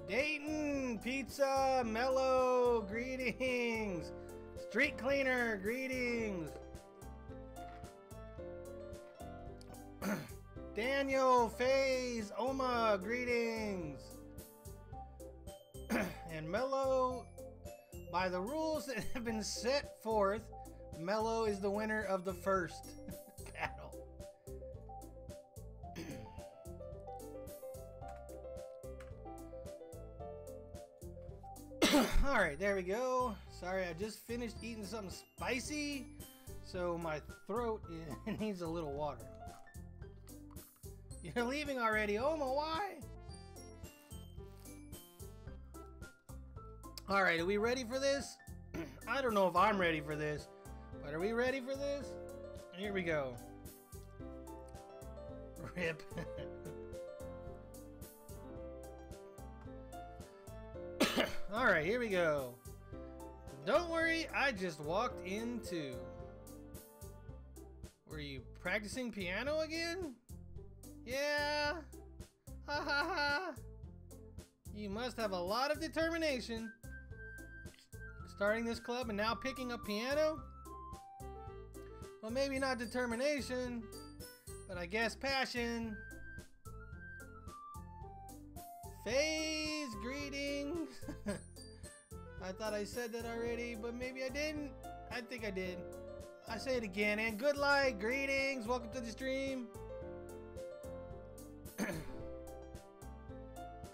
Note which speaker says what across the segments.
Speaker 1: Dayton, Pizza, Mellow, greetings. Street Cleaner, greetings. Daniel, FaZe, Oma, greetings. And Mellow, by the rules that have been set forth, Mellow is the winner of the first battle. Alright, there we go. Sorry, I just finished eating something spicy, so my throat needs a little water. You're leaving already, Oma, why? Alright, are we ready for this? I don't know if I'm ready for this, but are we ready for this? Here we go. Rip. Alright, here we go. Don't worry, I just walked into... Were you practicing piano again? Yeah. Ha ha ha. You must have a lot of determination. Starting this club and now picking up piano? Well, maybe not determination, but I guess passion. FaZe, greetings. I thought I said that already, but maybe I didn't. I think I did. I say it again. And good light, greetings. Welcome to the stream.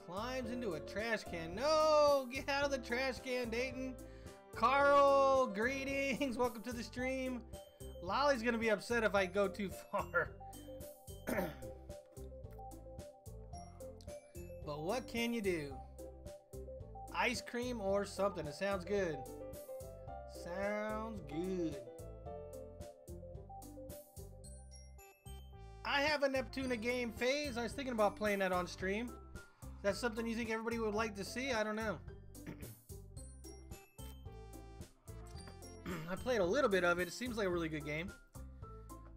Speaker 1: Climbs into a trash can. No, get out of the trash can, Dayton. Carl, greetings. Welcome to the stream. Lolly's gonna be upset if I go too far. But what can you do? Ice cream or something. It sounds good. Sounds good. I have a Neptuna game, FaZe. I was thinking about playing that on stream. Is that something you think everybody would like to see? I don't know. I played a little bit of it. It seems like a really good game.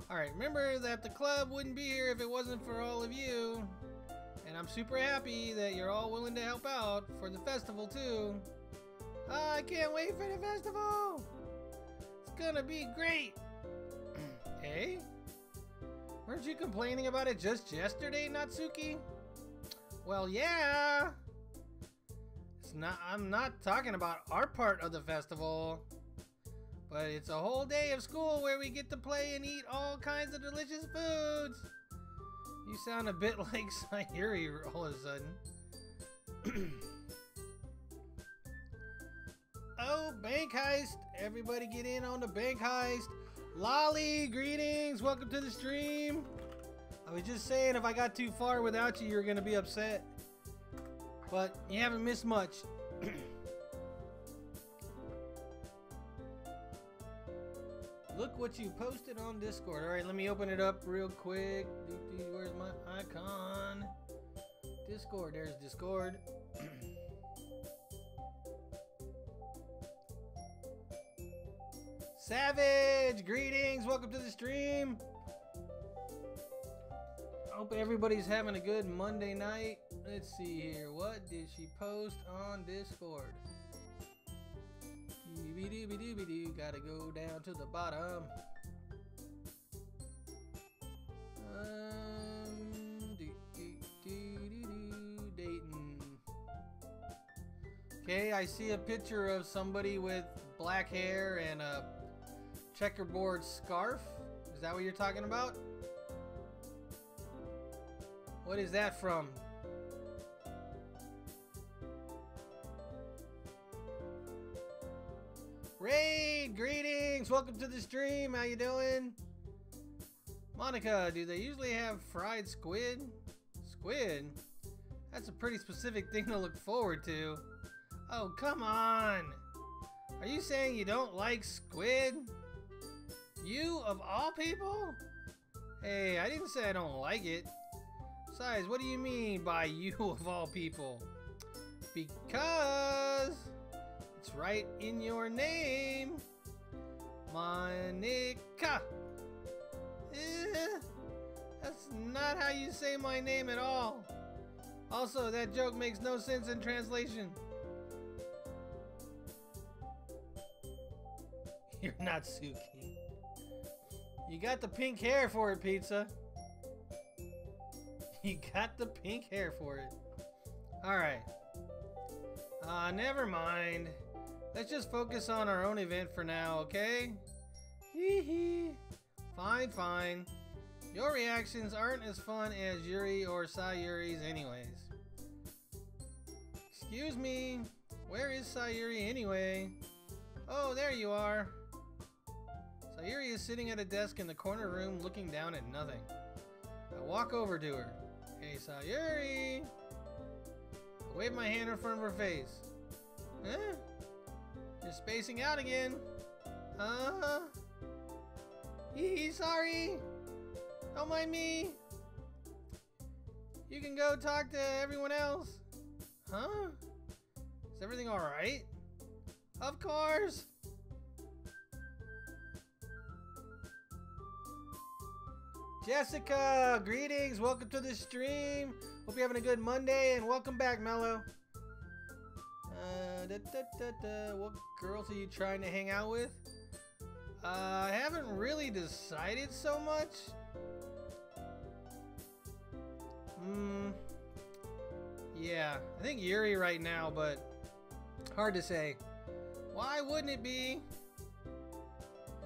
Speaker 1: Alright, remember that the club wouldn't be here if it wasn't for all of you. And I'm super happy that you're all willing to help out for the festival too. I can't wait for the festival. It's gonna be great. Hey? Weren't you complaining about it just yesterday, Natsuki? Well, yeah. I'm not talking about our part of the festival. But it's a whole day of school where we get to play and eat all kinds of delicious foods. You sound a bit like Sayuri all of a sudden. Oh, bank heist. Everybody get in on the bank heist. Lolly, greetings. Welcome to the stream. I was just saying if I got too far without you, you're going to be upset. But you haven't missed much. Look what you posted on Discord. Alright, let me open it up real quick. Where's my icon? Discord. There's Discord. Savage! Greetings! Welcome to the stream! Hope everybody's having a good Monday night. Let's see here. What did she post on Discord? Dooby-dooby-dooby-doo. Gotta go down to the bottom. Dayton. Okay, I see a picture of somebody with black hair and a checkerboard scarf. Is that what you're talking about? What is that from? Raid, greetings! Welcome to the stream. How you doing? Monica, do they usually have fried squid? Squid? That's a pretty specific thing to look forward to. Oh, come on! Are you saying you don't like squid? You, of all people? Hey, I didn't say I don't like it. Besides, what do you mean by you of all people? Because it's right in your name. Monica. That's not how you say my name at all. Also, that joke makes no sense in translation. You're not Suki. You got the pink hair for it, Pizza. You got the pink hair for it. Alright. Never mind. Let's just focus on our own event for now, okay? Hee hee. Fine, fine. Your reactions aren't as fun as Yuri or Sayuri's anyways. Excuse me. Where is Sayuri anyway? Oh, there you are. Sayuri is sitting at a desk in the corner room looking down at nothing. I walk over to her. Hey, Sayuri. I wave my hand in front of her face. Huh? You're spacing out again. Sorry. Don't mind me. You can go talk to everyone else. Huh? Is everything alright? Of course. Jessica, greetings. Welcome to the stream. Hope you're having a good Monday and welcome back, Mello. What girls are you trying to hang out with? I haven't really decided so much. Yeah, I think Yuri right now, but hard to say. Why wouldn't it be?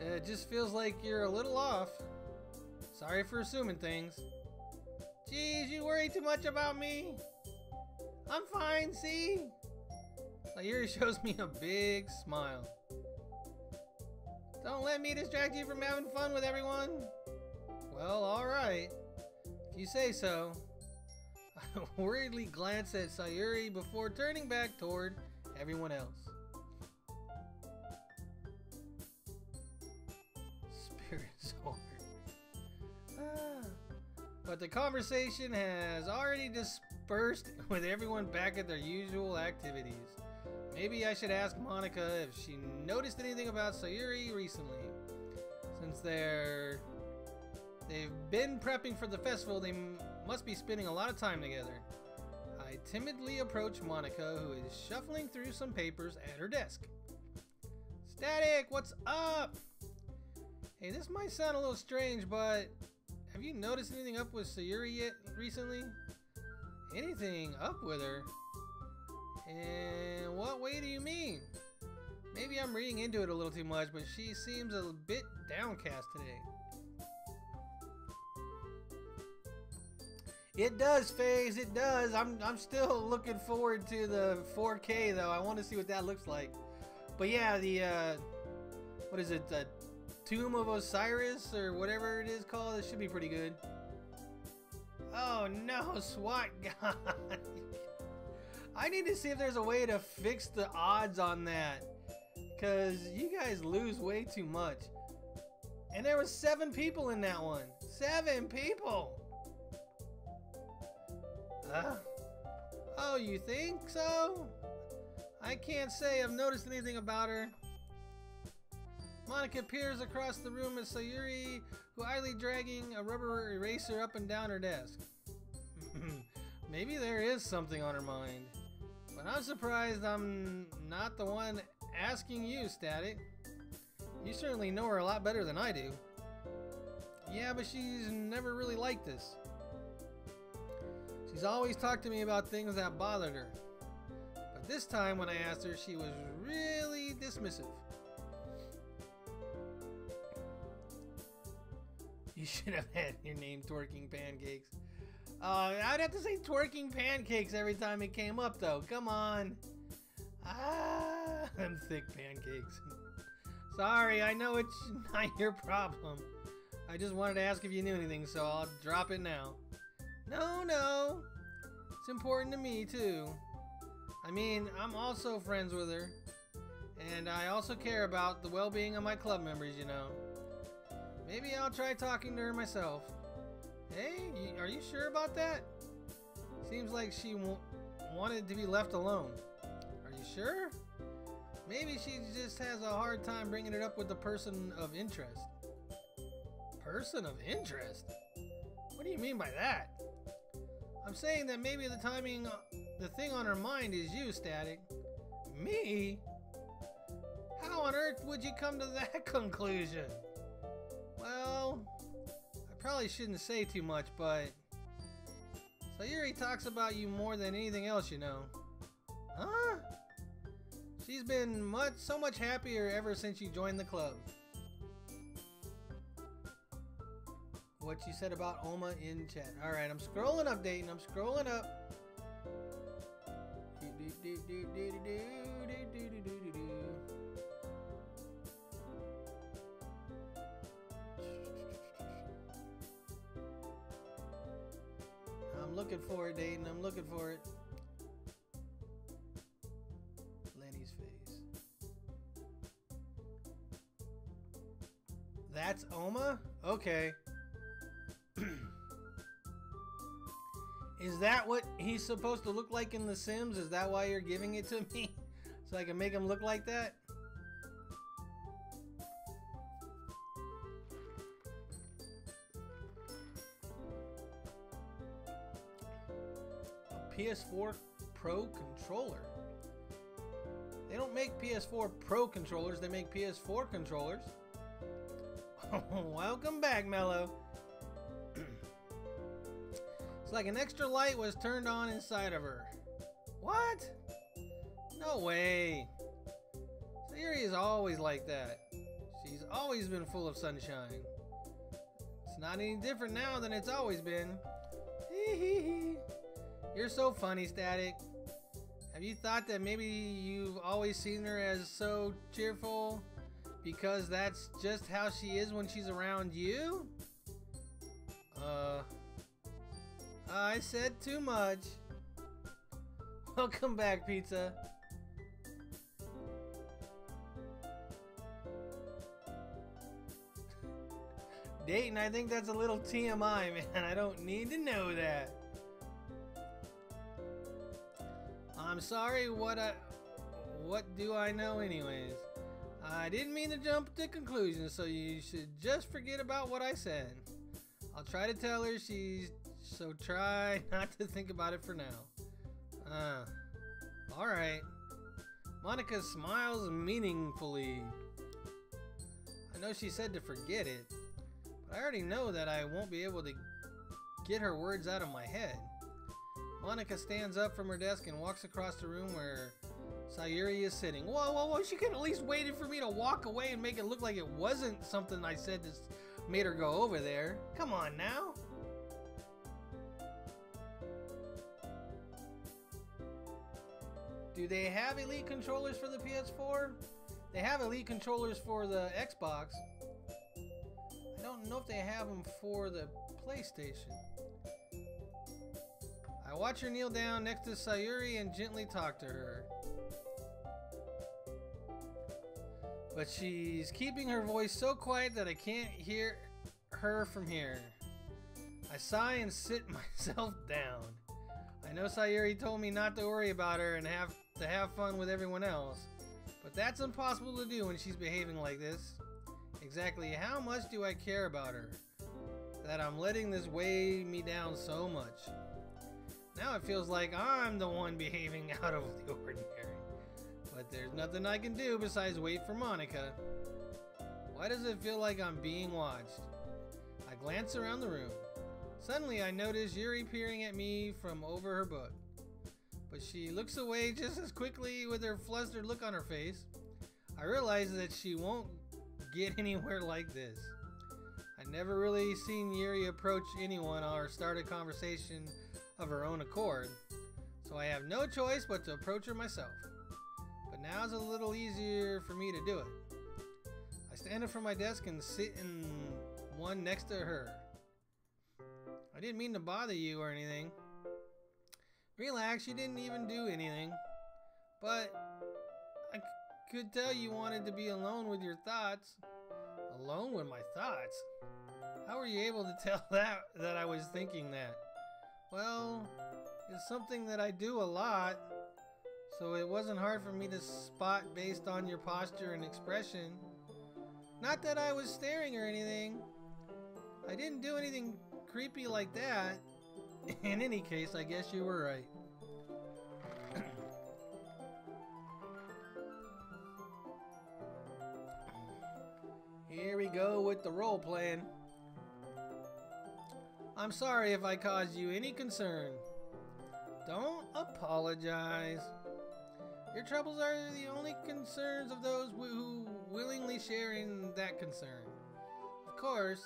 Speaker 1: It just feels like you're a little off. Sorry for assuming things. Geez, you worry too much about me. I'm fine, see? Sayuri shows me a big smile. Don't let me distract you from having fun with everyone. Well, alright. If you say so. I worriedly glance at Sayuri before turning back toward everyone else. Spirit sword. But the conversation has already dispersed with everyone back at their usual activities. Maybe I should ask Monica if she noticed anything about Sayuri recently. Since they've been prepping for the festival, they must be spending a lot of time together. I timidly approach Monica, who is shuffling through some papers at her desk. Static, what's up? Hey, this might sound a little strange, but have you noticed anything up with Sayuri yet recently? Anything up with her? In what way do you mean? Maybe I'm reading into it a little too much, but she seems a bit downcast today. It does, FaZe, it does. I'm still looking forward to the 4K though. I want to see what that looks like. But yeah, the what is it? The Tomb of Osiris or whatever it is called. It should be pretty good. Oh no, SWAT guy. I need to see if there's a way to fix the odds on that, because you guys lose way too much. And there was 7 people in that one. 7 people. Oh, you think so? I can't say I've noticed anything about her. Monica peers across the room at Sayuri, who idly dragging a rubber eraser up and down her desk. Maybe there is something on her mind. But I'm surprised I'm not the one asking you, Static. You certainly know her a lot better than I do. Yeah, but she's never really liked this. She's always talked to me about things that bothered her. But this time when I asked her, she was really dismissive. You should have had your name Twerking Pancakes. I'd have to say Twerking Pancakes every time it came up though. Come on. Them thick pancakes. Sorry, I know it's not your problem. I just wanted to ask if you knew anything, so I'll drop it now. No. It's important to me too. I mean, I'm also friends with her. And I also care about the well-being of my club members, you know. Maybe I'll try talking to her myself. Hey, are you sure about that? Seems like she wanted to be left alone. Are you sure? Maybe she just has a hard time bringing it up with the person of interest. Person of interest? What do you mean by that? I'm saying that maybe the thing on her mind is you, Static. Me? How on earth would you come to that conclusion? Well, I probably shouldn't say too much, but Sayuri talks about you more than anything else, you know. Huh? She's been so much happier ever since you joined the club. What you said about Oma in chat. Alright, I'm scrolling up, Dayton. I'm scrolling up. I'm looking for it, Dayton. I'm looking for it. Lenny's face. That's Oma? Okay. Is that what he's supposed to look like in The Sims? Is that why you're giving it to me? So I can make him look like that? A PS4 Pro controller. They don't make PS4 Pro controllers, they make PS4 controllers. Welcome back, Mello. It's like an extra light was turned on inside of her. What? No way. Sayuri is always like that. She's always been full of sunshine. It's not any different now than it's always been. Hee hee hee. You're so funny, Static. Have you thought that maybe you've always seen her as so cheerful because that's just how she is when she's around you? I said too much. Welcome back, Pizza. Dayton, I think that's a little TMI, man. I don't need to know that. I'm sorry, what do I know anyways? I didn't mean to jump to conclusions, so you should just forget about what I said. I'll try to tell her so try not to think about it for now. Alright. Monica smiles meaningfully. I know she said to forget it, but I already know that I won't be able to get her words out of my head. Monica stands up from her desk and walks across the room where Sayuri is sitting. Whoa, whoa, whoa, she could at least waited for me to walk away and make it look like it wasn't something I said that made her go over there. Come on now. Do they have Elite controllers for the PS4? They have Elite controllers for the Xbox. I don't know if they have them for the PlayStation. I watch her kneel down next to Sayuri and gently talk to her. But she's keeping her voice so quiet that I can't hear her from here. I sigh and sit myself down. I know Sayuri told me not to worry about her and to have fun with everyone else, but that's impossible to do when she's behaving like this. Exactly how much do I care about her, that I'm letting this weigh me down so much? Now it feels like I'm the one behaving out of the ordinary, but there's nothing I can do besides wait for Monica. Why does it feel like I'm being watched? I glance around the room. Suddenly I notice Yuri peering at me from over her book, but she looks away just as quickly with her flustered look on her face. I realize that she won't get anywhere like this. I've never really seen Yuri approach anyone or start a conversation of her own accord, so I have no choice but to approach her myself. But now it's a little easier for me to do it. I stand up from my desk and sit in one next to her. I didn't mean to bother you or anything. Relax, you didn't even do anything. But I could tell you wanted to be alone with your thoughts. Alone with my thoughts? How were you able to tell that I was thinking that? Well, it's something that I do a lot, so it wasn't hard for me to spot based on your posture and expression. Not that I was staring or anything. I didn't do anything creepy like that. In any case, I guess you were right. Here we go with the role playing. I'm sorry if I caused you any concern. Don't apologize. Your troubles are the only concerns of those who willingly share in that concern. Of course,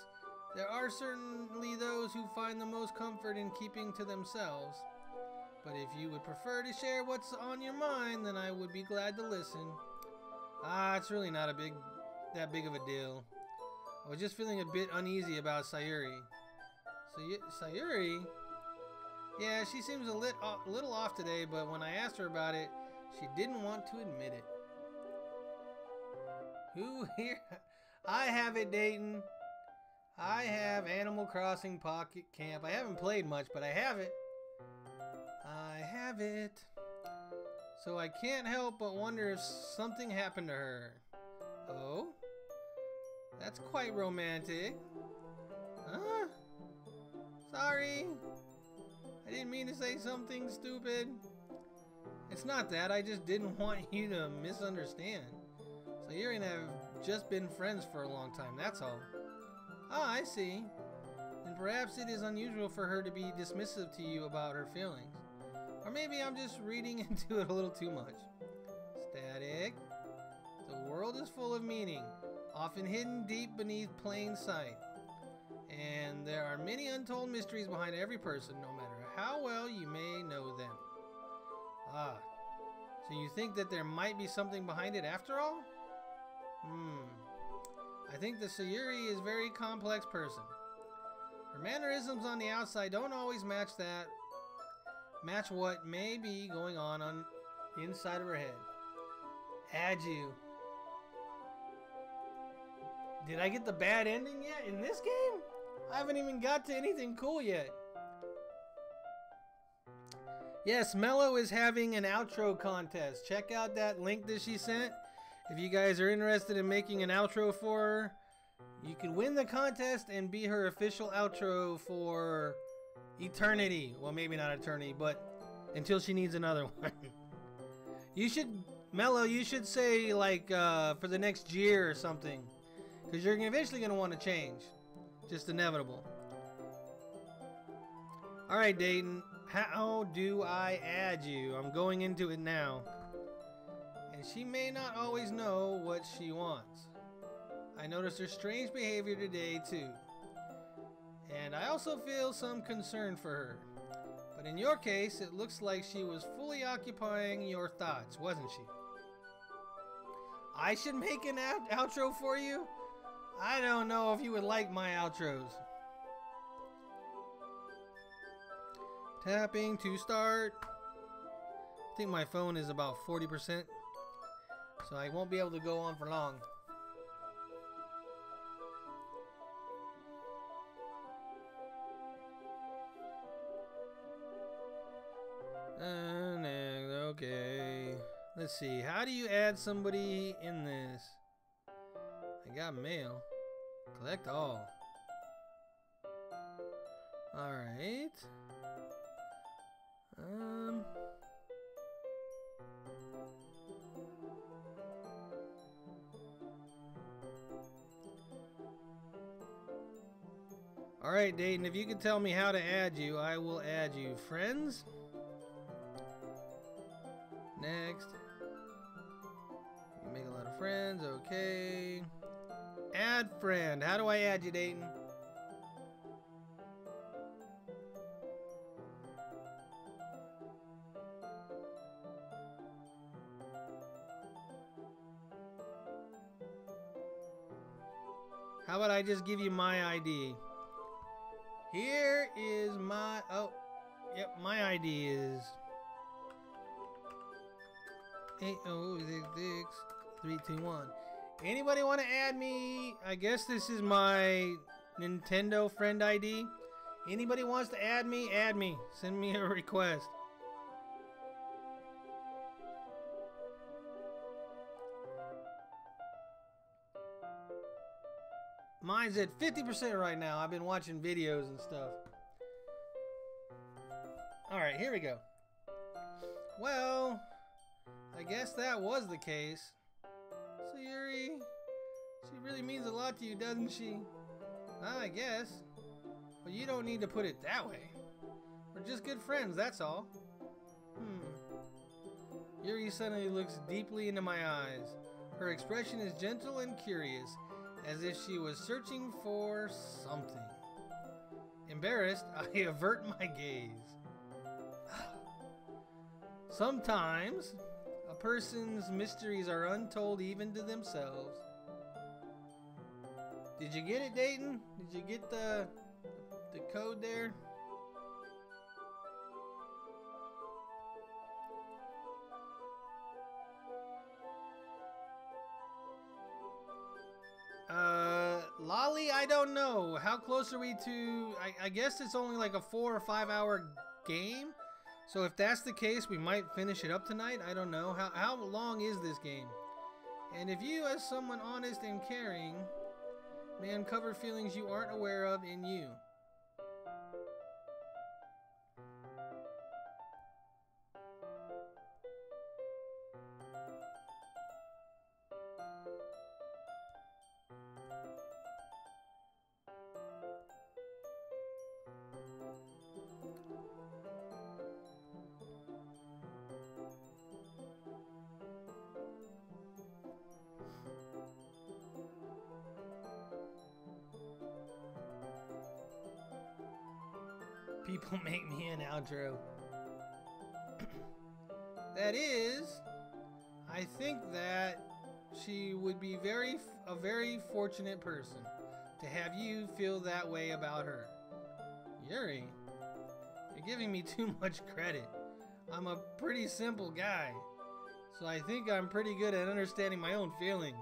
Speaker 1: there are certainly those who find the most comfort in keeping to themselves. But if you would prefer to share what's on your mind, then I would be glad to listen. It's really not that big of a deal. I was just feeling a bit uneasy about Sayuri. Sayuri? Yeah, she seems a little off today, but when I asked her about it, she didn't want to admit it. Who here? I have it, Dayton. I have Animal Crossing Pocket Camp. I haven't played much, but I have it. I have it. So I can't help but wonder if something happened to her. Oh? That's quite romantic. Huh? Sorry. I didn't mean to say something stupid. It's not that. I just didn't want you to misunderstand. Sayuri and I have just been friends for a long time, that's all. Ah, I see. And perhaps it is unusual for her to be dismissive to you about her feelings. Or maybe I'm just reading into it a little too much. Static. The world is full of meaning, often hidden deep beneath plain sight. And there are many untold mysteries behind every person, no matter how well you may know them. Ah, so you think that there might be something behind it after all? I think that Sayuri is a very complex person. Her mannerisms on the outside don't always match what may be going on inside of her head. Add you. Did I get the bad ending yet in this game? I haven't even got to anything cool yet. Yes, Mello is having an outro contest. Check out that link that she sent. If you guys are interested in making an outro for her, you can win the contest and be her official outro for eternity. Well, maybe not eternity, but until she needs another one. You should, Mello, you should say like for the next year or something. Because you're eventually going to want to change. Just inevitable. Alright, Dayton. How do I add you? I'm going into it now. And she may not always know what she wants. I noticed her strange behavior today too. And I also feel some concern for her. But in your case, it looks like she was fully occupying your thoughts, wasn't she? I should make an outro for you? I don't know if you would like my outros. Tapping to start. I think my phone is about 40%, so I won't be able to go on for long. Okay. Let's see. How do you add somebody in this? I got mail. Collect all. Alright. Alright, Dayton, if you can tell me how to add you, I will add you. Friends? Next. You make a lot of friends, okay. Add friend. How do I add you, Dayton? How about I just give you my ID? Here is my... Oh, yep, my ID is... 8066321. Anybody want to add me? I guess this is my Nintendo friend ID. Anybody wants to add me? Add me. Send me a request. Mine's at 50% right now. I've been watching videos and stuff. Alright, here we go. Well, I guess that was the case. So Yuri, she really means a lot to you, doesn't she? I guess. But you don't need to put it that way. We're just good friends, that's all. Yuri suddenly looks deeply into my eyes. Her expression is gentle and curious, as if she was searching for something. Embarrassed, I avert my gaze. Sometimes, a person's mysteries are untold even to themselves. Did you get it, Dayton? Did you get the code there? Lolly, I don't know. How close are we to... I guess it's only like a 4 or 5 hour game. So if that's the case, we might finish it up tonight. I don't know. How long is this game? And if you, as someone honest and caring, may uncover feelings you aren't aware of in you. People make me an outro. That is, I think that she would be a very fortunate person to have you feel that way about her. Yuri, you're giving me too much credit. I'm a pretty simple guy, so I think I'm pretty good at understanding my own feelings.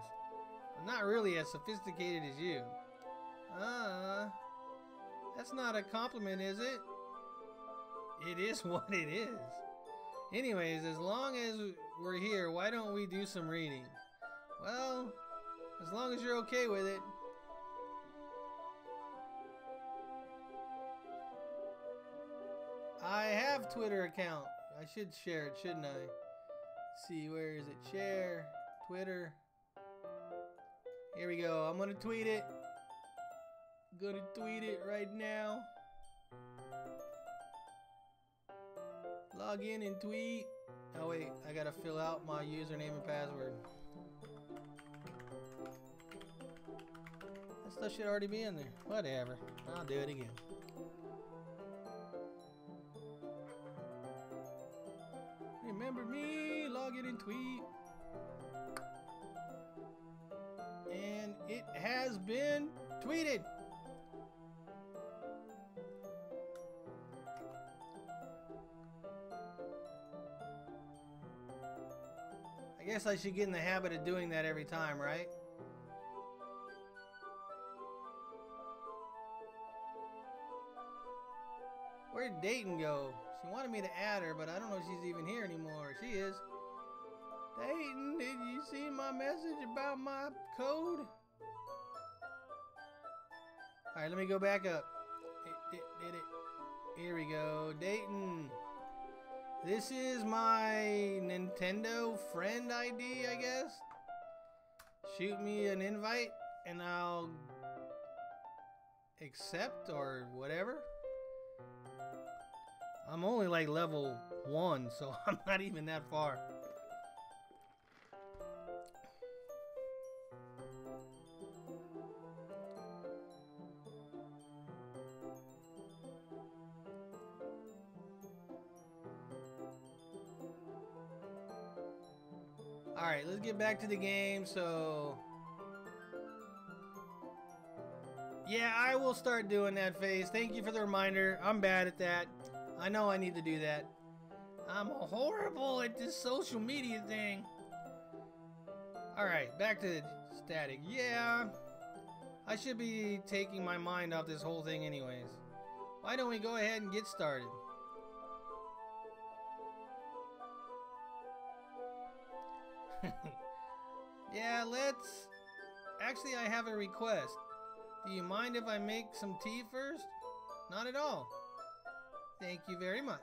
Speaker 1: I'm not really as sophisticated as you. That's not a compliment, is it? It is what it is. Anyways, as long as we're here, why don't we do some reading? Well, as long as you're okay with it. I have Twitter account. I should share it, shouldn't I? Let's see, where is it? Share, Twitter. Here we go. I'm gonna tweet it. Gonna tweet it right now. Log in and tweet. Oh wait, I gotta fill out my username and password. That stuff should already be in there. Whatever. I'll do it again. Remember me, log in and tweet. And it has been tweeted. I guess I should get in the habit of doing that every time, right? Where'd Dayton go? She wanted me to add her, but I don't know if she's even here anymore. She is. Dayton, did you see my message about my code? Alright, let me go back up. Did it. Here we go. Dayton. This is my Nintendo friend ID, I guess. Shoot me an invite and I'll accept or whatever. I'm only like level 1, so I'm not even that far. Alright, let's get back to the game. So yeah, I will start doing that phase. Thank you for the reminder. I'm bad at that. I know I need to do that. I'm horrible at this social media thing. Alright, back to static. Yeah, I should be taking my mind off this whole thing anyways. Why don't we go ahead and get started? Yeah, let's... Actually, I have a request. Do you mind if I make some tea first? Not at all. Thank you very much.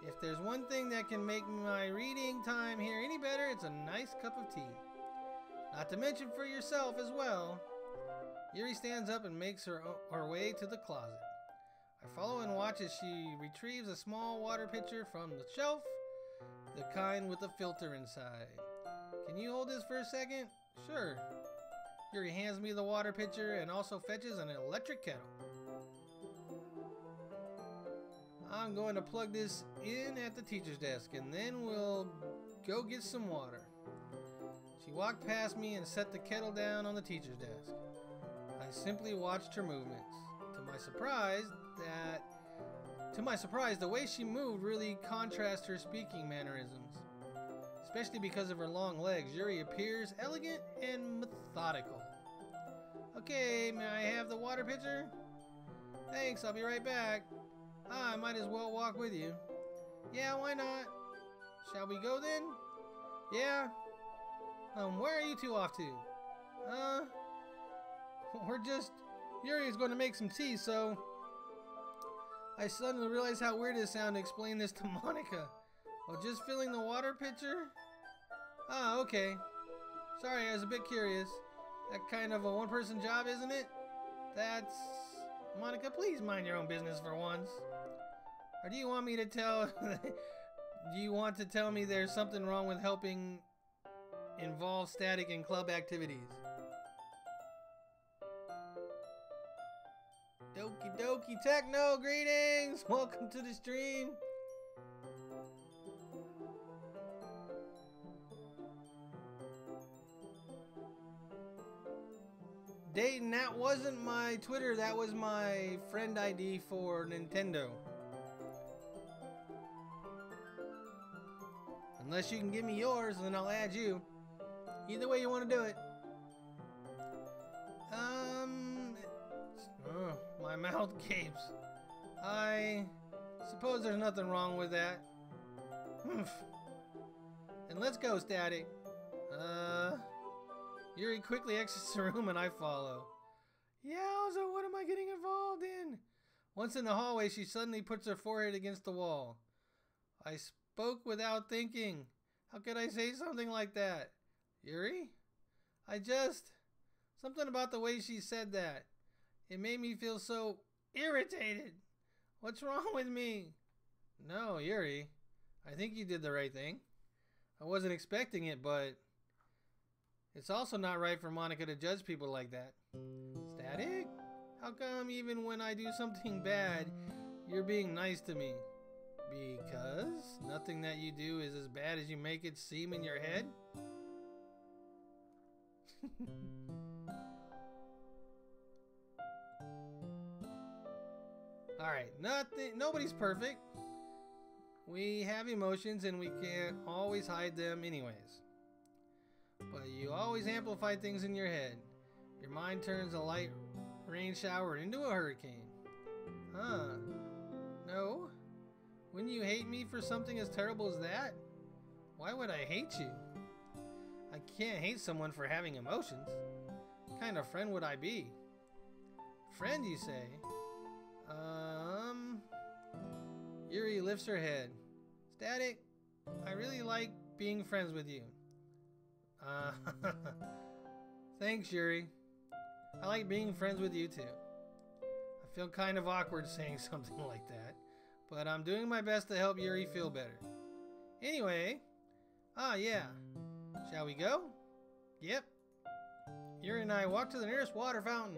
Speaker 1: If there's one thing that can make my reading time here any better, it's a nice cup of tea. Not to mention for yourself as well. Yuri stands up and makes her way to the closet. I follow and watch as she retrieves a small water pitcher from the shelf, the kind with a filter inside. Can you hold this for a second? Sure. Yuri hands me the water pitcher and also fetches an electric kettle. I'm going to plug this in at the teacher's desk and then we'll go get some water. She walked past me and set the kettle down on the teacher's desk. I simply watched her movements. To my surprise, the way she moved really contrasts her speaking mannerisms. Especially because of her long legs, Yuri appears elegant and methodical. Okay, may I have the water pitcher? Thanks, I'll be right back. I might as well walk with you. Yeah, why not? Shall we go then? Yeah. Where are you two off to? Yuri is going to make some tea, so... I suddenly realized how weird it sounded to explain this to Monica. Oh, just filling the water pitcher? Ah, okay. Sorry, I was a bit curious. That kind of a one-person job, isn't it? That's... Monica, please mind your own business for once. Or do you want me to tell... do you want to tell me there's something wrong with helping involve static in club activities? Doki Doki Techno, greetings! Welcome to the stream! Dayton, that wasn't my Twitter, that was my friend ID for Nintendo. Unless you can give me yours, then I'll add you. Either way you want to do it. My mouth gapes. I suppose there's nothing wrong with that. And let's go, Static. Yuri quickly exits the room and I follow. Yowza, what am I getting involved in? Once in the hallway, she suddenly puts her forehead against the wall. I spoke without thinking. How could I say something like that? Yuri? Something about the way she said that. It made me feel so irritated. What's wrong with me? No, Yuri. I think you did the right thing. I wasn't expecting it, but it's also not right for Monica to judge people like that. Static? How come even when I do something bad, you're being nice to me? Because nothing that you do is as bad as you make it seem in your head? Alright, nobody's perfect. We have emotions and we can't always hide them anyways. But you always amplify things in your head. Your mind turns a light rain shower into a hurricane. Huh. No? Wouldn't you hate me for something as terrible as that? Why would I hate you? I can't hate someone for having emotions. What kind of friend would I be? Friend, you say? Yuri lifts her head. Static, I really like being friends with you. Thanks, Yuri. I like being friends with you too. I feel kind of awkward saying something like that, but I'm doing my best to help Yuri feel better. Anyway, yeah. Shall we go? Yep. Yuri and I walk to the nearest water fountain.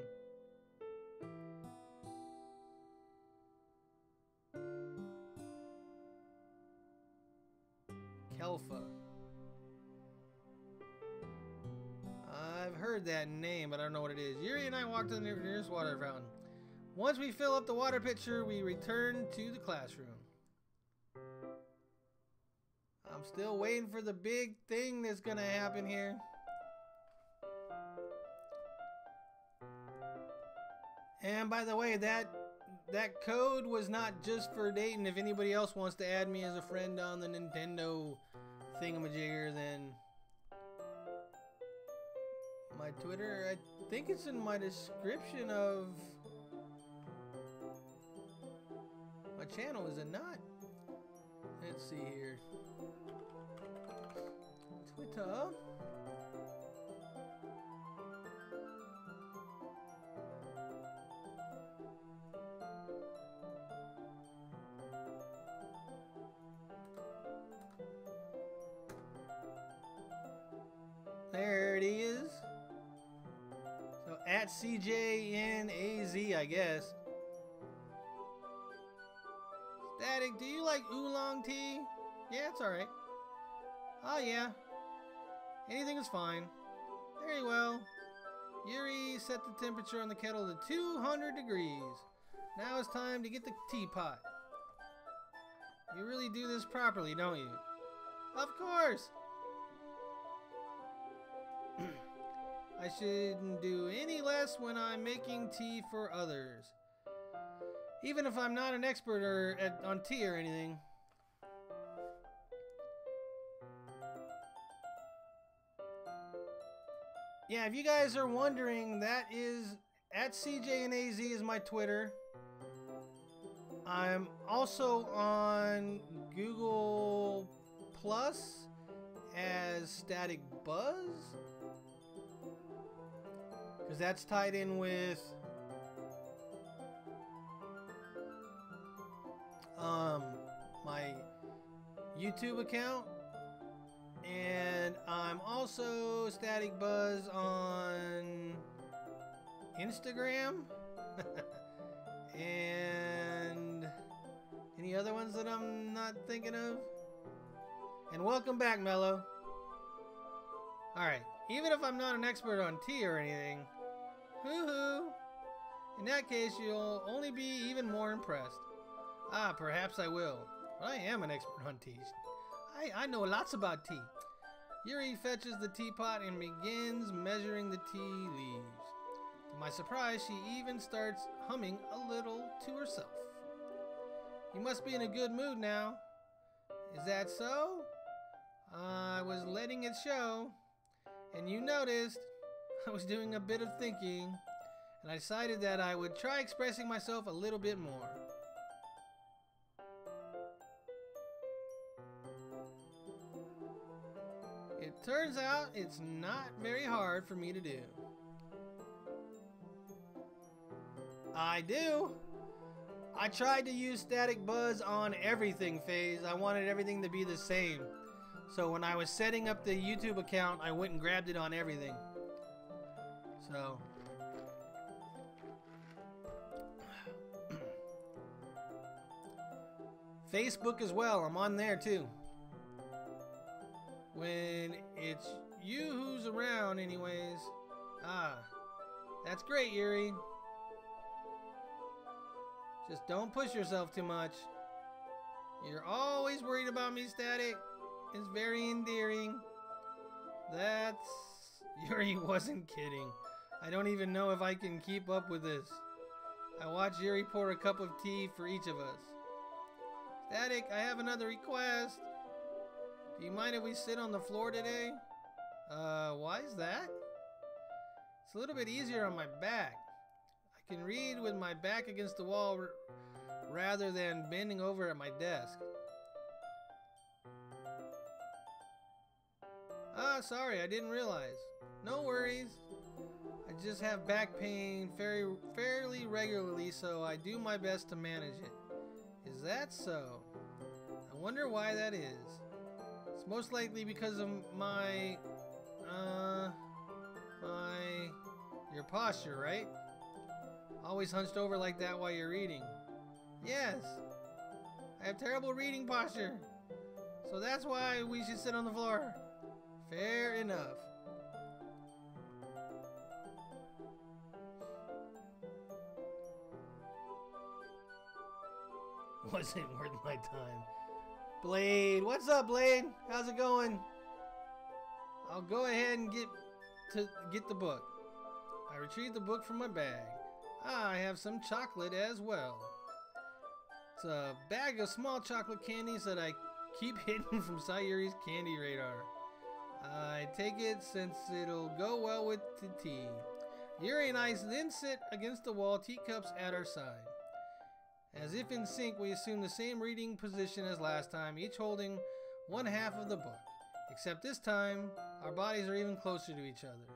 Speaker 1: Kelfa. I've heard that name, but I don't know what it is. Yuri and I walk to the nearest water fountain. Once we fill up the water pitcher, we return to the classroom. I'm still waiting for the big thing that's gonna happen here. And by the way, that code was not just for Dayton. If anybody else wants to add me as a friend on the Nintendo thingamajigger, then my Twitter, I think it's in my description of my channel, is it not? Let's see here. Twitter. There it is. So at CJNAZ, I guess. Static, do you like oolong tea? Yeah, it's alright. Oh yeah. Anything is fine. Very well. Yuri set the temperature on the kettle to 200 degrees. Now it's time to get the teapot. You really do this properly, don't you? Of course! I shouldn't do any less when I'm making tea for others. Even if I'm not an expert on tea or anything. Yeah, if you guys are wondering, that is at CJNAZ is my Twitter. I'm also on Google Plus as Static Buzz, because that's tied in with my YouTube account. And I'm also Static Buzz on Instagram. And any other ones that I'm not thinking of? And welcome back, Mello. Alright, even if I'm not an expert on tea or anything, hoo-hoo, in that case you'll only be even more impressed. Ah, perhaps I will. But I am an expert on tea. I know lots about tea. Yuri fetches the teapot and begins measuring the tea leaves. To my surprise, she even starts humming a little to herself. You must be in a good mood now. Is that so? I was letting it show, and you noticed I was doing a bit of thinking, and I decided that I would try expressing myself a little bit more. It turns out it's not very hard for me to do. I do. I tried to use Static Buzz on everything, Phase. I wanted everything to be the same. So when I was setting up the YouTube account, I went and grabbed it on everything. So Facebook as well. I'm on there too. When it's you who's around anyways. Ah, that's great, Yuri. Just don't push yourself too much. You're always worried about me, Static. It's very endearing. That's... Yuri wasn't kidding. I don't even know if I can keep up with this. I watched Yuri pour a cup of tea for each of us. Static, I have another request. Do you mind if we sit on the floor today? Why is that? It's a little bit easier on my back. I can read with my back against the wall rather than bending over at my desk. Ah, sorry, I didn't realize. No worries. I just have back pain fairly regularly, so I do my best to manage it. Is that so? I wonder why that is. It's most likely because of your posture, right? Always hunched over like that while you're reading. Yes. I have terrible reading posture. So that's why we should sit on the floor. Fair enough. Wasn't worth my time. Blade, what's up, Blade? How's it going? I'll go ahead and get the book. I retrieved the book from my bag. Ah, I have some chocolate as well. It's a bag of small chocolate candies that I keep hidden from Sayuri's candy radar. I take it since it'll go well with the tea. Yuri and I then sit against the wall, teacups at our side. As if in sync, we assume the same reading position as last time, each holding one half of the book. Except this time, our bodies are even closer to each other.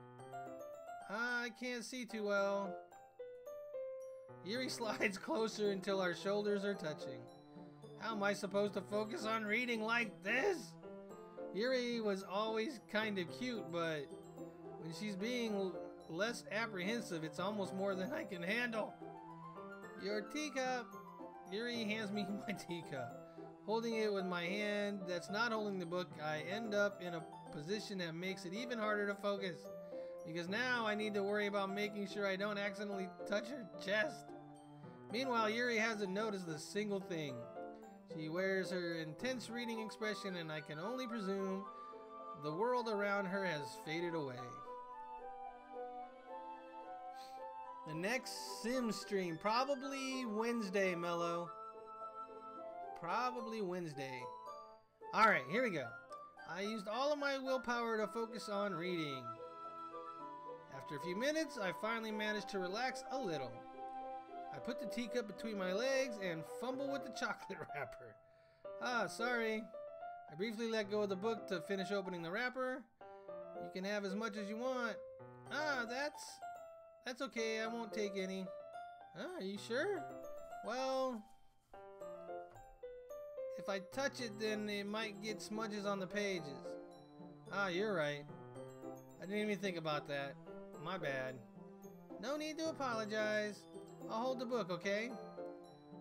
Speaker 1: I can't see too well. Yuri slides closer until our shoulders are touching. How am I supposed to focus on reading like this? Yuri was always kind of cute, but when she's being less apprehensive, it's almost more than I can handle. Your teacup. Yuri hands me my teacup. Holding it with my hand that's not holding the book, I end up in a position that makes it even harder to focus. Because now I need to worry about making sure I don't accidentally touch her chest. Meanwhile, Yuri hasn't noticed a single thing. She wears her intense reading expression, and I can only presume the world around her has faded away. The next sim stream, probably Wednesday, Mello. Probably Wednesday. Alright, here we go. I used all of my willpower to focus on reading. After a few minutes, I finally managed to relax a little. I put the teacup between my legs and fumble with the chocolate wrapper. Ah, sorry. I briefly let go of the book to finish opening the wrapper. You can have as much as you want. Ah, that's okay. I won't take any. Ah, are you sure? Well, if I touch it, then it might get smudges on the pages. Ah, you're right. I didn't even think about that. My bad. No need to apologize. I'll hold the book, okay?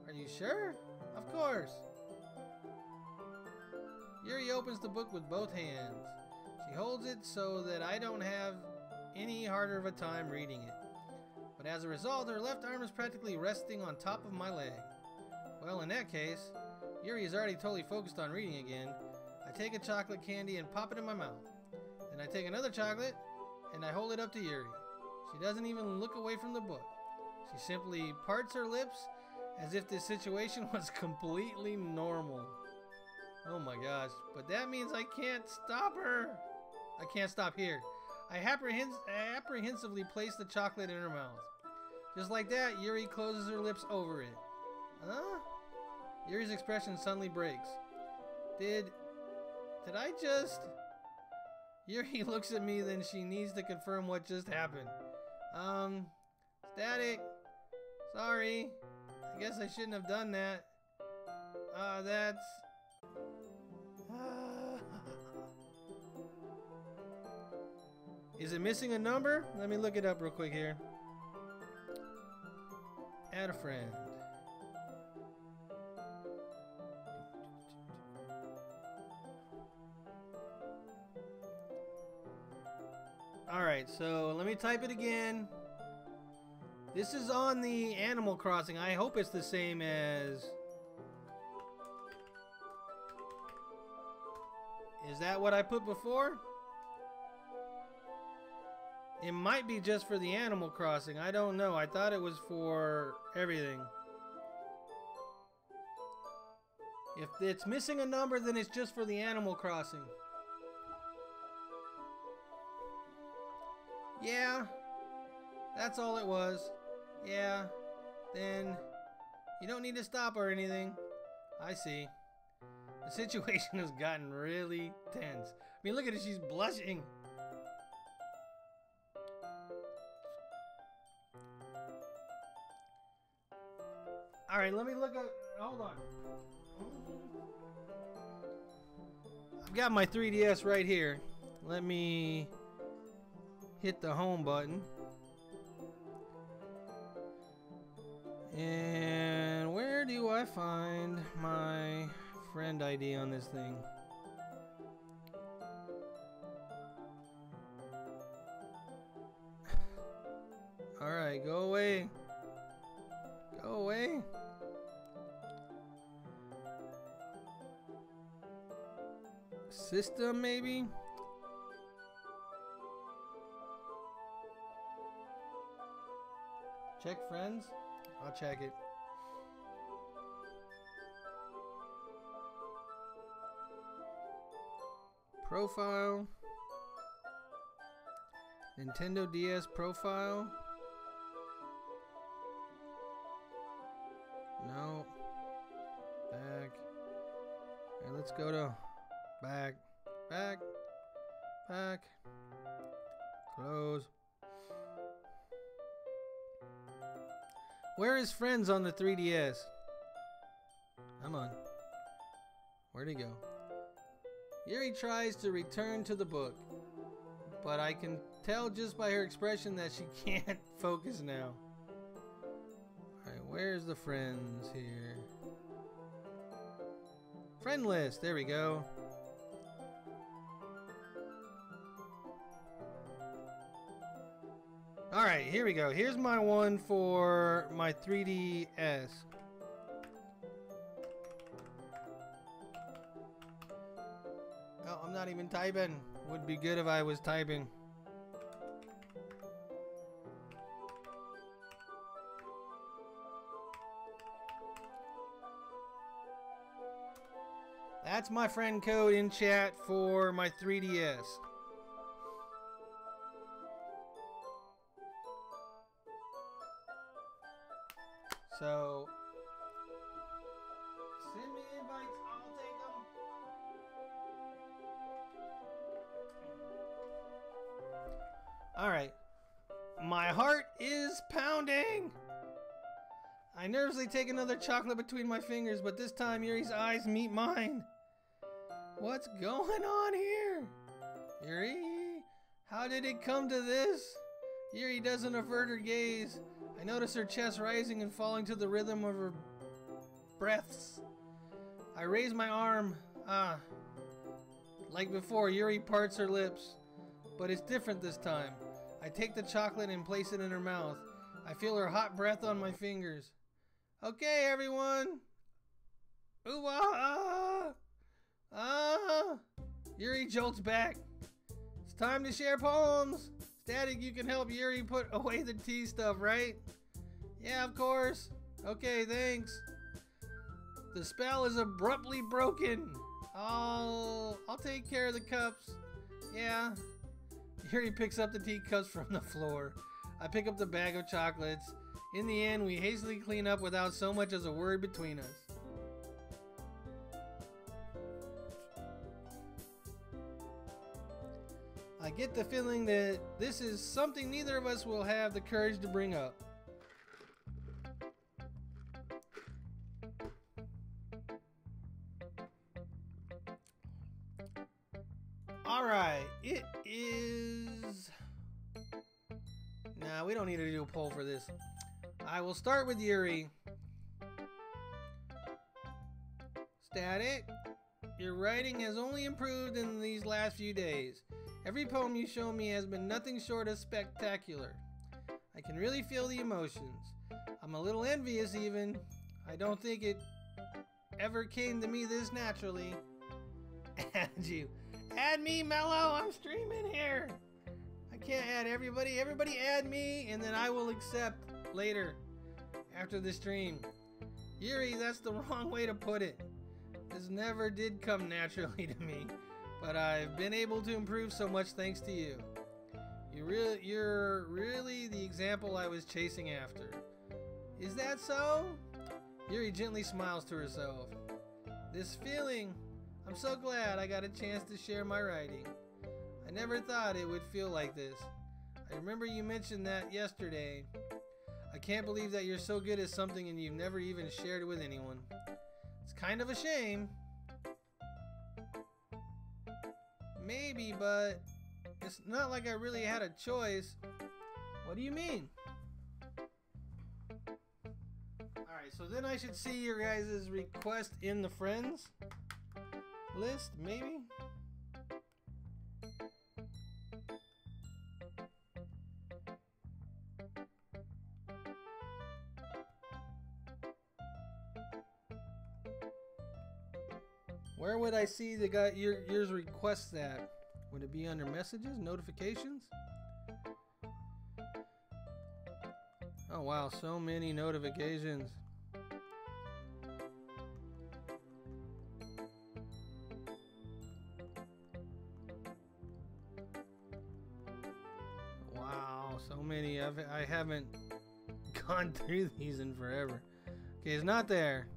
Speaker 1: Are you sure? Of course. Yuri opens the book with both hands. She holds it so that I don't have any harder of a time reading it. But as a result, her left arm is practically resting on top of my leg. Well, in that case, Yuri is already totally focused on reading again. I take a chocolate candy and pop it in my mouth. Then I take another chocolate and I hold it up to Yuri. She doesn't even look away from the book. She simply parts her lips as if this situation was completely normal. Oh my gosh, but that means I can't stop her. I can't stop here. I apprehensively place the chocolate in her mouth. Just like that, Yuri closes her lips over it. Huh? Yuri's expression suddenly breaks. Did I just... Yuri looks at me, then she needs to confirm what just happened. Static. Sorry. I guess I shouldn't have done that. That's... Is it missing a number? Let me look it up real quick here. Add a friend. Alright, so let me type it again. This is on the Animal Crossing. I hope it's the same as... Is that what I put before? It might be just for the Animal Crossing. I don't know. I thought it was for everything. If it's missing a number, then it's just for the Animal Crossing. Yeah, that's all it was. Yeah, then you don't need to stop or anything. I see. The situation has gotten really tense. I mean, look at it, she's blushing. Alright, let me look up. Hold on. I've got my 3DS right here. Let me hit the home button. And where do I find my friend ID on this thing? Alright, go away. Go away. System, maybe? Check friends? I'll check it. Profile. Nintendo DS profile. No. Let's go to back, back, back, close. Where is Friends on the 3DS? Come on. Where'd he go? Yuri tries to return to the book, but I can tell just by her expression that she can't focus now. Alright, where's the friends here? Friend list, there we go. Alright, here we go. Here's my one for my 3DS. Oh, I'm not even typing. Would be good if I was typing. That's my friend code in chat for my 3DS. So, send me invites, I'll take them. Alright. My heart is pounding! I nervously take another chocolate between my fingers, but this time Yuri's eyes meet mine. What's going on here? Yuri? How did it come to this? Yuri doesn't avert her gaze. I notice her chest rising and falling to the rhythm of her breaths. I raise my arm. Like before, Yuri parts her lips. But it's different this time. I take the chocolate and place it in her mouth. I feel her hot breath on my fingers. Okay, everyone. Ooh-ah! Ah! Yuri jolts back. It's time to share poems. Static, you can help Yuri put away the tea stuff, right? Yeah, of course. Okay, thanks. The spell is abruptly broken. I'll take care of the cups. Yeah. Yuri picks up the teacups from the floor. I pick up the bag of chocolates. In the end, we hastily clean up without so much as a word between us. I get the feeling that this is something neither of us will have the courage to bring up. Alright, it is... Nah, we don't need to do a poll for this. I will start with Yuri. Static, your writing has only improved in these last few days. Every poem you show me has been nothing short of spectacular. I can really feel the emotions. I'm a little envious even. I don't think it ever came to me this naturally. Add you. Add me, Mello. I'm streaming here. I can't add everybody. Everybody add me, and then I will accept later after the stream. Yuri, that's the wrong way to put it. This never did come naturally to me, but I've been able to improve so much thanks to you. You're really the example I was chasing after. Is that so? Yuri gently smiles to herself. This feeling, I'm so glad I got a chance to share my writing. I never thought it would feel like this. I remember you mentioned that yesterday. I can't believe that you're so good at something and you've never even shared it with anyone. It's kind of a shame. Maybe, but it's not like I really had a choice. What do you mean? Alright, so then I should see your guys' request in the friends list, maybe? Where would I see the guy yours request that? Would it be under messages, notifications? Oh wow, so many notifications. Wow, so many. I haven't gone through these in forever. Okay, it's not there.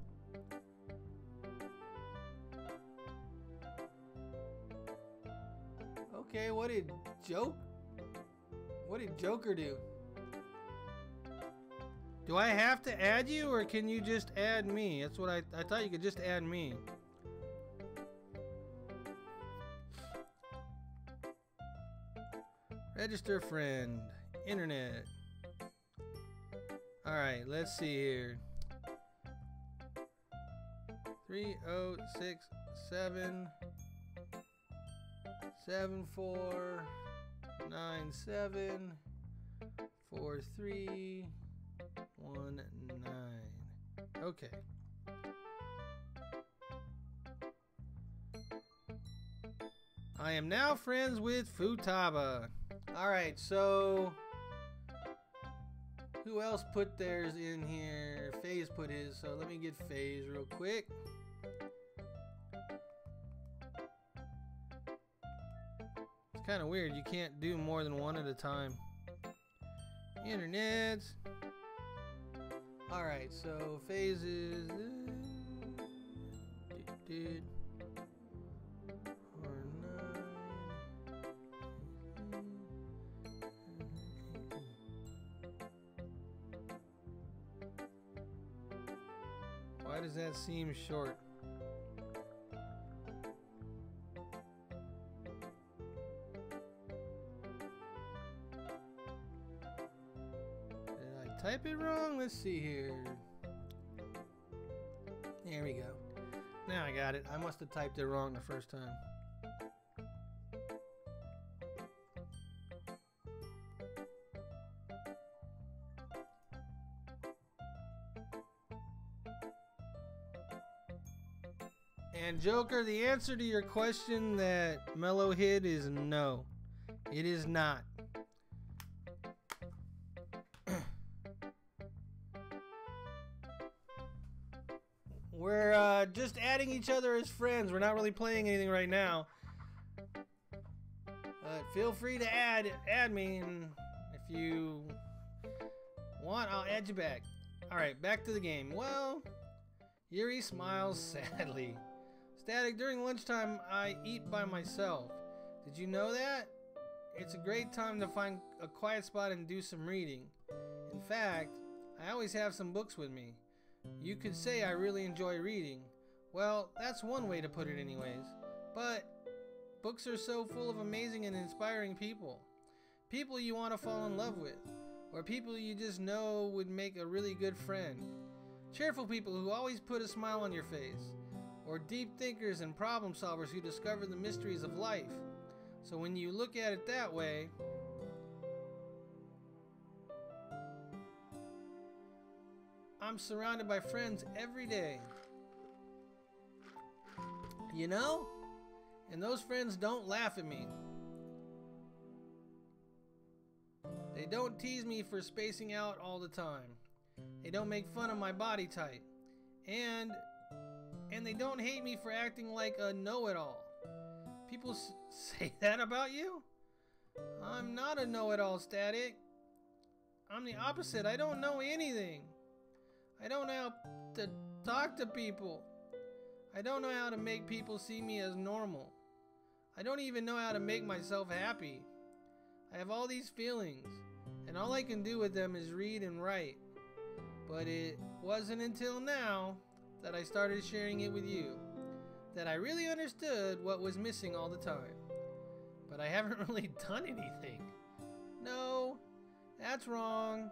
Speaker 1: what did Joker do? Do I have to add you, or can you just add me? That's what I thought you could just add me. Register friend. Internet. Alright, let's see here. 3067 7497 4319. Okay. I am now friends with Futaba. Alright, so who else put theirs in here? FaZe put his, so let me get FaZe real quick. It's kind of weird, you can't do more than one at a time. Internet. Alright, so FaZe is why does that seem short? Did I type it wrong? Let's see here. There we go. Now I got it. I must have typed it wrong the first time. And Joker, the answer to your question that Mellow hid is no. It is not. We're just adding each other as friends. We're not really playing anything right now. Feel free to add me, and if you want, I'll add you back. Alright, back to the game. Well, Yuri smiles sadly. Static, during lunchtime, I eat by myself. Did you know that? It's a great time to find a quiet spot and do some reading. In fact, I always have some books with me. You could say I really enjoy reading. Well, that's one way to put it anyways. But books are so full of amazing and inspiring people. People you want to fall in love with. Or people you just know would make a really good friend. Cheerful people who always put a smile on your face. Or deep thinkers and problem solvers who discover the mysteries of life. So when you look at it that way, I'm surrounded by friends every day. You know? And those friends don't laugh at me. They don't tease me for spacing out all the time. They don't make fun of my body type. And they don't hate me for acting like a know-it-all. People say that about you? I'm not a know-it-all, Static. I'm the opposite. I don't know anything. I don't know how to talk to people. I don't know how to make people see me as normal. I don't even know how to make myself happy. I have all these feelings, and all I can do with them is read and write. But it wasn't until now that I started sharing it with you that I really understood what was missing all the time. But I haven't really done anything. No, that's wrong.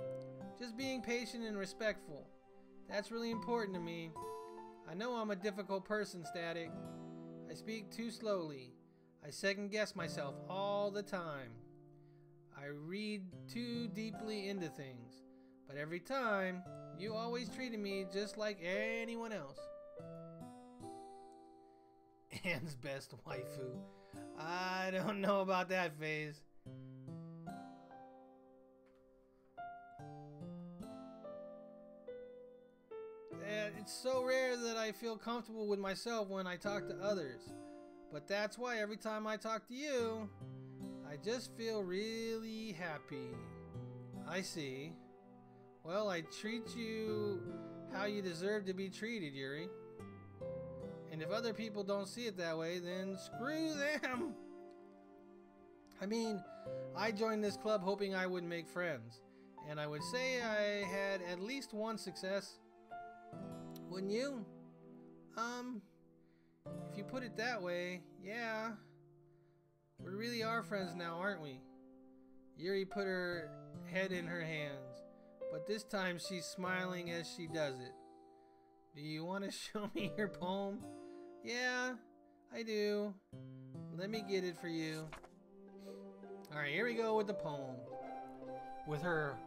Speaker 1: Just being patient and respectful. That's really important to me. I know I'm a difficult person, Static. I speak too slowly. I second guess myself all the time. I read too deeply into things. But every time, you always treated me just like anyone else. Anne's best waifu. I don't know about that, FaZe. It's so rare that I feel comfortable with myself when I talk to others. But that's why every time I talk to you, I just feel really happy. I see. Well, I treat you how you deserve to be treated, Yuri. And if other people don't see it that way, then screw them. I mean, I joined this club hoping I would make friends, and I would say I had at least one success. Wouldn't you? If you put it that way, yeah. We really are friends now, aren't we? Yuri put her head in her hands, but this time she's smiling as she does it. Do you want to show me your poem? Yeah, I do. Let me get it for you. Alright, here we go with the poem. With her...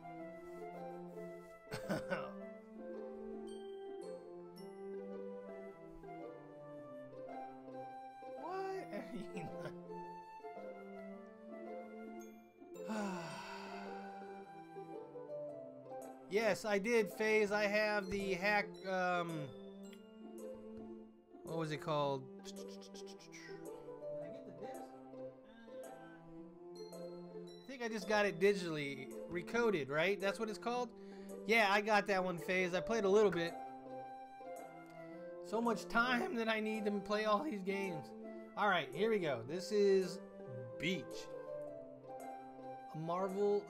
Speaker 1: Yes, I did, FaZe. I have the hack, what was it called? Did I get the disc? I think I just got it digitally. Recoded, right? That's what it's called? Yeah, I got that one, FaZe. I played a little bit. So much time that I need to play all these games. Alright, here we go. This is Beach. A marvel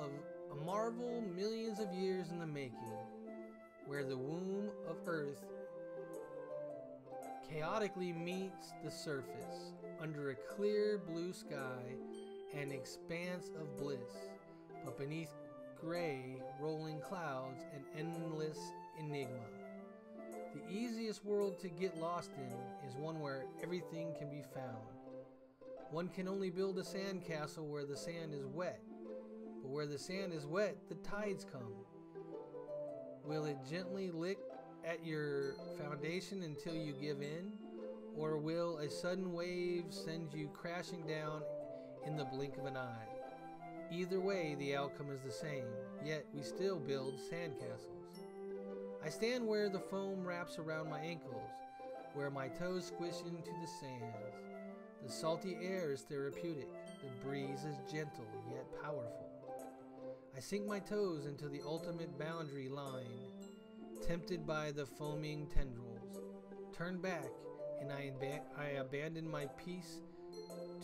Speaker 1: millions of years in the making, where the womb of Earth chaotically meets the surface under a clear blue sky and expanse of bliss, but beneath gray rolling clouds an endless enigma. The easiest world to get lost in is one where everything can be found. One can only build a sandcastle where the sand is wet. But where the sand is wet, the tides come. Will it gently lick at your foundation until you give in? Or will a sudden wave send you crashing down in the blink of an eye? Either way, the outcome is the same, yet we still build sandcastles. I stand where the foam wraps around my ankles, where my toes squish into the sands. The salty air is therapeutic, the breeze is gentle yet powerful. I sink my toes into the ultimate boundary line, tempted by the foaming tendrils. Turn back, and I abandon my peace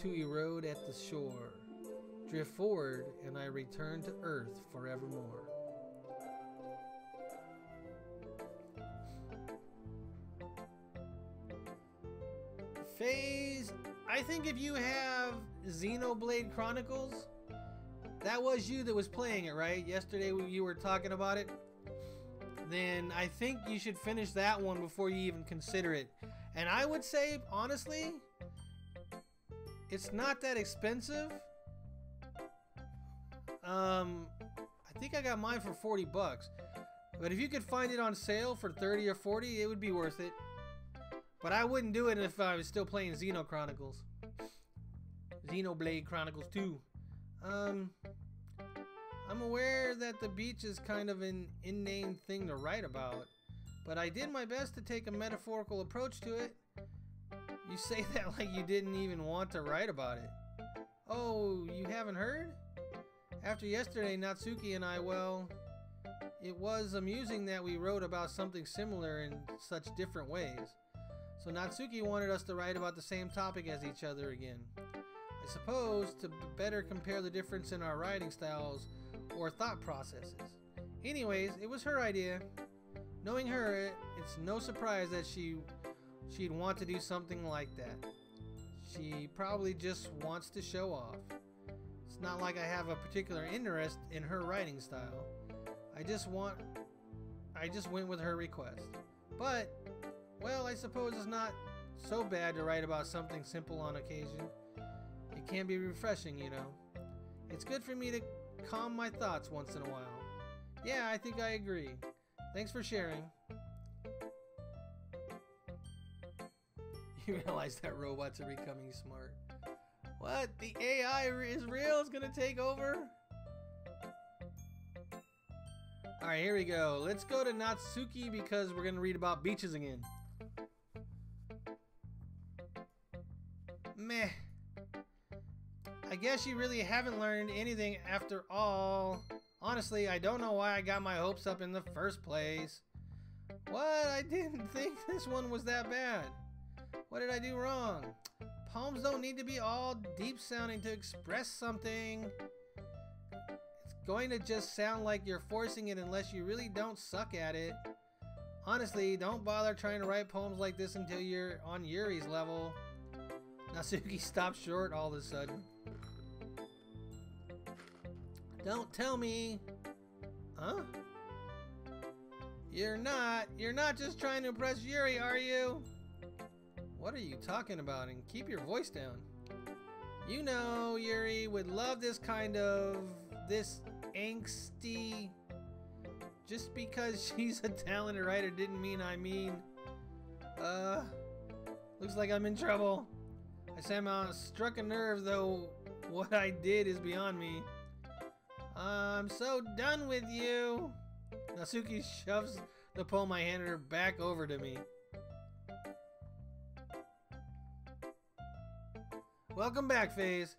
Speaker 1: to erode at the shore. Drift forward, and I return to earth forevermore. FaZe, I think if you have Xenoblade Chronicles, that was you that was playing it, right? Yesterday you were talking about it. Then I think you should finish that one before you even consider it. And I would say, honestly, it's not that expensive. I think I got mine for 40 bucks. But if you could find it on sale for 30 or 40, it would be worth it. But I wouldn't do it if I was still playing Xenoblade Chronicles 2. I'm aware that the beach is kind of an inane thing to write about, but I did my best to take a metaphorical approach to it. You say that like you didn't even want to write about it. Oh, you haven't heard? After yesterday, Natsuki and I, well, it was amusing that we wrote about something similar in such different ways. So Natsuki wanted us to write about the same topic as each other again. I suppose to better compare the difference in our writing styles or thought processes. Anyways, it was her idea. Knowing her, it's no surprise that she'd want to do something like that. She probably just wants to show off. It's not like I have a particular interest in her writing style. I just went with her request. But, well, I suppose it's not so bad to write about something simple on occasion. It can be refreshing, you know. It's good for me to calm my thoughts once in a while. Yeah, I think I agree. Thanks for sharing. You realize that robots are becoming smart. What? The AI is real? It's gonna take over? Alright, here we go. Let's go to Natsuki because we're gonna read about beaches again. Meh. I guess you really haven't learned anything after all. Honestly, I don't know why I got my hopes up in the first place. What? I didn't think this one was that bad. What did I do wrong? Poems don't need to be all deep sounding to express something. It's going to just sound like you're forcing it unless you really don't suck at it. Honestly, don't bother trying to write poems like this until you're on Yuri's level. Natsuki stopped short all of a sudden. Don't tell me. Huh? You're not just trying to impress Yuri, are you? What are you talking about? And keep your voice down. You know, Yuri would love this angsty. Just because she's a talented writer didn't mean looks like I'm in trouble. I somehow struck a nerve, though what I did is beyond me. I'm so done with you. Natsuki shoves the poem I handed her back over to me. Welcome back, FaZe.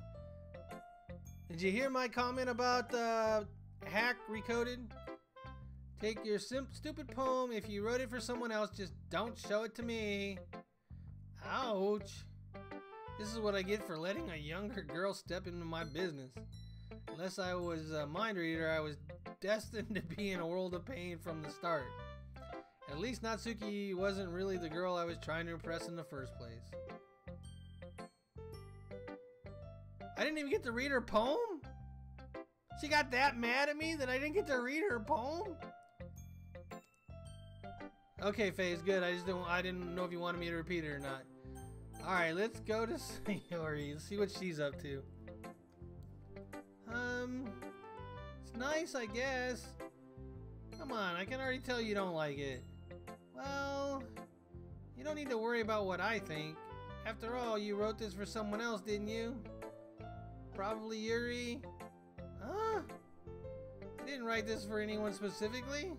Speaker 1: Did you hear my comment about hack recoded? Take your stupid poem. If you wrote it for someone else, just don't show it to me. Ouch. This is what I get for letting a younger girl step into my business. Unless I was a mind reader, I was destined to be in a world of pain from the start. At least Natsuki wasn't really the girl I was trying to impress in the first place. I didn't even get to read her poem? She got that mad at me that I didn't get to read her poem? Okay, FaZe, good. I didn't know if you wanted me to repeat it or not. Alright, let's go to Sayori. Let's see what she's up to. It's nice, I guess. Come on, I can already tell you don't like it. Well, you don't need to worry about what I think. After all, you wrote this for someone else, didn't you? Probably Yuri. Huh? I didn't write this for anyone specifically.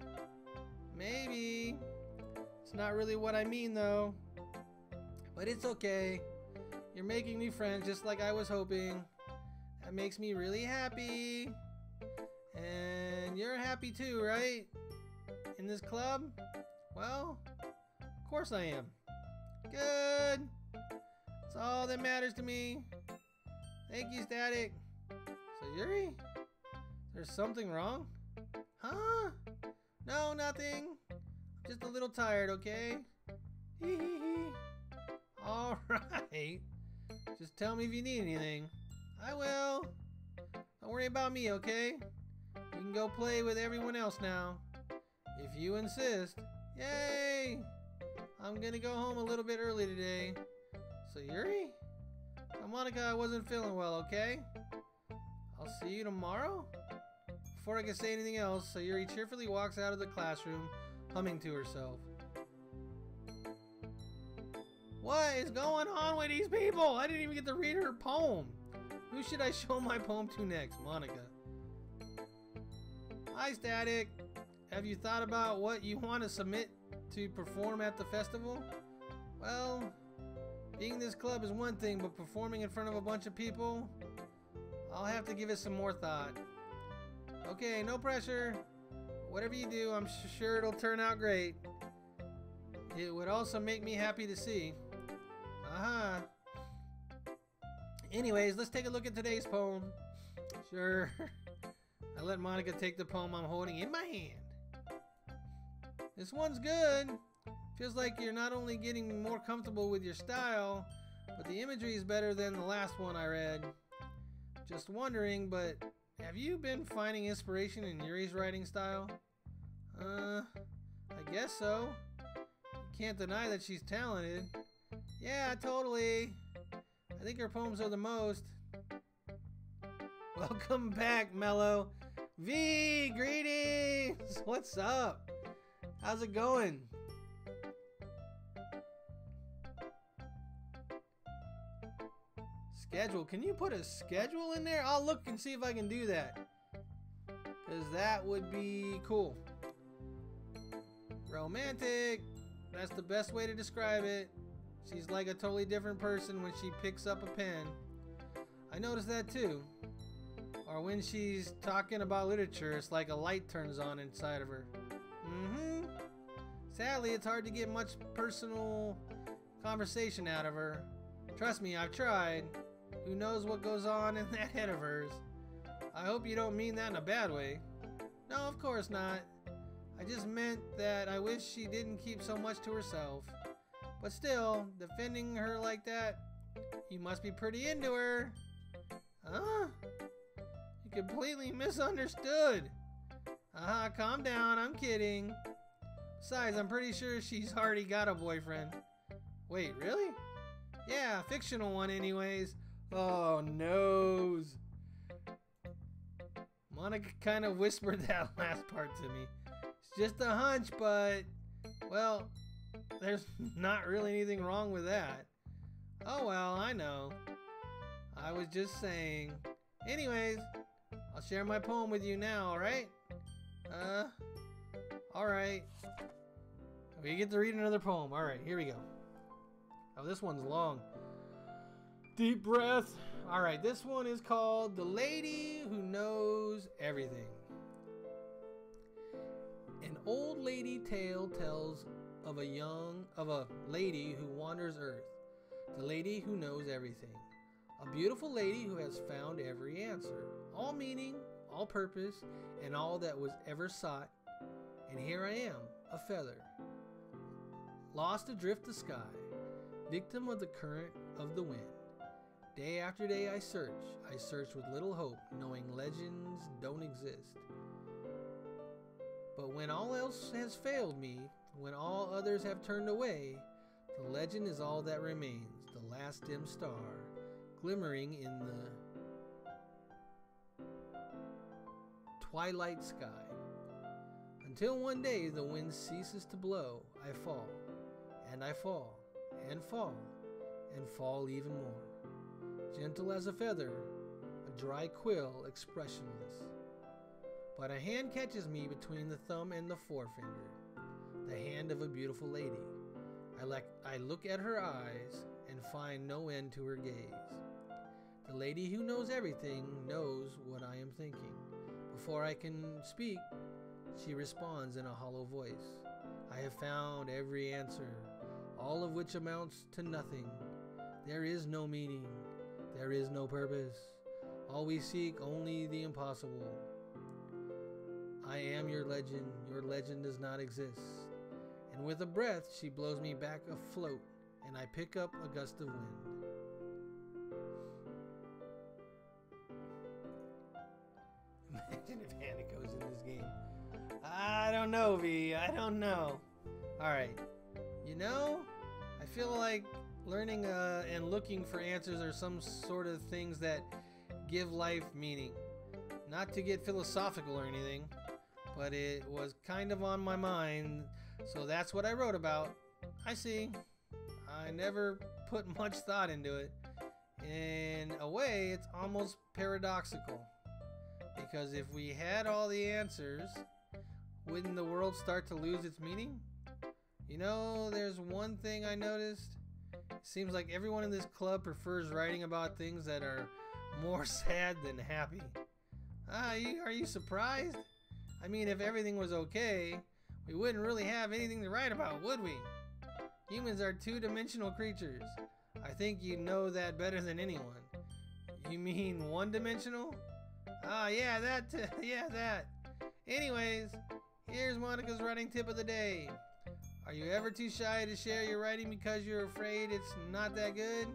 Speaker 1: Maybe. It's not really what I mean, though. But it's okay. You're making new friends just like I was hoping. That makes me really happy. And you're happy too, right? In this club? Well, of course I am. Good. That's all that matters to me. Thank you, Static. So, Yuri? There's something wrong? Huh? No, nothing. I'm just a little tired, okay? Hee hee hee. Alright. Just tell me if you need anything. I will. Don't worry about me, okay? You can go play with everyone else now. If you insist. Yay! I'm gonna go home a little bit early today. So, Yuri? Monica, I wasn't feeling well, okay? I'll see you tomorrow? Before I can say anything else, Sayuri cheerfully walks out of the classroom, humming to herself. What is going on with these people? I didn't even get to read her poem. Who should I show my poem to next? Monica. Hi, Static. Have you thought about what you want to submit to perform at the festival? Well, being in this club is one thing, but performing in front of a bunch of people, I'll have to give it some more thought. Okay, no pressure. Whatever you do, I'm sure it'll turn out great. It would also make me happy to see. Aha. Anyways, let's take a look at today's poem. Sure. I let Monica take the poem I'm holding in my hand. This one's good. Feels like you're not only getting more comfortable with your style, but the imagery is better than the last one I read. Just wondering, but have you been finding inspiration in Yuri's writing style? I guess so. Can't deny that she's talented. Yeah, totally. I think her poems are the most. Welcome back, Mello. V, greetings! What's up? How's it going? Schedule. Can you put a schedule in there? I'll look and see if I can do that. Because that would be cool. Romantic. That's the best way to describe it. She's like a totally different person when she picks up a pen. I noticed that too. Or when she's talking about literature, it's like a light turns on inside of her. Sadly, it's hard to get much personal conversation out of her. Trust me, I've tried. Who knows what goes on in that head of hers? I hope you don't mean that in a bad way. No, of course not. I just meant that I wish she didn't keep so much to herself. But still, defending her like that, you must be pretty into her. Huh? You completely misunderstood. Calm down, I'm kidding. Besides, I'm pretty sure she's already got a boyfriend. Wait, really? Yeah, fictional one anyways. Oh, noes. Monica kind of whispered that last part to me. It's just a hunch, but, well, there's not really anything wrong with that. Oh well, I know. I was just saying. Anyways, I'll share my poem with you now, alright? Alright. We get to read another poem. Alright, here we go. Oh, this one's long. Deep breath. Alright, this one is called The Lady Who Knows Everything. An old lady tale tells of a lady who wanders earth. The lady who knows everything. A beautiful lady who has found every answer. All meaning, all purpose, and all that was ever sought. And here I am, a feather. Lost adrift the sky. Victim of the current of the wind. Day after day I search with little hope, knowing legends don't exist. But when all else has failed me, when all others have turned away, the legend is all that remains, the last dim star, glimmering in the twilight sky. Until one day the wind ceases to blow, I fall, and I fall, and fall, and fall even more. Gentle as a feather, a dry quill, expressionless. But a hand catches me between the thumb and the forefinger, the hand of a beautiful lady. I look at her eyes and find no end to her gaze. The lady who knows everything knows what I am thinking. Before I can speak, she responds in a hollow voice. I have found every answer, all of which amounts to nothing. There is no meaning. There is no purpose. All we seek, only the impossible. I am your legend. Your legend does not exist. And with a breath, she blows me back afloat, and I pick up a gust of wind. Imagine if Hannah goes in this game. I don't know, V. I don't know. Alright. You know, I feel like learning and looking for answers are some sort of things that give life meaning. Not to get philosophical or anything, but it was kind of on my mind, so that's what I wrote about. I see. I never put much thought into it. In a way, it's almost paradoxical. Because if we had all the answers, wouldn't the world start to lose its meaning? You know, there's one thing I noticed. It seems like everyone in this club prefers writing about things that are more sad than happy. Are you surprised? I mean, if everything was okay, we wouldn't really have anything to write about, would we? Humans are two-dimensional creatures. I think you know that better than anyone. You mean one-dimensional? Yeah, that. Yeah, that. Anyways, here's Monica's writing tip of the day. Are you ever too shy to share your writing because you're afraid it's not that good?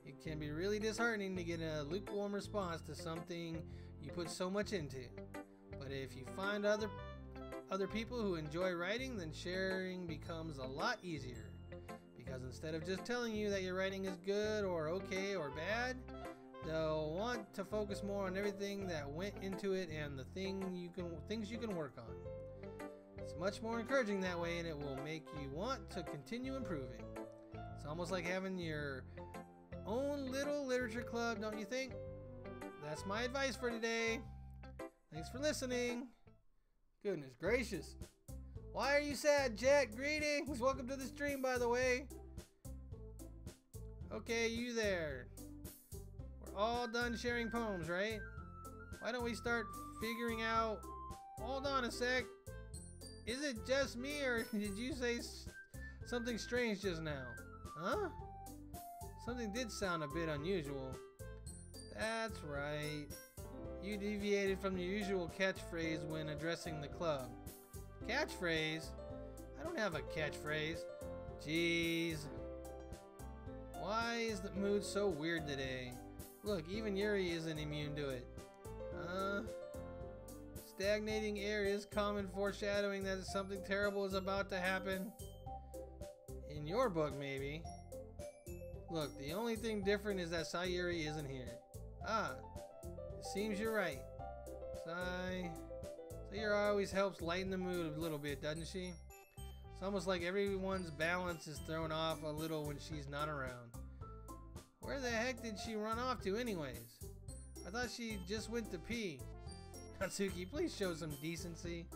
Speaker 1: It can be really disheartening to get a lukewarm response to something you put so much into. But if you find other people who enjoy writing, then sharing becomes a lot easier. Because instead of just telling you that your writing is good or okay or bad, they'll want to focus more on everything that went into it and the things you can work on. It's much more encouraging that way, and it will make you want to continue improving. It's almost like having your own little literature club, don't you think? That's my advice for today. Thanks for listening. Goodness gracious. Why are you sad, Jet? Greetings. Welcome to the stream, by the way. Okay, you there. We're all done sharing poems, right? Why don't we start figuring out... Hold on a sec. Is it just me, or did you say something strange just now? Huh? something did sound a bit unusual. That's right. You deviated from your usual catchphrase when addressing the club. Catchphrase? I don't have a catchphrase. Jeez. Why is the mood so weird today? Look, even Yuri isn't immune to it. Stagnating air is common foreshadowing that something terrible is about to happen. In your book, maybe. Look, the only thing different is that Sayuri isn't here. It seems you're right. Sayuri always helps lighten the mood a little bit, doesn't she? It's almost like everyone's balance is thrown off a little when she's not around. Where the heck did she run off to anyways? I thought she just went to pee. Natsuki, please show some decency.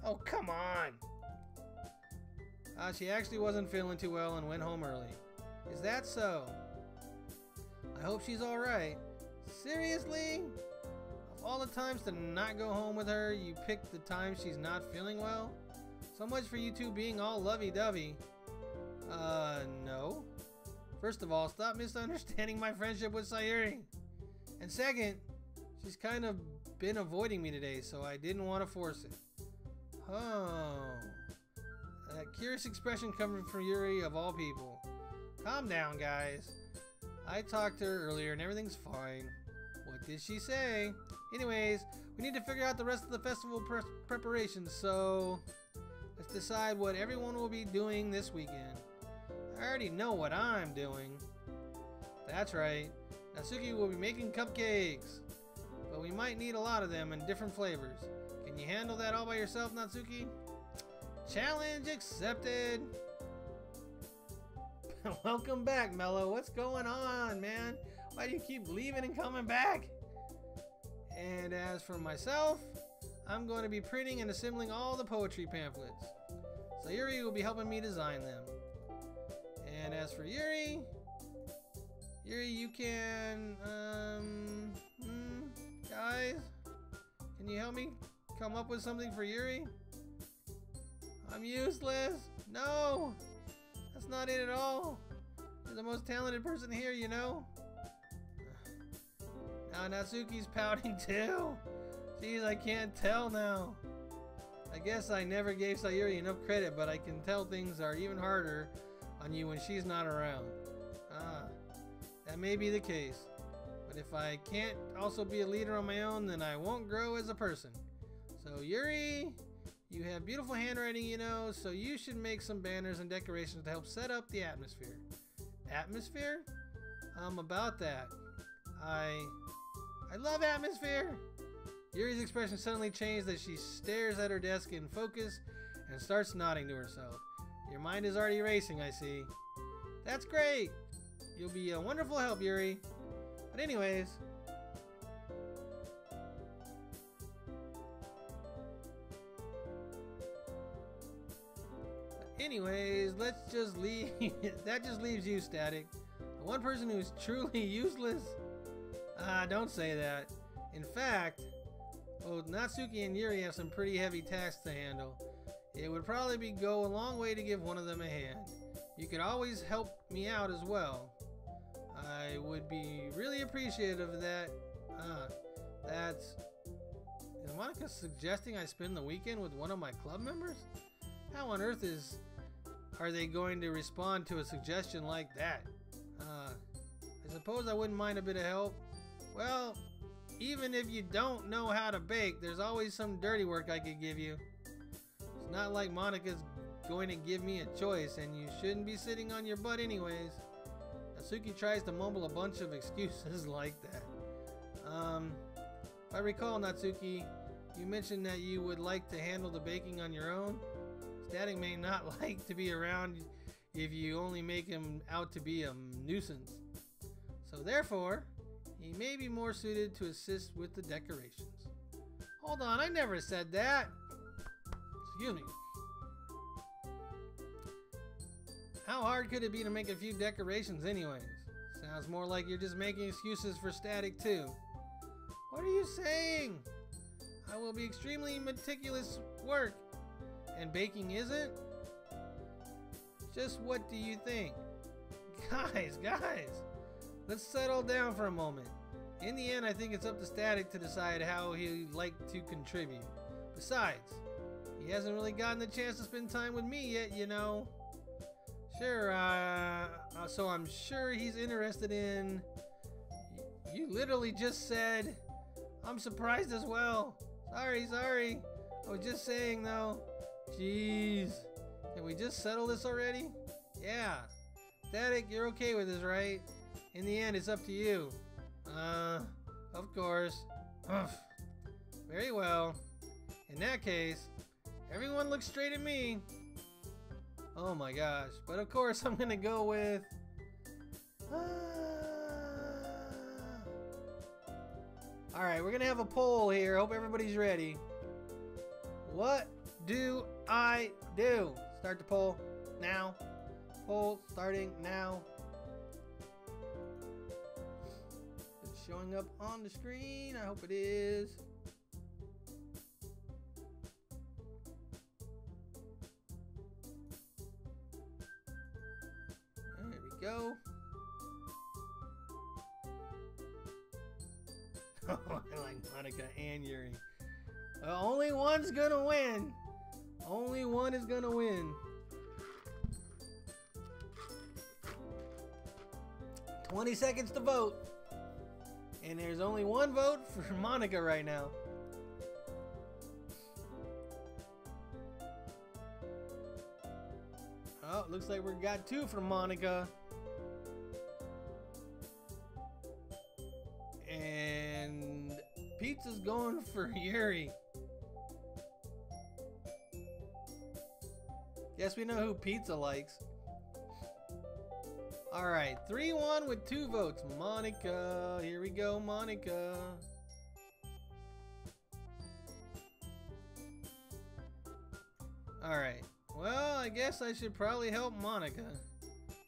Speaker 1: Oh, come on! She actually wasn't feeling too well and went home early. Is that so? I hope she's alright. Seriously? Of all the times to not go home with her, you picked the time she's not feeling well? So much for you two being all lovey-dovey. No. First of all, stop misunderstanding my friendship with Sayuri. And second, she's kind of been avoiding me today, so I didn't want to force it. Oh. That curious expression coming from Yuri of all people. Calm down, guys. I talked to her earlier and everything's fine. What did she say? Anyways, we need to figure out the rest of the festival preparations, so let's decide what everyone will be doing this weekend. I already know what I'm doing. That's right. Natsuki will be making cupcakes. But we might need a lot of them in different flavors. Can you handle that all by yourself, Natsuki? Challenge accepted! Welcome back, Mello. What's going on, man? Why do you keep leaving and coming back? And as for myself, I'm going to be printing and assembling all the poetry pamphlets. Sayuri will be helping me design them. And as for Yuri, you can, guys, can you help me come up with something for Yuri? I'm useless. No, that's not it at all. You're the most talented person here, you know. Now Natsuki's pouting too. Jeez, I can't tell now. I guess I never gave Sayuri enough credit, but I can tell things are even harder on you when she's not around. That may be the case. But if I can't also be a leader on my own, then I won't grow as a person. So Yuri, you have beautiful handwriting, you know, so you should make some banners and decorations to help set up the atmosphere. Atmosphere? About that. I love atmosphere! Yuri's expression suddenly changed as she stares at her desk in focus and starts nodding to herself. Your mind is already racing, I see. That's great! You'll be a wonderful help, Yuri. But anyways... let's just leave... that just leaves you, Static. The one person who's truly useless? Don't say that. In fact, both Natsuki and Yuri have some pretty heavy tasks to handle. It would probably go a long way to give one of them a hand. You could always help me out as well. I would be really appreciative of that. Is Monica suggesting I spend the weekend with one of my club members? How on earth are they going to respond to a suggestion like that? I suppose I wouldn't mind a bit of help. Well, even if you don't know how to bake, there's always some dirty work I could give you. It's not like Monica's going to give me a choice, and you shouldn't be sitting on your butt anyways. Natsuki tries to mumble a bunch of excuses like that. If I recall, Natsuki, you mentioned that you would like to handle the baking on your own. Static may not like to be around if you only make him out to be a nuisance. So therefore, he may be more suited to assist with the decorations. Hold on, I never said that. Excuse me. How hard could it be to make a few decorations anyways? Sounds more like you're just making excuses for Static too. What are you saying? I will be extremely meticulous work. And baking isn't? Just what do you think? Guys, let's settle down for a moment. In the end, I think it's up to Static to decide how he'd like to contribute. Besides, he hasn't really gotten the chance to spend time with me yet, you know. Sure, so I'm sure he's interested in... You literally just said, I'm surprised as well. Sorry. I was just saying though. Jeez. Can we just settle this already? Yeah. Static, you're okay with this, right? In the end, it's up to you. Of course. Very well. In that case, everyone look straight at me. Oh my gosh. But of course, I'm gonna go with... Alright, we're gonna have a poll here. Hope everybody's ready. What do I do? Start the poll now. Poll starting now. It's showing up on the screen. I hope it is. There we go. Oh, I like Monica and Yuri. Only one's gonna win. Only one is gonna win. 20 seconds to vote. And there's only one vote for Monica right now. Oh, looks like we got 2 for Monica. And Pizza's going for Yuri. Guess we know who Pizza likes. Alright, 3-1 with 2 votes. Monica. Here we go, Monica. Alright. Well, I guess I should probably help Monica.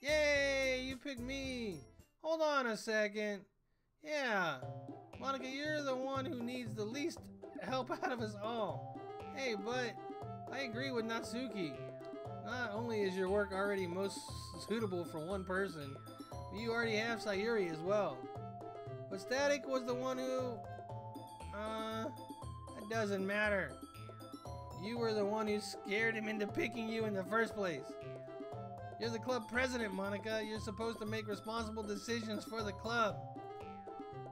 Speaker 1: Yay! You picked me! Hold on a second. Yeah. Monica, you're the one who needs the least help out of us all. Hey, but I agree with Natsuki. Not only is your work already most suitable for one person, but you already have Sayuri as well. But Static was the one who... it doesn't matter. You were the one who scared him into picking you in the first place. You're the club president, Monica. You're supposed to make responsible decisions for the club.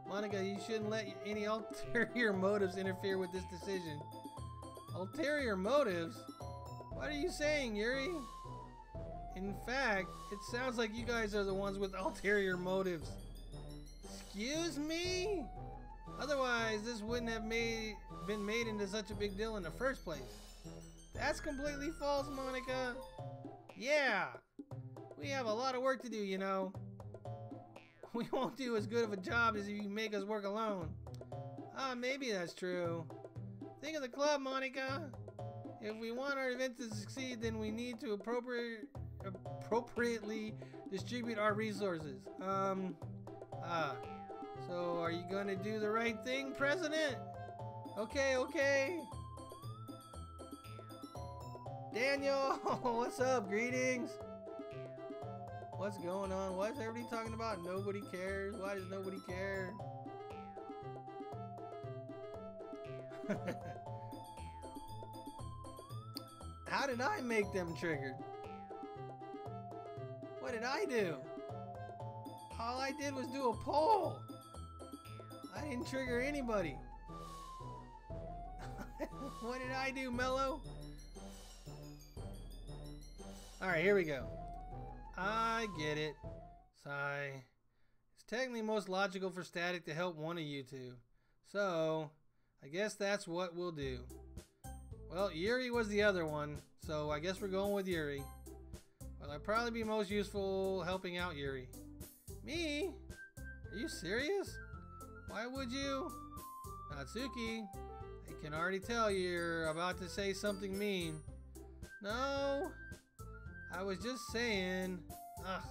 Speaker 1: Monica, you shouldn't let any ulterior motives interfere with this decision. Ulterior motives? What are you saying, Yuri? In fact, it sounds like you guys are the ones with ulterior motives. Excuse me? Otherwise, this wouldn't have been made into such a big deal in the first place. That's completely false, Monica. Yeah, we have a lot of work to do, you know. We won't do as good of a job as if you make us work alone. Maybe that's true. Think of the club, Monica. If we want our event to succeed, then we need to appropriately distribute our resources. So are you gonna do the right thing, President? Okay. Daniel, what's up? Greetings. What's going on? What is everybody talking about? Nobody cares. Why does nobody care? How did I make them triggered? What did I do? All I did was do a poll. I didn't trigger anybody. What did I do, Mello? Alright, here we go. I get it. Sigh. It's technically most logical for Static to help one of you two. So, I guess that's what we'll do. Well, Yuri was the other one, so I guess we're going with Yuri. Well, I'd probably be most useful helping out Yuri. Me? Are you serious? Why would you? Natsuki, I can already tell you're about to say something mean. No, I was just saying. Ugh.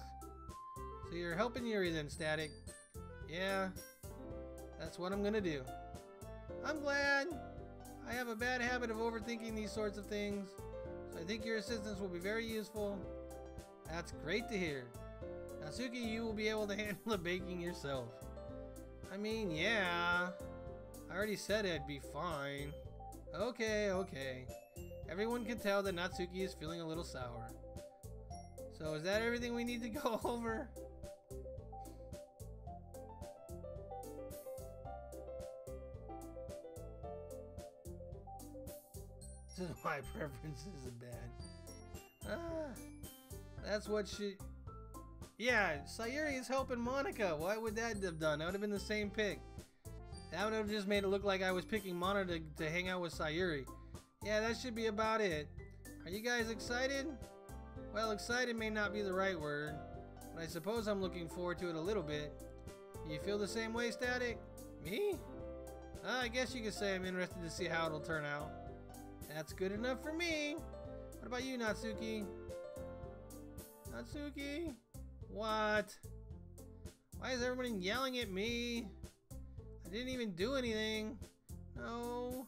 Speaker 1: So you're helping Yuri then, Static? Yeah, that's what I'm gonna do. I'm glad. I have a bad habit of overthinking these sorts of things, so I think your assistance will be very useful. That's great to hear. Natsuki, you will be able to handle the baking yourself. I mean, yeah. I already said it'd be fine. Okay, okay. Everyone can tell that Natsuki is feeling a little sour. So is that everything we need to go over? This is why preferences are bad. That's what she... Yeah, Sayuri is helping Monica. Why would that have done? That would have been the same pick. That would have just made it look like I was picking Monica to hang out with Sayuri. Yeah, that should be about it. Are you guys excited? Well, excited may not be the right word, but I suppose I'm looking forward to it a little bit. Do you feel the same way, Static? Me? I guess you could say I'm interested to see how it'll turn out. That's good enough for me. What about you, Natsuki? Natsuki? What? Why is everyone yelling at me? I didn't even do anything. No.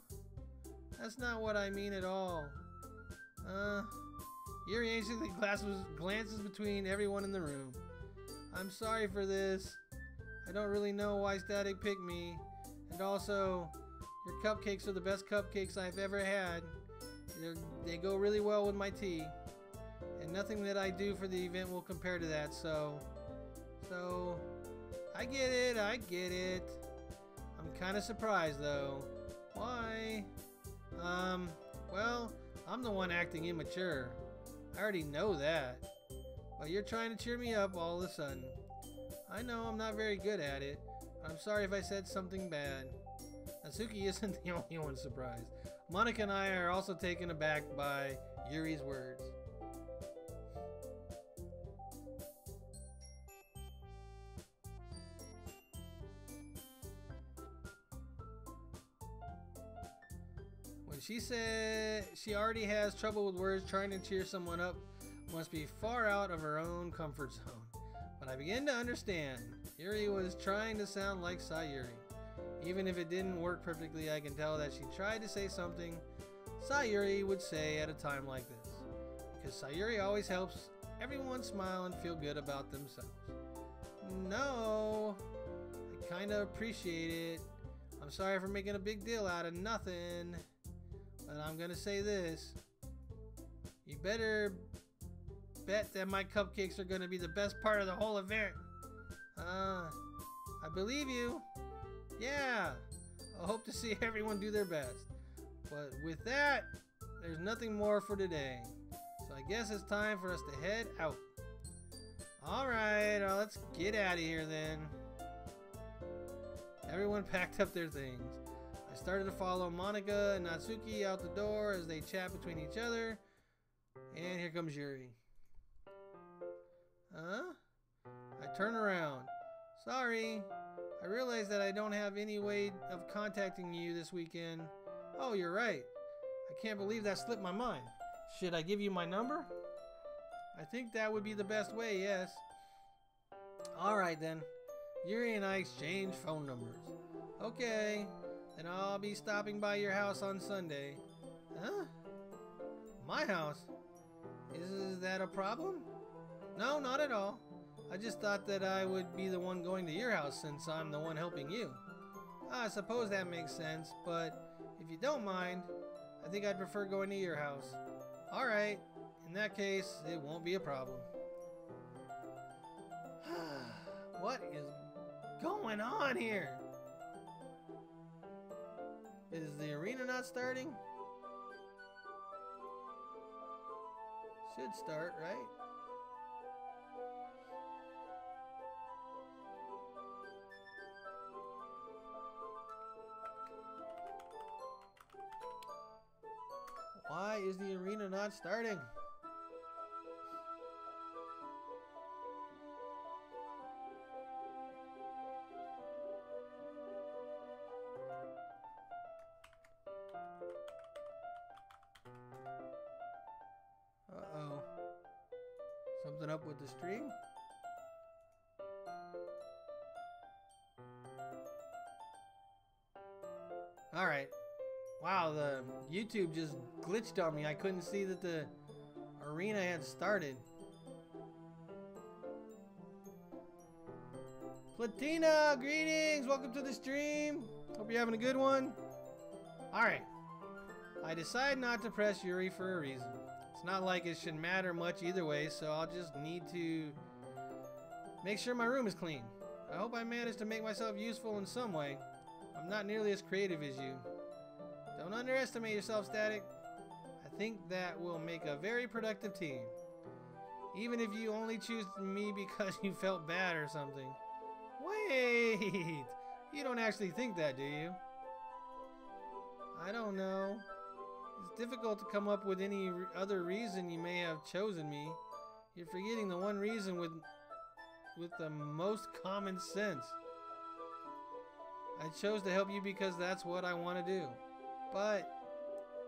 Speaker 1: That's not what I mean at all. Yuri anxiously glances between everyone in the room. I'm sorry for this. I don't really know why Static picked me. And also, your cupcakes are the best cupcakes I've ever had. They go really well with my tea. And nothing that I do for the event will compare to that, so I get it, I'm kind of surprised though. Why? Well, I'm the one acting immature. I already know that. But you're trying to cheer me up all of a sudden. I know I'm not very good at it. I'm sorry if I said something bad. Natsuki isn't the only one surprised. Monica and I are also taken aback by Yuri's words. When she said she already has trouble with words, trying to cheer someone up must be far out of her own comfort zone. But I begin to understand. Yuri was trying to sound like Sayuri. Even if it didn't work perfectly, I can tell that she tried to say something Sayuri would say at a time like this. Because Sayuri always helps everyone smile and feel good about themselves. No, I kind of appreciate it. I'm sorry for making a big deal out of nothing. But I'm gonna say this. You better bet that my cupcakes are gonna be the best part of the whole event. I believe you. Yeah, I hope to see everyone do their best. But with that, there's nothing more for today. So I guess it's time for us to head out. Alright, let's get out of here then. Everyone packed up their things. I started to follow Monica and Natsuki out the door as they chat between each other. And here comes Yuri. Huh? I turn around. Sorry. I realize that I don't have any way of contacting you this weekend. Oh, you're right. I can't believe that slipped my mind. Should I give you my number? I think that would be the best way, yes. Alright then. Yuri and I exchange phone numbers. Okay. Then I'll be stopping by your house on Sunday. Huh? My house? Is that a problem? No, not at all. I just thought that I would be the one going to your house since I'm the one helping you. I suppose that makes sense, but if you don't mind, I think I'd prefer going to your house. Alright, in that case, it won't be a problem. What is going on here? Is the arena not starting? Should start, right? Why is the arena not starting? Uh-oh. Something up with the stream? Alright. Wow, the YouTube just glitched on me. I couldn't see that the arena had started. Platina, greetings! Welcome to the stream. Hope you're having a good one. Alright. I decide not to press Yuri for a reason. It's not like it should matter much either way, so I'll just need to make sure my room is clean. I hope I manage to make myself useful in some way. I'm not nearly as creative as you. Don't underestimate yourself, Static. I think that will make a very productive team. Even if you only choose me because you felt bad or something. Wait! You don't actually think that, do you? I don't know. It's difficult to come up with any other reason you may have chosen me. You're forgetting the one reason with the most common sense. I chose to help you because that's what I want to do. But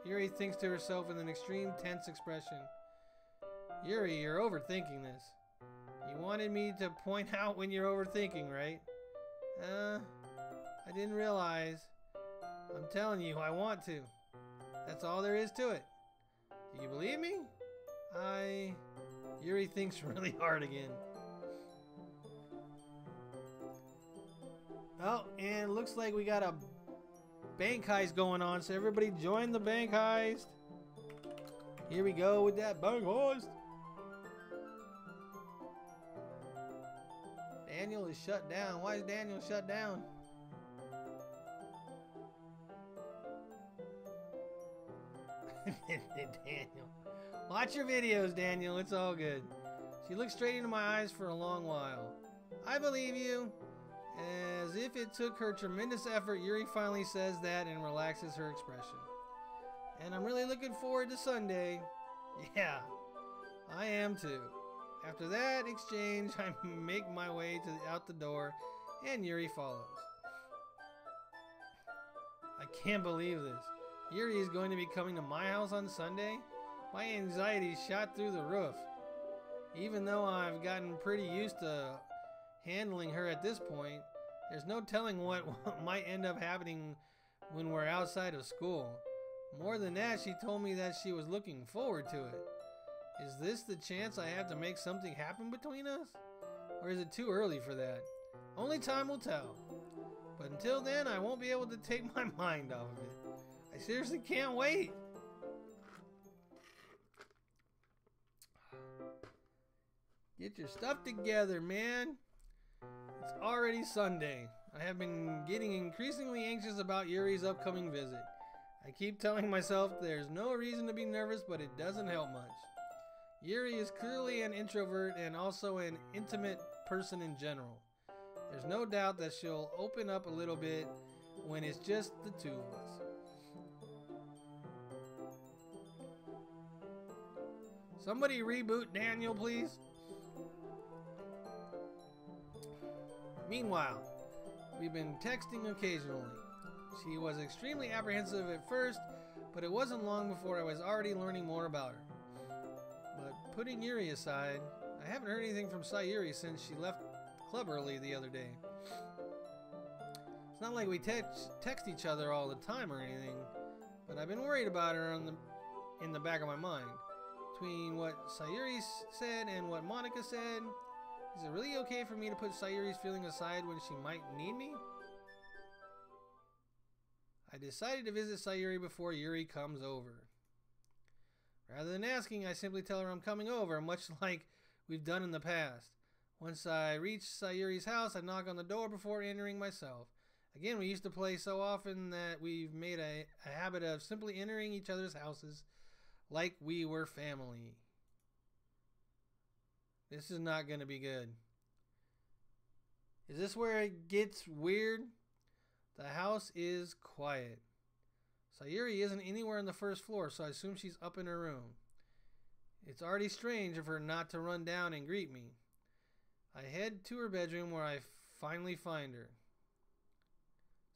Speaker 1: Yuri thinks to herself with an extreme tense expression. Yuri, you're overthinking this. You wanted me to point out when you're overthinking, right? I didn't realize. I'm telling you, I want to. That's all there is to it. Do you believe me? Yuri thinks really hard again. Oh, and it looks like we got a bank heist going on, so everybody join the bank heist. Here we go with that bank heist. Daniel is shut down. Why is Daniel shut down? Daniel. Watch your videos, Daniel. It's all good. She looked straight into my eyes for a long while. I believe you. As if it took her tremendous effort, Yuri finally says that and relaxes her expression. And I'm really looking forward to Sunday. Yeah, I am too. After that exchange, I make my way out the door, and Yuri follows. I can't believe this. Yuri is going to be coming to my house on Sunday? My anxiety shot through the roof. Even though I've gotten pretty used to handling her at this point, there's no telling what might end up happening when we're outside of school. More than that, she told me that she was looking forward to it. Is this the chance I have to make something happen between us? Or is it too early for that? Only time will tell. But until then, I won't be able to take my mind off of it. I seriously can't wait. Get your stuff together, man. It's already Sunday. I have been getting increasingly anxious about Yuri's upcoming visit. I keep telling myself there's no reason to be nervous, but it doesn't help much. Yuri is clearly an introvert and also an intimate person in general. There's no doubt that she'll open up a little bit when it's just the two of us. Somebody reboot Daniel, please. Meanwhile, we've been texting occasionally. She was extremely apprehensive at first, but it wasn't long before I was already learning more about her. But putting Yuri aside, I haven't heard anything from Sayuri since she left club early the other day. It's not like we text each other all the time or anything, but I've been worried about her in the back of my mind. Between what Sayuri said and what Monica said, is it really okay for me to put Sayuri's feeling aside when she might need me? I decided to visit Sayuri before Yuri comes over. Rather than asking, I simply tell her I'm coming over, much like we've done in the past. Once I reach Sayuri's house, I knock on the door before entering myself. Again, we used to play so often that we've made a habit of simply entering each other's houses like we were family. This is not going to be good. Is this where it gets weird? The house is quiet. Sayuri isn't anywhere on the first floor, so I assume she's up in her room. It's already strange of her not to run down and greet me. I head to her bedroom where I finally find her.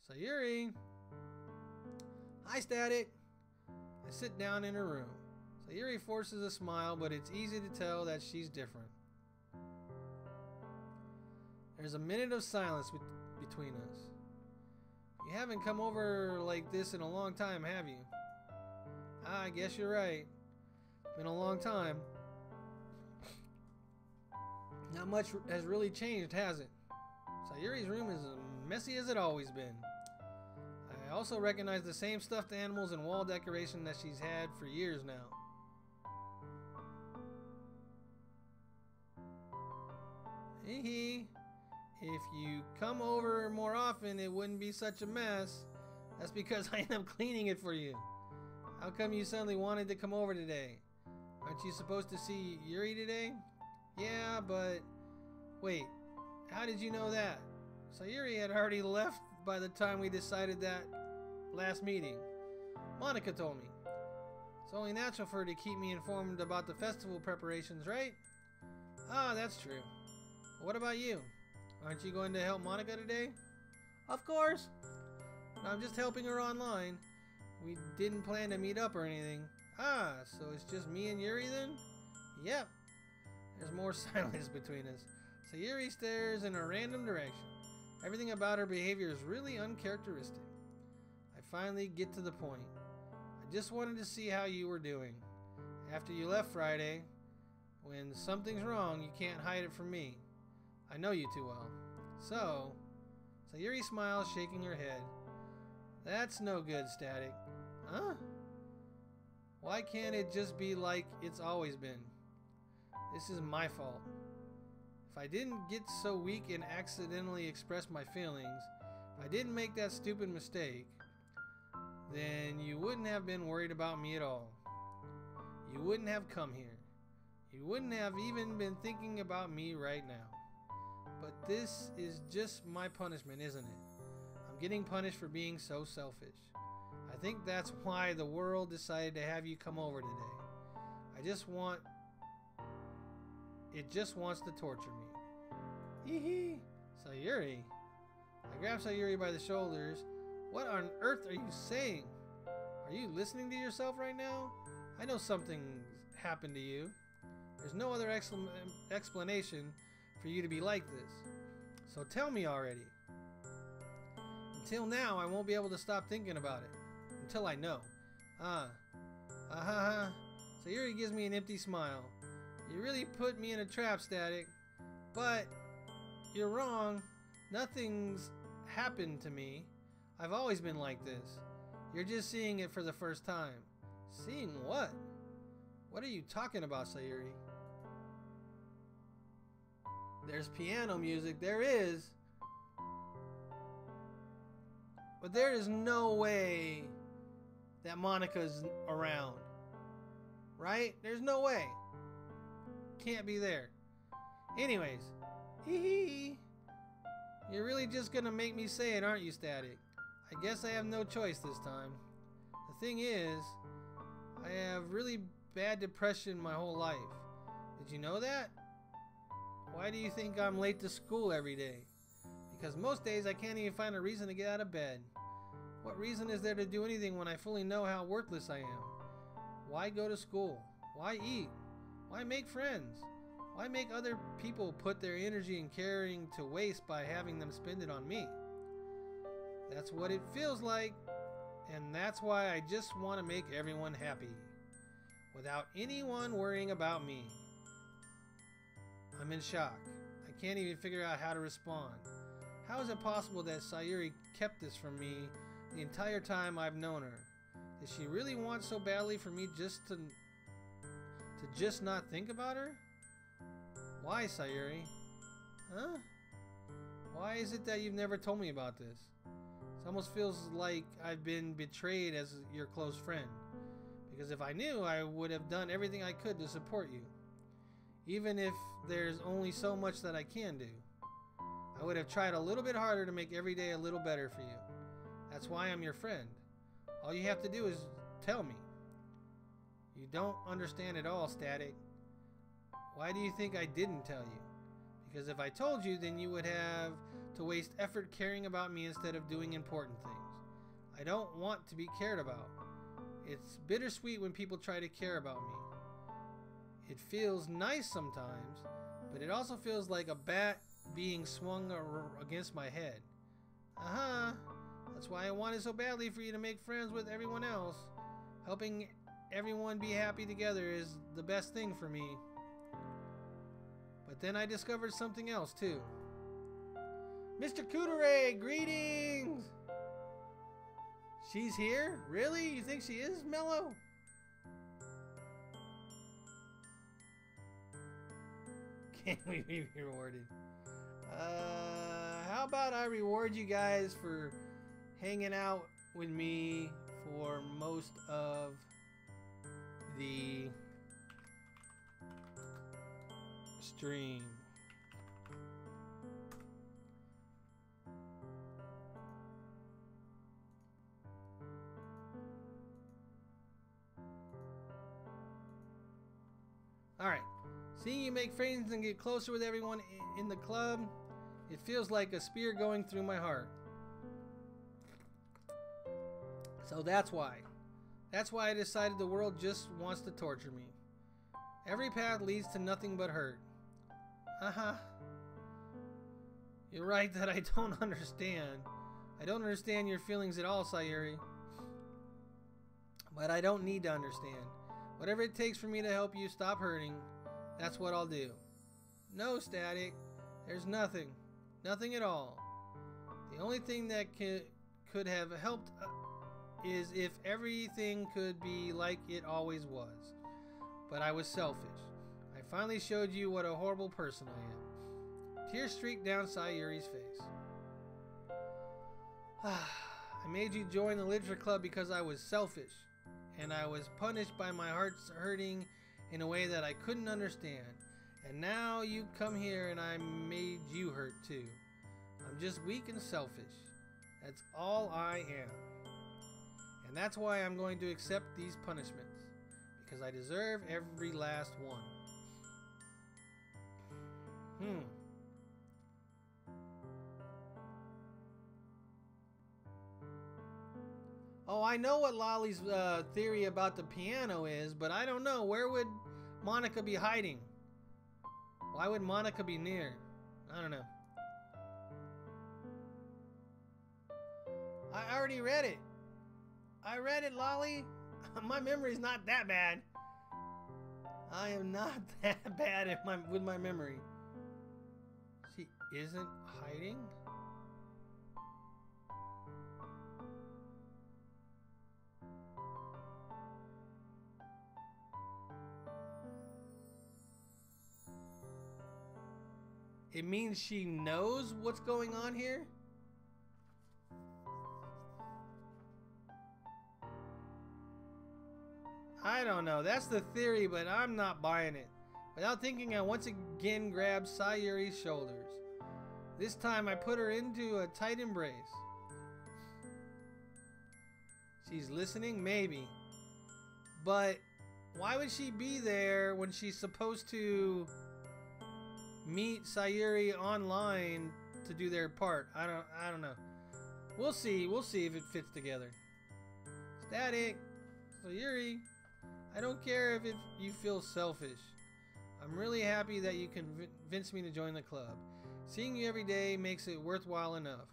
Speaker 1: Sayuri! Hi, Static! I sit down in her room. Sayuri forces a smile, but it's easy to tell that she's different. There's a minute of silence between us. You haven't come over like this in a long time, have you? I guess you're right. Been a long time. Not much has really changed, has it? Sayuri's room is messy as it always been. I also recognize the same stuffed animals and wall decoration that she's had for years now. Hee. If you come over more often, it wouldn't be such a mess. That's because I end up cleaning it for you. How come you suddenly wanted to come over today? Aren't you supposed to see Yuri today? Yeah, but... Wait, how did you know that? Sayuri had already left by the time we decided that last meeting. Monica told me. It's only natural for her to keep me informed about the festival preparations, right? Ah, that's true. What about you? Aren't you going to help Monica today? Of course. No, I'm just helping her online. We didn't plan to meet up or anything. Ah, so it's just me and Yuri then? Yep. There's more silence between us. So Yuri stares in a random direction. Everything about her behavior is really uncharacteristic. I finally get to the point. I just wanted to see how you were doing. After you left Friday, when something's wrong, you can't hide it from me. I know you too well. So Yuri smiles, shaking her head. That's no good, Static. Huh? Why can't it just be like it's always been? This is my fault. If I didn't get so weak and accidentally express my feelings, if I didn't make that stupid mistake, then you wouldn't have been worried about me at all. You wouldn't have come here. You wouldn't have even been thinking about me right now. But this is just my punishment, isn't it? I'm getting punished for being so selfish. I think that's why the world decided to have you come over today. It just wants to torture me. Hee hee. Sayuri. I grab Sayuri by the shoulders. What on earth are you saying? Are you listening to yourself right now? I know something's happened to you. There's no other explanation for you to be like this. So tell me already. Until now, I won't be able to stop thinking about it. Until I know. Sayuri gives me an empty smile. You really put me in a trap, Static. But you're wrong. Nothing's happened to me. I've always been like this. You're just seeing it for the first time. Seeing what? What are you talking about, Sayuri? There's piano music. There is. But there is no way that Monica's around. Right? There's no way. Can't be there. Anyways. Hee hee. You're really just gonna make me say it, aren't you, Static? I guess I have no choice this time. The thing is, I have really bad depression my whole life. Did you know that? Why do you think I'm late to school every day? Because most days I can't even find a reason to get out of bed. What reason is there to do anything when I fully know how worthless I am? Why go to school? Why eat? Why make friends? Why make other people put their energy and caring to waste by having them spend it on me? That's what it feels like, and that's why I just want to make everyone happy, without anyone worrying about me. I'm in shock. I can't even figure out how to respond. How is it possible that Sayuri kept this from me the entire time I've known her? Does she really want so badly for me just to just not think about her? Why, Sayuri? Huh? Why is it that you've never told me about this? It almost feels like I've been betrayed as your close friend. Because if I knew, I would have done everything I could to support you. Even if there's only so much that I can do. I would have tried a little bit harder to make every day a little better for you. That's why I'm your friend. All you have to do is tell me. You don't understand at all, Static. Why do you think I didn't tell you? Because if I told you, then you would have to waste effort caring about me instead of doing important things. I don't want to be cared about. It's bittersweet when people try to care about me. It feels nice sometimes, but it also feels like a bat being swung against my head. That's why I wanted so badly for you to make friends with everyone else. Helping everyone be happy together is the best thing for me. But then I discovered something else too. Mr. Kudere, greetings! She's here? Really? You think she is, Mello? Can we be rewarded? How about I reward you guys for hanging out with me for most of the stream. Alright, seeing you make friends and get closer with everyone in the club, it feels like a spear going through my heart. So that's why. That's why I decided the world just wants to torture me. Every path leads to nothing but hurt. You're right that I don't understand. I don't understand your feelings at all, Sayuri. But I don't need to understand. Whatever it takes for me to help you stop hurting, that's what I'll do. No, Static. There's nothing. Nothing at all. The only thing that could have helped is if everything could be like it always was. But I was selfish. I finally showed you what a horrible person I am. Tears streaked down Sayuri's face. I made you join the literature club because I was selfish. And I was punished by my heart hurting in a way that I couldn't understand. And now you come here and I made you hurt too. I'm just weak and selfish. That's all I am. And that's why I'm going to accept these punishments. Because I deserve every last one. Oh, I know what Lolly's theory about the piano is, but I don't know. Where would Monica be hiding? Why would Monica be near? I don't know. I already read it. I read it, Lolly. My memory's not that bad. I am not that bad with my memory. She isn't hiding? It means she knows what's going on here? I don't know. That's the theory, but I'm not buying it. Without thinking, I once again grabbed Sayuri's shoulders. This time I put her into a tight embrace. She's listening? Maybe. But why would she be there when she's supposed to meet Sayuri online to do their part? I don't know. We'll see. We'll see if it fits together. Static. Sayuri. I don't care if you feel selfish. I'm really happy that you convinced me to join the club. Seeing you every day makes it worthwhile enough.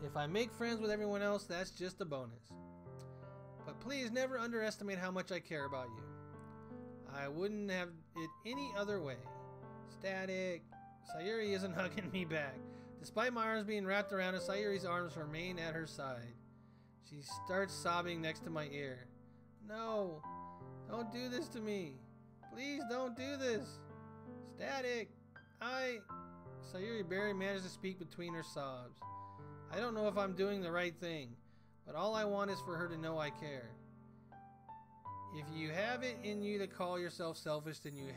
Speaker 1: If I make friends with everyone else, that's just a bonus. But please never underestimate how much I care about you. I wouldn't have it any other way. Static. Sayuri isn't hugging me back. Despite my arms being wrapped around her, Sayuri's arms remain at her side. She starts sobbing next to my ear. No. Don't do this to me. Please don't do this. Static. Sayuri barely managed to speak between her sobs. I don't know if I'm doing the right thing, but all I want is for her to know I care. If you have it in you to call yourself selfish, then you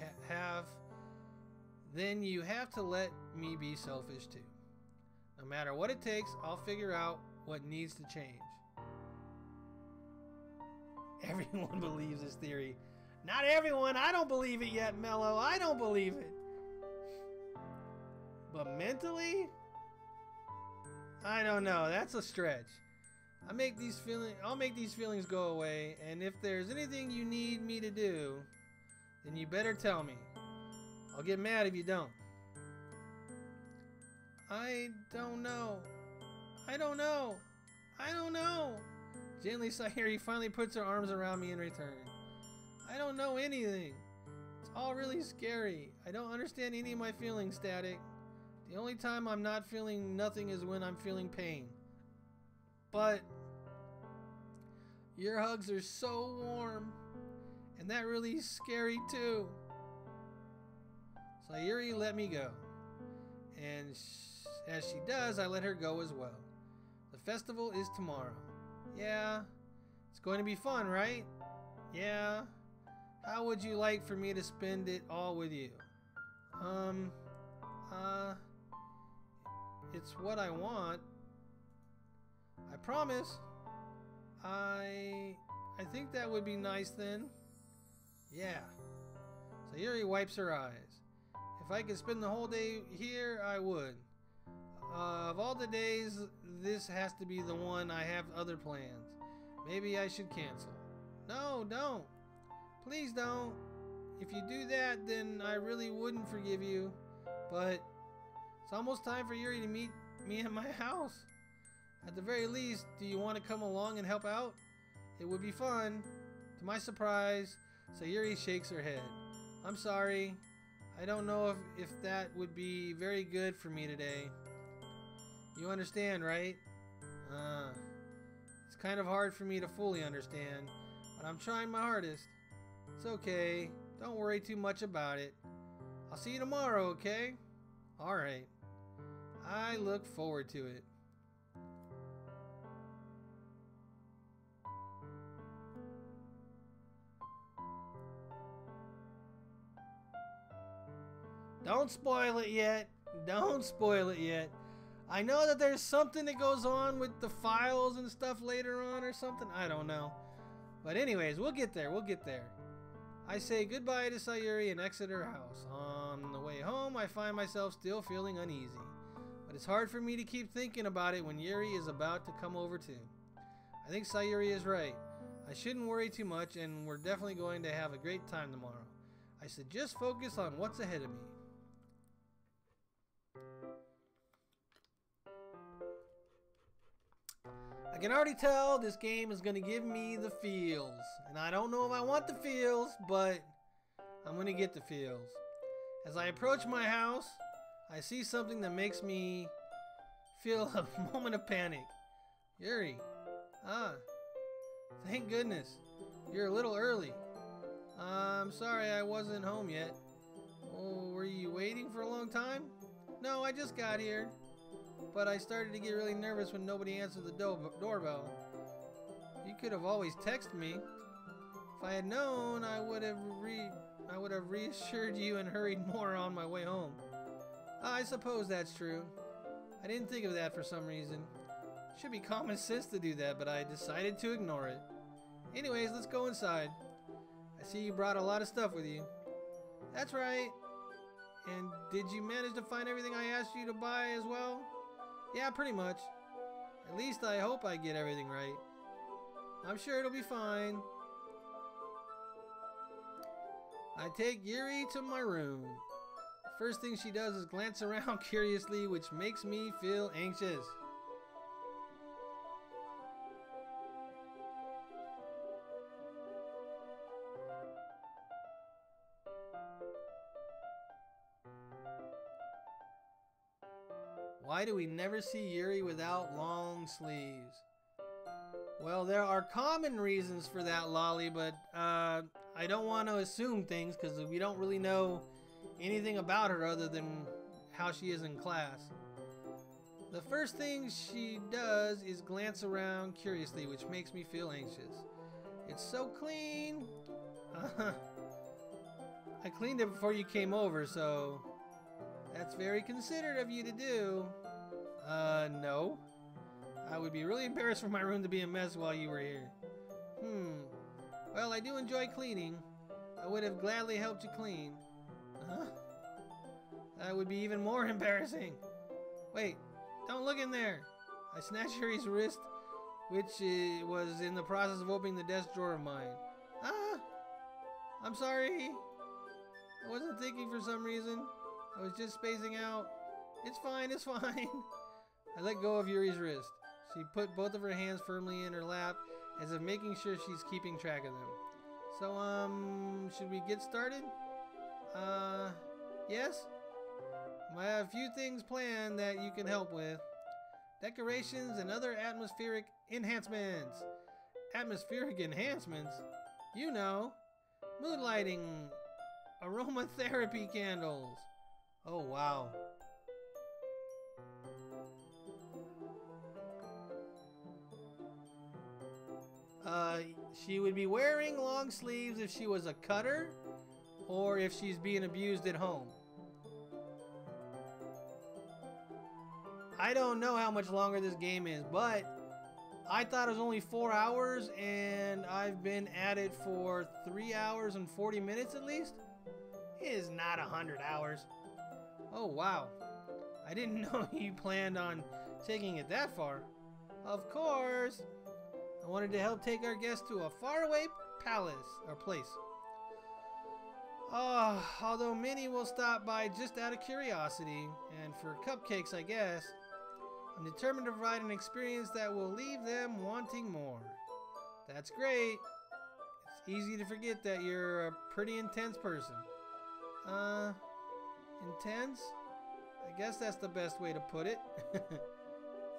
Speaker 1: have to let me be selfish too. No matter what it takes, I'll figure out what needs to change. Everyone believes this theory. Not everyone. I don't believe it yet, Mello. I don't believe it. But mentally? I don't know. That's a stretch. I'll make these feelings go away, and if there's anything you need me to do, then you better tell me. I'll get mad if you don't. I don't know. I don't know. I don't know. Gently, Sayuri finally puts her arms around me in return. I don't know anything. It's all really scary. I don't understand any of my feelings, Static. The only time I'm not feeling nothing is when I'm feeling pain. But your hugs are so warm, and that really is scary too. Sayuri let me go, and as she does, I let her go as well. The festival is tomorrow. Yeah, it's going to be fun, right? Yeah. How would you like for me to spend it all with you? It's what I want. I promise. I think that would be nice then. Yeah. Sayuri wipes her eyes. If I could spend the whole day here, I would. Of all the days, this has to be the one. I have other plans. Maybe I should cancel. No, don't. Please don't. If you do that, then I really wouldn't forgive you. But it's almost time for Yuri to meet me at my house. At the very least, do you want to come along and help out? It would be fun. To my surprise, Sayuri shakes her head. I'm sorry. I don't know if that would be very good for me today. You understand, right? It's kind of hard for me to fully understand, but I'm trying my hardest. It's okay. Don't worry too much about it. I'll see you tomorrow, okay? Alright. I look forward to it. Don't spoil it yet. Don't spoil it yet. I know that there's something that goes on with the files and stuff later on or something. I don't know. But anyways, we'll get there. We'll get there. I say goodbye to Sayuri and exit her house. On the way home, I find myself still feeling uneasy. But it's hard for me to keep thinking about it when Yuri is about to come over too. I think Sayuri is right. I shouldn't worry too much, and we're definitely going to have a great time tomorrow. I should just focus on what's ahead of me. I can already tell this game is going to give me the feels. And I don't know if I want the feels, but I'm going to get the feels. As I approach my house, I see something that makes me feel a moment of panic. Yuri. Thank goodness. You're a little early. I'm sorry I wasn't home yet. Oh, were you waiting for a long time? No, I just got here. But I started to get really nervous when nobody answered the doorbell. You could have always texted me. If I had known, I would have reassured you and hurried more on my way home. I suppose that's true. I didn't think of that for some reason. Should be common sense to do that, but I decided to ignore it. Anyways, let's go inside. I see you brought a lot of stuff with you. That's right. And did you manage to find everything I asked you to buy as well? Yeah, pretty much. At least I hope I get everything right. I'm sure it'll be fine. I take Yuri to my room. The first thing she does is glance around curiously, which makes me feel anxious. Why do we never see Yuri without long sleeves? Well, there are common reasons for that, Lolly, but I don't want to assume things because we don't really know anything about her other than how she is in class. The first thing she does is glance around curiously, which makes me feel anxious. It's so clean. I cleaned it before you came over, so that's very considerate of you to do. No. I would be really embarrassed for my room to be a mess while you were here. Well, I do enjoy cleaning. I would have gladly helped you clean. That would be even more embarrassing. Wait, don't look in there. I snatched Yuri's wrist, which was in the process of opening the desk drawer of mine. I'm sorry. I wasn't thinking for some reason. I was just spacing out. It's fine, it's fine. I let go of Yuri's wrist. She put both of her hands firmly in her lap, as if making sure she's keeping track of them. So, should we get started? Yes? I have a few things planned that you can help with. Decorations and other atmospheric enhancements. Atmospheric enhancements? You know. Mood lighting. Aromatherapy candles. Oh, wow. She would be wearing long sleeves if she was a cutter or if she's being abused at home. I don't know how much longer this game is, but I thought it was only 4 hours and I've been at it for 3 hours and 40 minutes at least. It is not 100 hours. Oh, wow. I didn't know you planned on taking it that far. Of course. I wanted to help take our guests to a faraway palace or place. Although many will stop by just out of curiosity and for cupcakes, I guess. I'm determined to provide an experience that will leave them wanting more. That's great. It's easy to forget that you're a pretty intense person. Intense? I guess that's the best way to put it.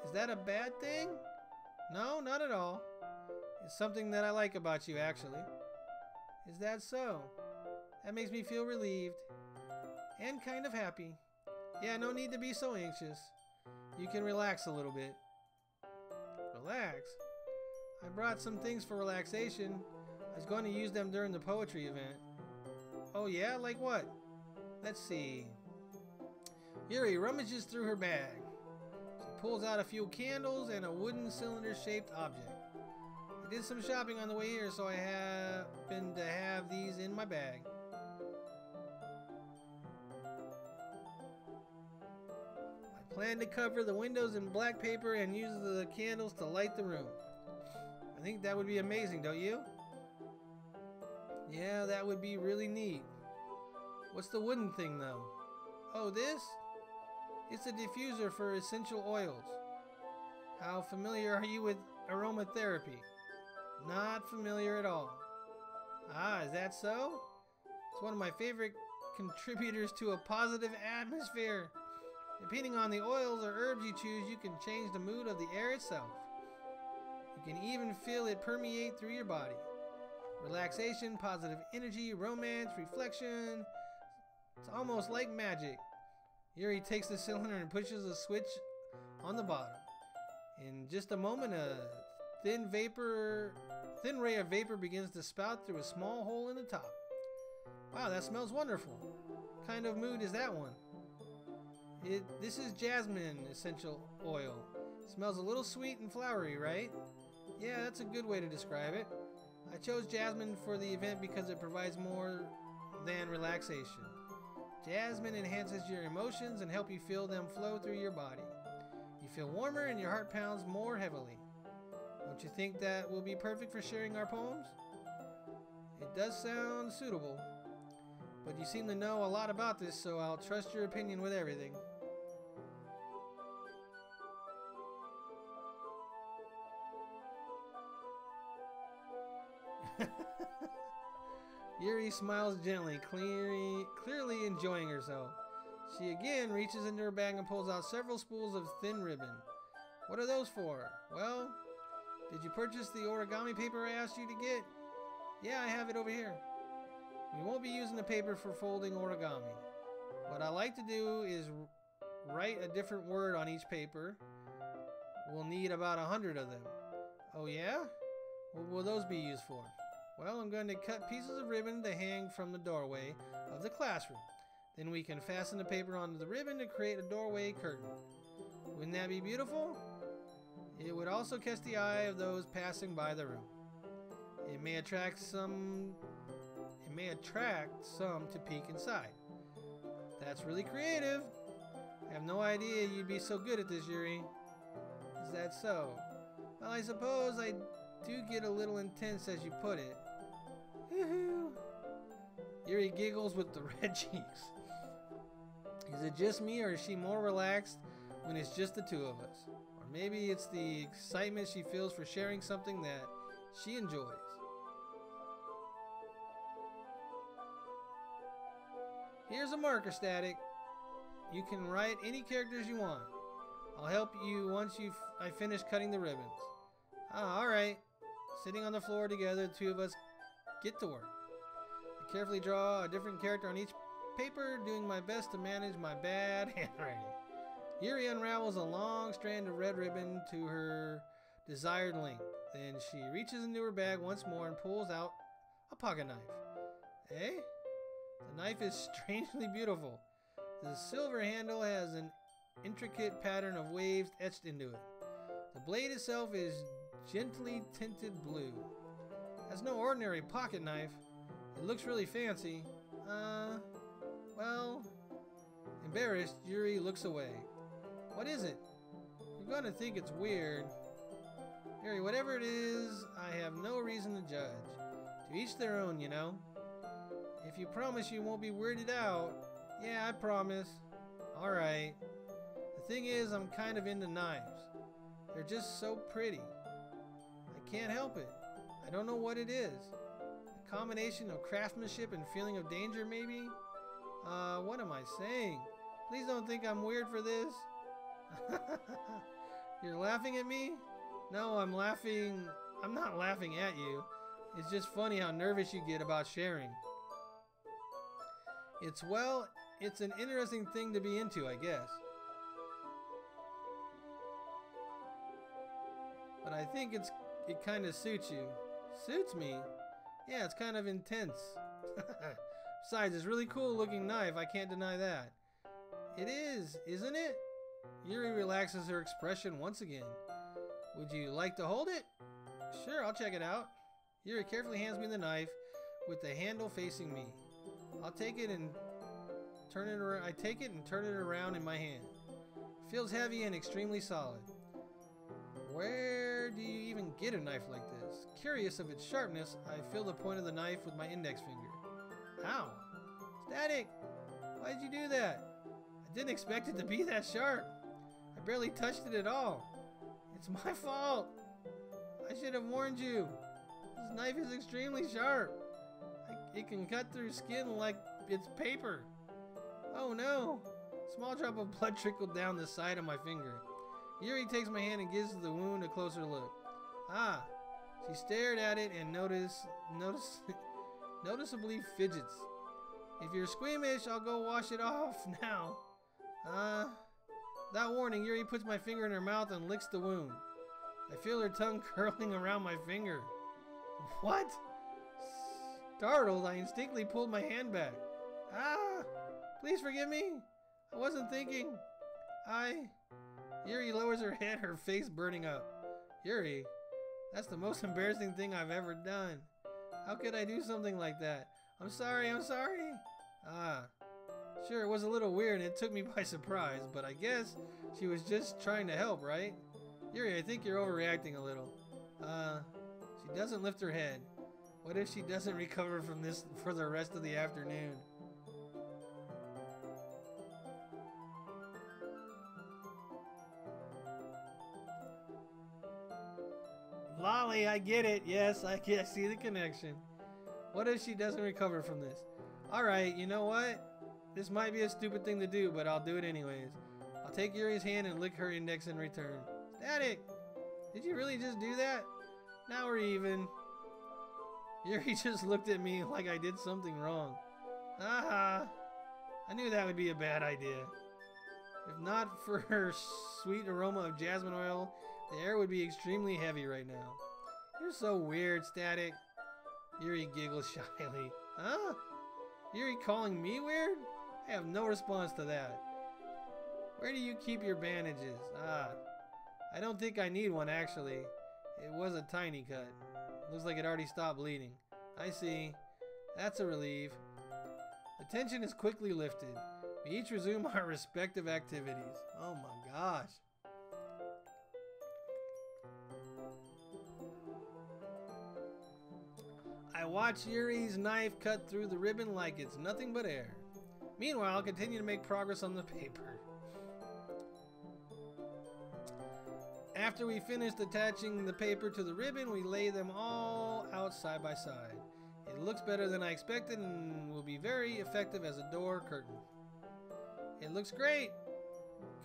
Speaker 1: Is that a bad thing? No, not at all. It's something that I like about you, actually. Is that so? That makes me feel relieved. And kind of happy. Yeah, no need to be so anxious. You can relax a little bit. Relax? I brought some things for relaxation. I was going to use them during the poetry event. Oh yeah? Like what? Let's see. Yuri rummages through her bag. She pulls out a few candles and a wooden cylinder-shaped object. I did some shopping on the way here, so I happen to have these in my bag. I plan to cover the windows in black paper and use the candles to light the room. I think that would be amazing, don't you? Yeah, that would be really neat. What's the wooden thing, though? Oh, this? It's a diffuser for essential oils. How familiar are you with aromatherapy? Not familiar at all. Ah, is that so? It's one of my favorite contributors to a positive atmosphere. Depending on the oils or herbs you choose, you can change the mood of the air itself. You can even feel it permeate through your body. Relaxation, positive energy, romance, reflection. It's almost like magic. Yuri takes the cylinder and pushes a switch on the bottom. In just a moment, a thin ray of vapor begins to spout through a small hole in the top. Wow, that smells wonderful. What kind of mood is that one? This is jasmine essential oil. It smells a little sweet and flowery, right? Yeah, that's a good way to describe it. I chose jasmine for the event because it provides more than relaxation. Jasmine enhances your emotions and help you feel them flow through your body. You feel warmer and your heart pounds more heavily. Don't you think that will be perfect for sharing our poems? It does sound suitable, but you seem to know a lot about this, so I'll trust your opinion with everything. Yuri smiles gently, clearly enjoying herself. She again reaches into her bag and pulls out several spools of thin ribbon. What are those for? Well, did you purchase the origami paper I asked you to get? Yeah, I have it over here. We won't be using the paper for folding origami. What I like to do is write a different word on each paper. We'll need about 100 of them. Oh yeah? What will those be used for? Well, I'm going to cut pieces of ribbon to hang from the doorway of the classroom. Then we can fasten the paper onto the ribbon to create a doorway curtain. Wouldn't that be beautiful? It would also catch the eye of those passing by the room. It may attract some to peek inside. That's really creative. I have no idea you'd be so good at this, Yuri. Is that so? Well, I suppose I do get a little intense as you put it. Yuri giggles with the red cheeks. Is it just me, or is she more relaxed when it's just the two of us? Or maybe it's the excitement she feels for sharing something that she enjoys. Here's a marker, Static. You can write any characters you want. I'll help you once I finish cutting the ribbons. Ah, alright. Sitting on the floor together, the two of us get to work. I carefully draw a different character on each paper, doing my best to manage my bad handwriting. Yuri unravels a long strand of red ribbon to her desired length. Then she reaches into her bag once more and pulls out a pocket knife. Eh? The knife is strangely beautiful. The silver handle has an intricate pattern of waves etched into it. The blade itself is gently tinted blue. That's no ordinary pocket knife. It looks really fancy. Well... Embarrassed, Yuri looks away. What is it? You're gonna think it's weird. Yuri, whatever it is, I have no reason to judge. To each their own, you know? If you promise you won't be weirded out... Yeah, I promise. Alright. The thing is, I'm kind of into knives. They're just so pretty. I can't help it. I don't know what it is. A combination of craftsmanship and feeling of danger, maybe? What am I saying? Please don't think I'm weird for this. You're laughing at me? No, I'm laughing... I'm not laughing at you. It's just funny how nervous you get about sharing. It's an interesting thing to be into, I guess. But I think it kind of suits you. Suits me? Yeah, it's kind of intense. Besides, it's a really cool looking knife, I can't deny that. It is, isn't it? Yuri relaxes her expression once again. Would you like to hold it? Sure, I'll check it out. Yuri carefully hands me the knife with the handle facing me. I'll take it and turn it around. I take it and turn it around in my hand. It feels heavy and extremely solid. Where do you even get a knife like this? Curious of its sharpness, I feel the point of the knife with my index finger. Ow! Static! Why'd you do that? I didn't expect it to be that sharp. I barely touched it at all. It's my fault. I should have warned you. This knife is extremely sharp. It can cut through skin like it's paper. Oh no! A small drop of blood trickled down the side of my finger. Yuri takes my hand and gives the wound a closer look. Ah! She stared at it and noticeably fidgets. If you're squeamish, I'll go wash it off now. Without warning, Yuri puts my finger in her mouth and licks the wound. I feel her tongue curling around my finger. What? Startled, I instinctively pulled my hand back. Ah! Please forgive me. I wasn't thinking. Yuri lowers her head, her face burning up. Yuri, that's the most embarrassing thing I've ever done. How could I do something like that? I'm sorry, I'm sorry. Sure, it was a little weird and it took me by surprise, but I guess she was just trying to help, right? Yuri, I think you're overreacting a little. She doesn't lift her head. What if she doesn't recover from this for the rest of the afternoon? Lolly, I get it. Yes, I see the connection. What if she doesn't recover from this? Alright, you know what? This might be a stupid thing to do, but I'll do it anyways. I'll take Yuri's hand and lick her index in return. Static! Did you really just do that? Now we're even. Yuri just looked at me like I did something wrong. Aha! I knew that would be a bad idea. If not for her sweet aroma of jasmine oil, the air would be extremely heavy right now. You're so weird, Static. Yuri giggles shyly. Huh? Yuri calling me weird? I have no response to that. Where do you keep your bandages? I don't think I need one actually. It was a tiny cut. Looks like it already stopped bleeding. I see. That's a relief. The tension is quickly lifted. We each resume our respective activities. Oh my gosh. I watch Yuri's knife cut through the ribbon like it's nothing but air. Meanwhile, I'll continue to make progress on the paper. After we finished attaching the paper to the ribbon, we lay them all out side by side. It looks better than I expected and will be very effective as a door curtain. It looks great.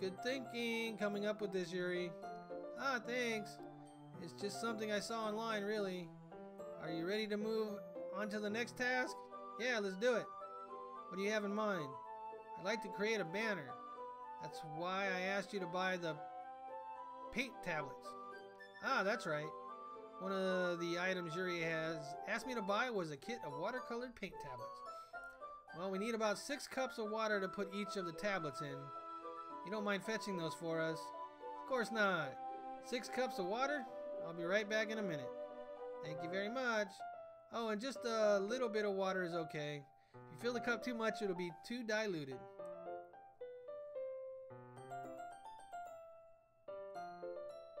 Speaker 1: Good thinking coming up with this, Yuri. Ah, thanks. It's just something I saw online, really. Are you ready to move on to the next task? Yeah, let's do it. What do you have in mind? I'd like to create a banner. That's why I asked you to buy the paint tablets. Ah, that's right. One of the items Yuri has asked me to buy was a kit of watercolored paint tablets. Well, we need about 6 cups of water to put each of the tablets in. You don't mind fetching those for us? Of course not. 6 cups of water? I'll be right back in a minute. Thank you very much. Oh, and just a little bit of water is okay. If you fill the cup too much, it'll be too diluted.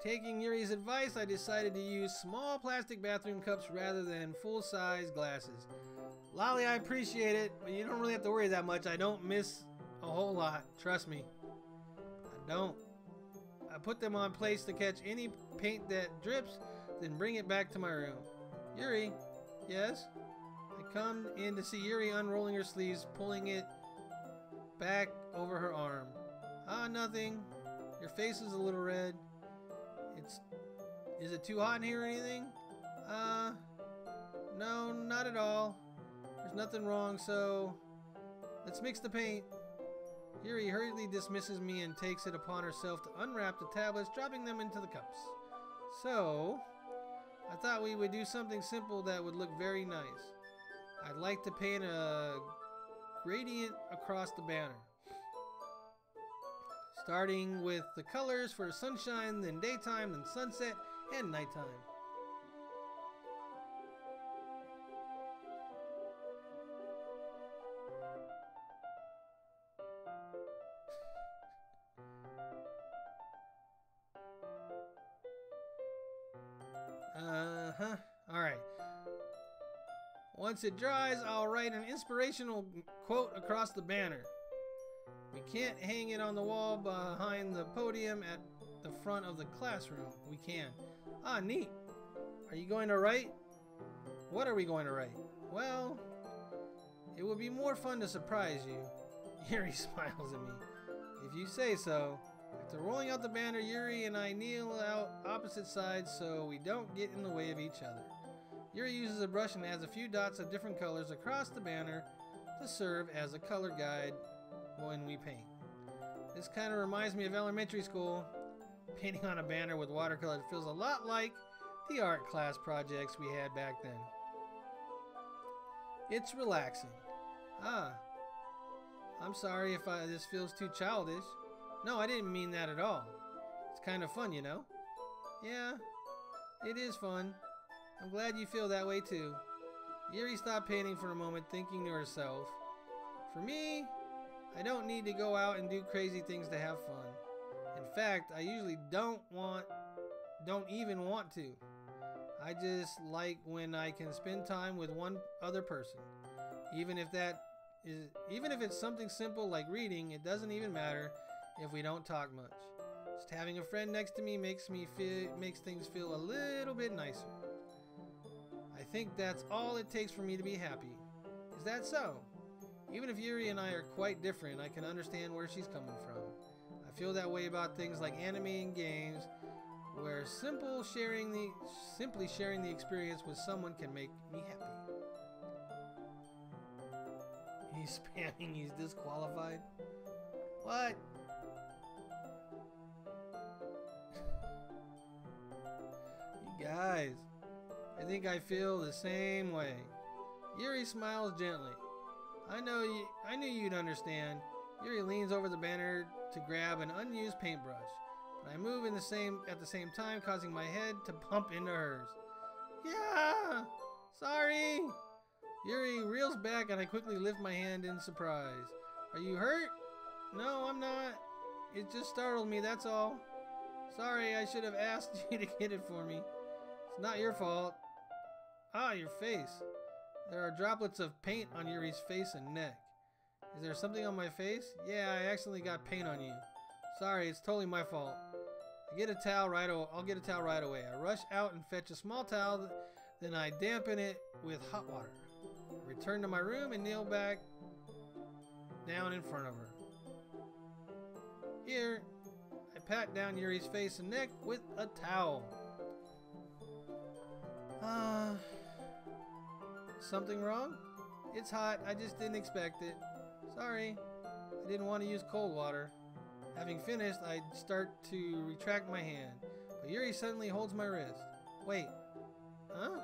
Speaker 1: Taking Yuri's advice, I decided to use small plastic bathroom cups rather than full-size glasses. Lolly, I appreciate it, but you don't really have to worry that much. I don't miss a whole lot. Trust me. I don't. I put them on place to catch any paint that drips, then bring it back to my room. Yuri, yes? I come in to see Yuri unrolling her sleeves, pulling it back over her arm. Ah, nothing. Your face is a little red. Is it too hot in here or anything? No, not at all. There's nothing wrong, so let's mix the paint. Yuri hurriedly dismisses me and takes it upon herself to unwrap the tablets, dropping them into the cups. So, I thought we would do something simple that would look very nice. I'd like to paint a gradient across the banner. Starting with the colors for sunshine, then daytime, then sunset, and nighttime. Alright. Once it dries, I'll write an inspirational quote across the banner. We can't hang it on the wall behind the podium at the front of the classroom. We can. Ah, neat. Are you going to write? What are we going to write? Well, it would be more fun to surprise you. Yuri smiles at me. If you say so. After rolling out the banner, Yuri and I kneel out opposite sides so we don't get in the way of each other. Yuri uses a brush and adds a few dots of different colors across the banner to serve as a color guide when we paint. This kind of reminds me of elementary school. Painting on a banner with watercolor feels a lot like the art class projects we had back then. It's relaxing. Ah, I'm sorry if this feels too childish. No, I didn't mean that at all. It's kind of fun, you know? Yeah, it is fun. I'm glad you feel that way too. Yuri stopped painting for a moment, thinking to herself, for me, I don't need to go out and do crazy things to have fun. In fact, I usually don't even want to. I just like when I can spend time with one other person. Even if it's something simple like reading, it doesn't even matter if we don't talk much. Just having a friend next to me makes things feel a little bit nicer. I think that's all it takes for me to be happy. Is that so? Even if Yuri and I are quite different, I can understand where she's coming from. I feel that way about things like anime and games, where simply sharing the experience with someone can make me happy. He's spamming, he's disqualified. What? You guys, I think I feel the same way. Yuri smiles gently. I knew you'd understand. Yuri leans over the banner to grab an unused paintbrush, but I move at the same time, causing my head to bump into hers. Yeah! Sorry! Yuri reels back and I quickly lift my hand in surprise. Are you hurt? No, I'm not. It just startled me, that's all. Sorry, I should have asked you to get it for me. It's not your fault. Ah, your face. There are droplets of paint on Yuri's face and neck. Is there something on my face? Yeah, I accidentally got paint on you. Sorry, it's totally my fault. I'll get a towel right away. I rush out and fetch a small towel, then I dampen it with hot water. I return to my room and kneel back down in front of her. Here, I pat down Yuri's face and neck with a towel. Something wrong? It's hot, I just didn't expect it. Sorry, I didn't want to use cold water. Having finished, I start to retract my hand, but Yuri suddenly holds my wrist. Wait, huh?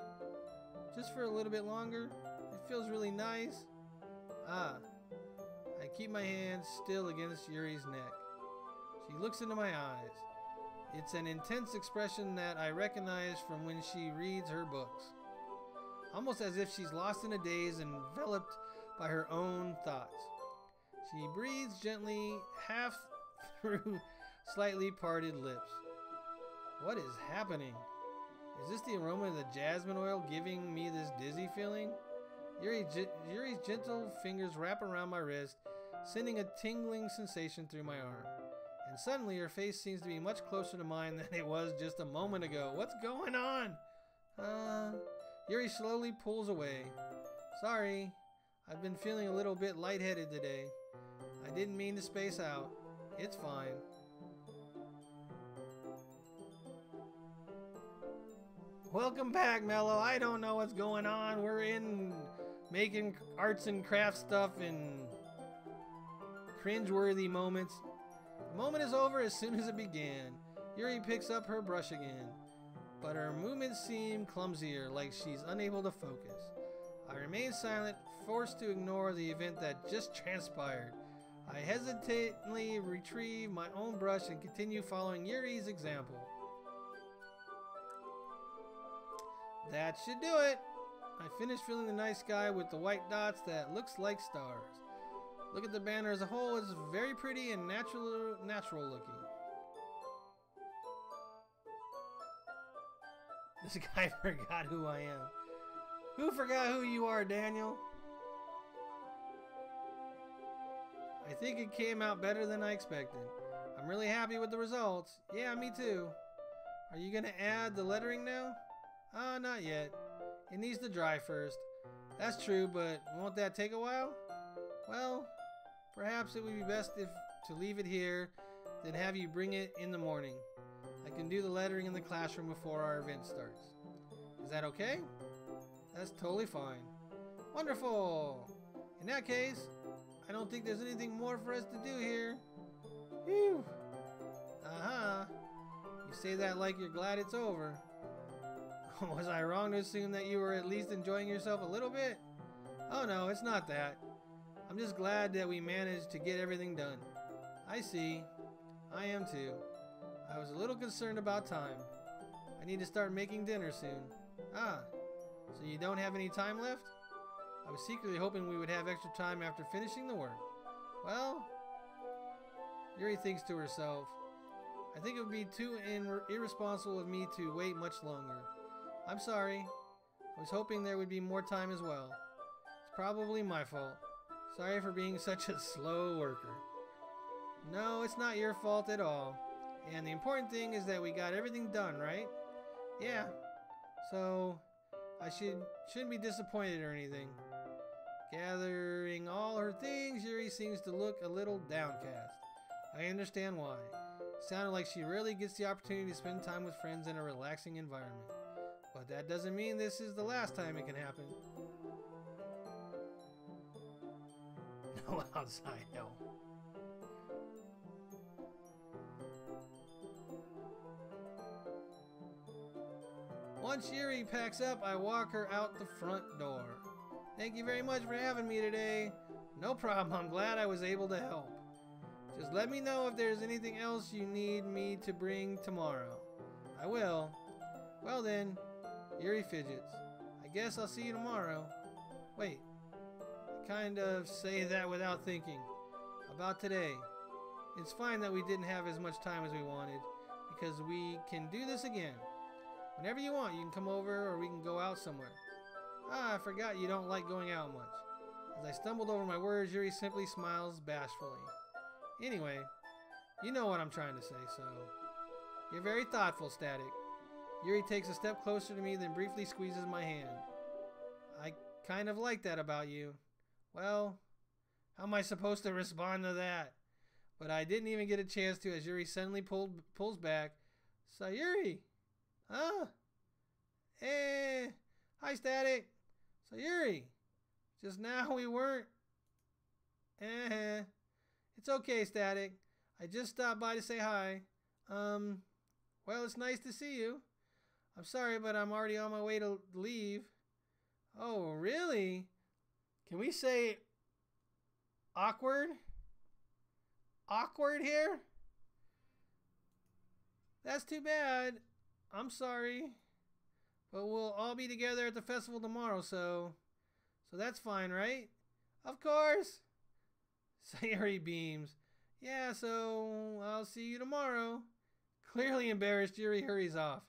Speaker 1: Just for a little bit longer? It feels really nice. I keep my hand still against Yuri's neck. She looks into my eyes. It's an intense expression that I recognize from when she reads her books. Almost as if she's lost in a daze, enveloped by her own thoughts. She breathes gently, half through slightly parted lips. What is happening? Is this the aroma of the jasmine oil giving me this dizzy feeling? Yuri's gentle fingers wrap around my wrist, sending a tingling sensation through my arm. And suddenly her face seems to be much closer to mine than it was just a moment ago. What's going on? Yuri slowly pulls away. Sorry, I've been feeling a little bit lightheaded today. I didn't mean to space out. It's fine. Welcome back, Mello. I don't know what's going on. We're in making arts and crafts stuff and cringeworthy moments. The moment is over as soon as it began. Yuri picks up her brush again, but her movements seem clumsier, like she's unable to focus. I remain silent, forced to ignore the event that just transpired. I hesitantly retrieve my own brush and continue following Yuri's example. That should do it. I finished filling the night sky with the white dots that looks like stars. Look at the banner as a whole. It's very pretty and natural looking. This guy forgot who I am. Who forgot who you are, Daniel? I think it came out better than I expected. I'm really happy with the results. Yeah, me too. Are you gonna add the lettering now? Not yet. It needs to dry first. That's true, but won't that take a while? Well, perhaps it would be best to leave it here, then have you bring it in the morning. I can do the lettering in the classroom before our event starts. Is that okay? That's totally fine. Wonderful! In that case, I don't think there's anything more for us to do here. Phew! You say that like you're glad it's over. Was I wrong to assume that you were at least enjoying yourself a little bit? Oh no, it's not that. I'm just glad that we managed to get everything done. I see. I am too. I was a little concerned about time. I need to start making dinner soon. So you don't have any time left? I was secretly hoping we would have extra time after finishing the work. Well, Yuri thinks to herself, I think it would be too irresponsible of me to wait much longer. I'm sorry. I was hoping there would be more time as well. It's probably my fault. Sorry for being such a slow worker. No, it's not your fault at all. And the important thing is that we got everything done, right? Yeah. So, I shouldn't be disappointed or anything. Gathering all her things, Yuri seems to look a little downcast. I understand why. It sounded like she rarely gets the opportunity to spend time with friends in a relaxing environment. But that doesn't mean this is the last time it can happen. No outside help. Once Yuri packs up, I walk her out the front door. Thank you very much for having me today. No problem, I'm glad I was able to help. Just let me know if there's anything else you need me to bring tomorrow. I will. Well then, Yuri fidgets. I guess I'll see you tomorrow. Wait, I kind of say that without thinking. About today. It's fine that we didn't have as much time as we wanted, because we can do this again. Whenever you want, you can come over or we can go out somewhere. I forgot you don't like going out much. As I stumbled over my words, Yuri simply smiles bashfully. Anyway, you know what I'm trying to say, so... You're very thoughtful, Static. Yuri takes a step closer to me, then briefly squeezes my hand. I kind of like that about you. Well, how am I supposed to respond to that? But I didn't even get a chance to as Yuri suddenly pulls back. Sayuri! Huh? Eh. Hi, Static. Sayuri! Just now we weren't. Eh. It's okay, Static. I just stopped by to say hi. Well, it's nice to see you. I'm sorry, but I'm already on my way to leave. Oh, really? Can we say awkward? Awkward here? That's too bad. I'm sorry. But we'll all be together at the festival tomorrow, so that's fine, right? Of course. Sayuri beams. Yeah, so I'll see you tomorrow. Clearly embarrassed, Yuri hurries off.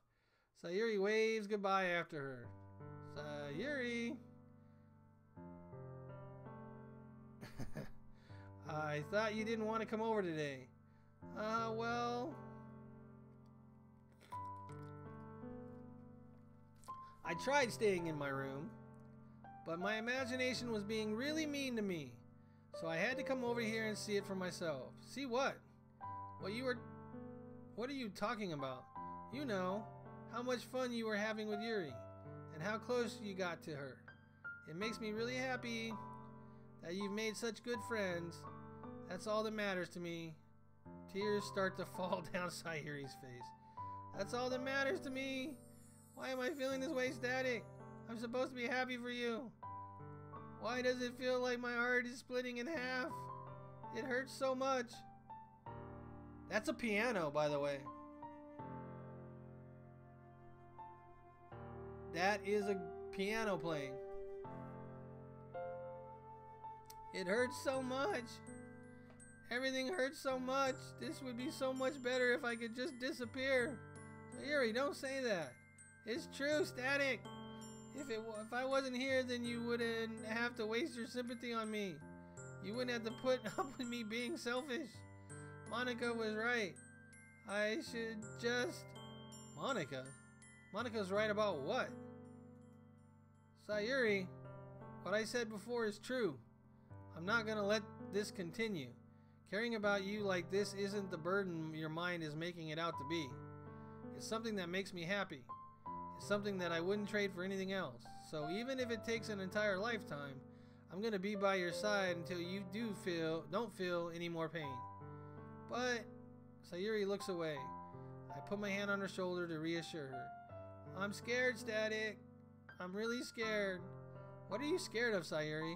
Speaker 1: Sayuri waves goodbye after her. Sayuri. I thought you didn't want to come over today. Well... I tried staying in my room, but my imagination was being really mean to me. So I had to come over here and see it for myself. See what? What are you talking about? You know, how much fun you were having with Yuri, and how close you got to her. It makes me really happy that you've made such good friends. That's all that matters to me. Tears start to fall down Sayuri's face. That's all that matters to me. Why am I feeling this way, Static? I'm supposed to be happy for you. Why does it feel like my heart is splitting in half? It hurts so much. That's a piano, by the way. That is a piano playing. It hurts so much. Everything hurts so much. This would be so much better if I could just disappear. Yuri, don't say that. It's true, Static. If I wasn't here, then you wouldn't have to waste your sympathy on me. You wouldn't have to put up with me being selfish. Monica was right. I should just... Monica? Monica's right about what? Sayuri, what I said before is true. I'm not gonna let this continue. Caring about you like this isn't the burden your mind is making it out to be. It's something that makes me happy. It's something that I wouldn't trade for anything else. So even if it takes an entire lifetime, I'm gonna be by your side until you don't feel any more pain. But Sayuri looks away. I put my hand on her shoulder to reassure her. I'm scared, Static. I'm really scared. What are you scared of, Sayuri?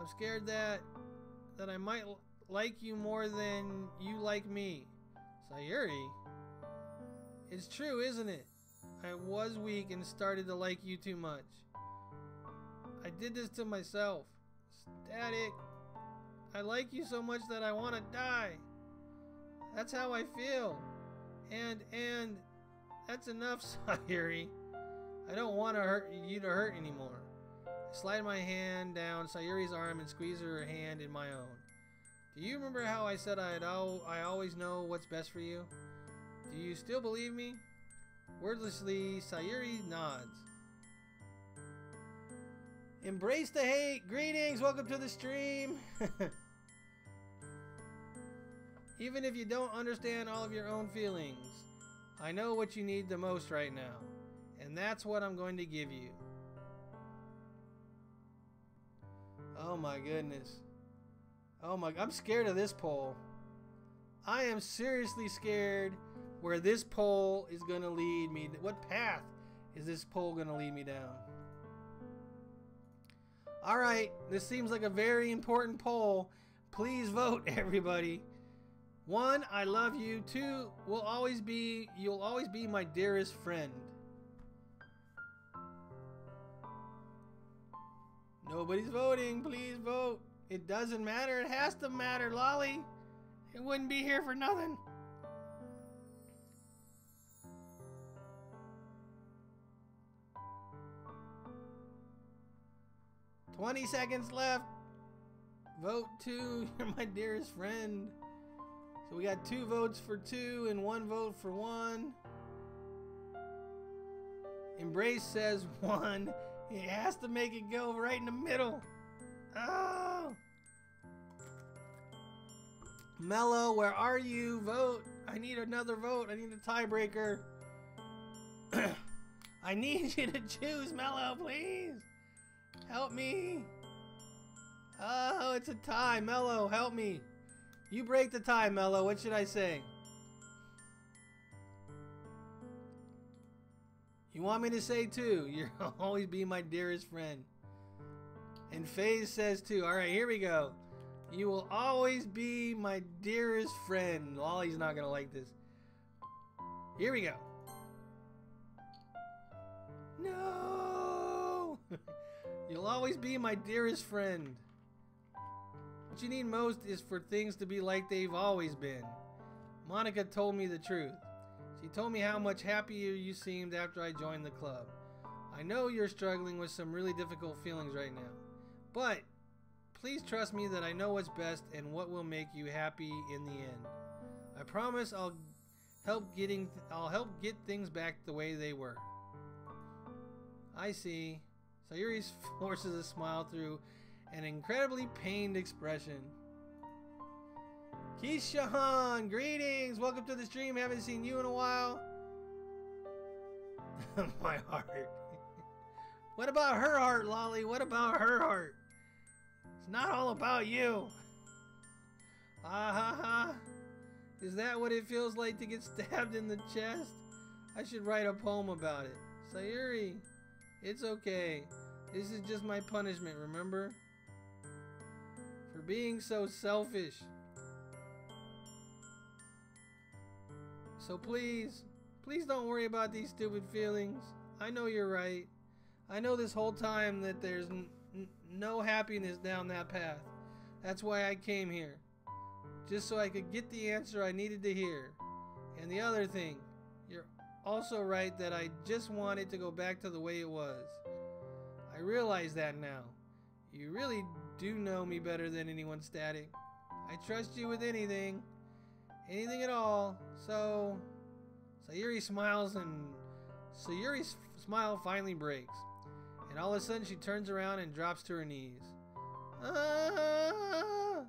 Speaker 1: I'm scared that I might like you more than you like me. Sayuri? It's true, isn't it? I was weak and started to like you too much. I did this to myself. Static, I like you so much that I want to die. That's how I feel. And that's enough, Sayuri. I don't want to hurt you to hurt anymore. I slide my hand down Sayuri's arm and squeeze her hand in my own. Do you remember how I said I always know what's best for you? Do you still believe me? Wordlessly, Sayuri nods. Embrace the hate. Greetings. Welcome to the stream. Even if you don't understand all of your own feelings, I know what you need the most right now. And that's what I'm going to give you. Oh my goodness. I'm scared of this poll. I am seriously scared where this poll is going to lead me. What path is this poll going to lead me down? Alright, this seems like a very important poll. Please vote, everybody. 1, I love you. 2, you'll always be my dearest friend. Nobody's voting. Please vote. It doesn't matter. It has to matter, Lolly. It wouldn't be here for nothing. "20 seconds left. Vote 2. You're my dearest friend." So we got 2 votes for 2 and 1 vote for 1. Embrace says 1. He has to make it go right in the middle. Oh! Mello, where are you? Vote. I need another vote. I need a tiebreaker. I need you to choose, Mello, please. Help me. Oh, it's a tie. Mello, help me. You break the tie, Mello. What should I say? You want me to say too? You'll always be my dearest friend. And FaZe says too. Alright, here we go. You will always be my dearest friend. Lolly's not gonna like this. Here we go. No! You'll always be my dearest friend. What you need most is for things to be like they've always been. Monica told me the truth. She told me how much happier you seemed after I joined the club. I know you're struggling with some really difficult feelings right now. But please trust me that I know what's best and what will make you happy in the end. I promise I'll help get things back the way they were. I see. Sayuri forces a smile through an incredibly pained expression. Keisha-han, greetings! Welcome to the stream. Haven't seen you in a while. My heart. What about her heart, Lolly? What about her heart? It's not all about you. Ah ha ha. Is that what it feels like to get stabbed in the chest? I should write a poem about it. Sayuri, it's okay. This is just my punishment, remember? For being so selfish. So please don't worry about these stupid feelings. I know you're right. I know this whole time that there's no happiness down that path. That's why I came here. Just so I could get the answer I needed to hear. And the other thing, you're also right that I just want it to go back to the way it was. I realize that now. You really do know me better than anyone, Static. I trust you with anything. Anything at all. So Sayuri smiles, and Sayuri's smile finally breaks. And all of a sudden she turns around and drops to her knees. Ah!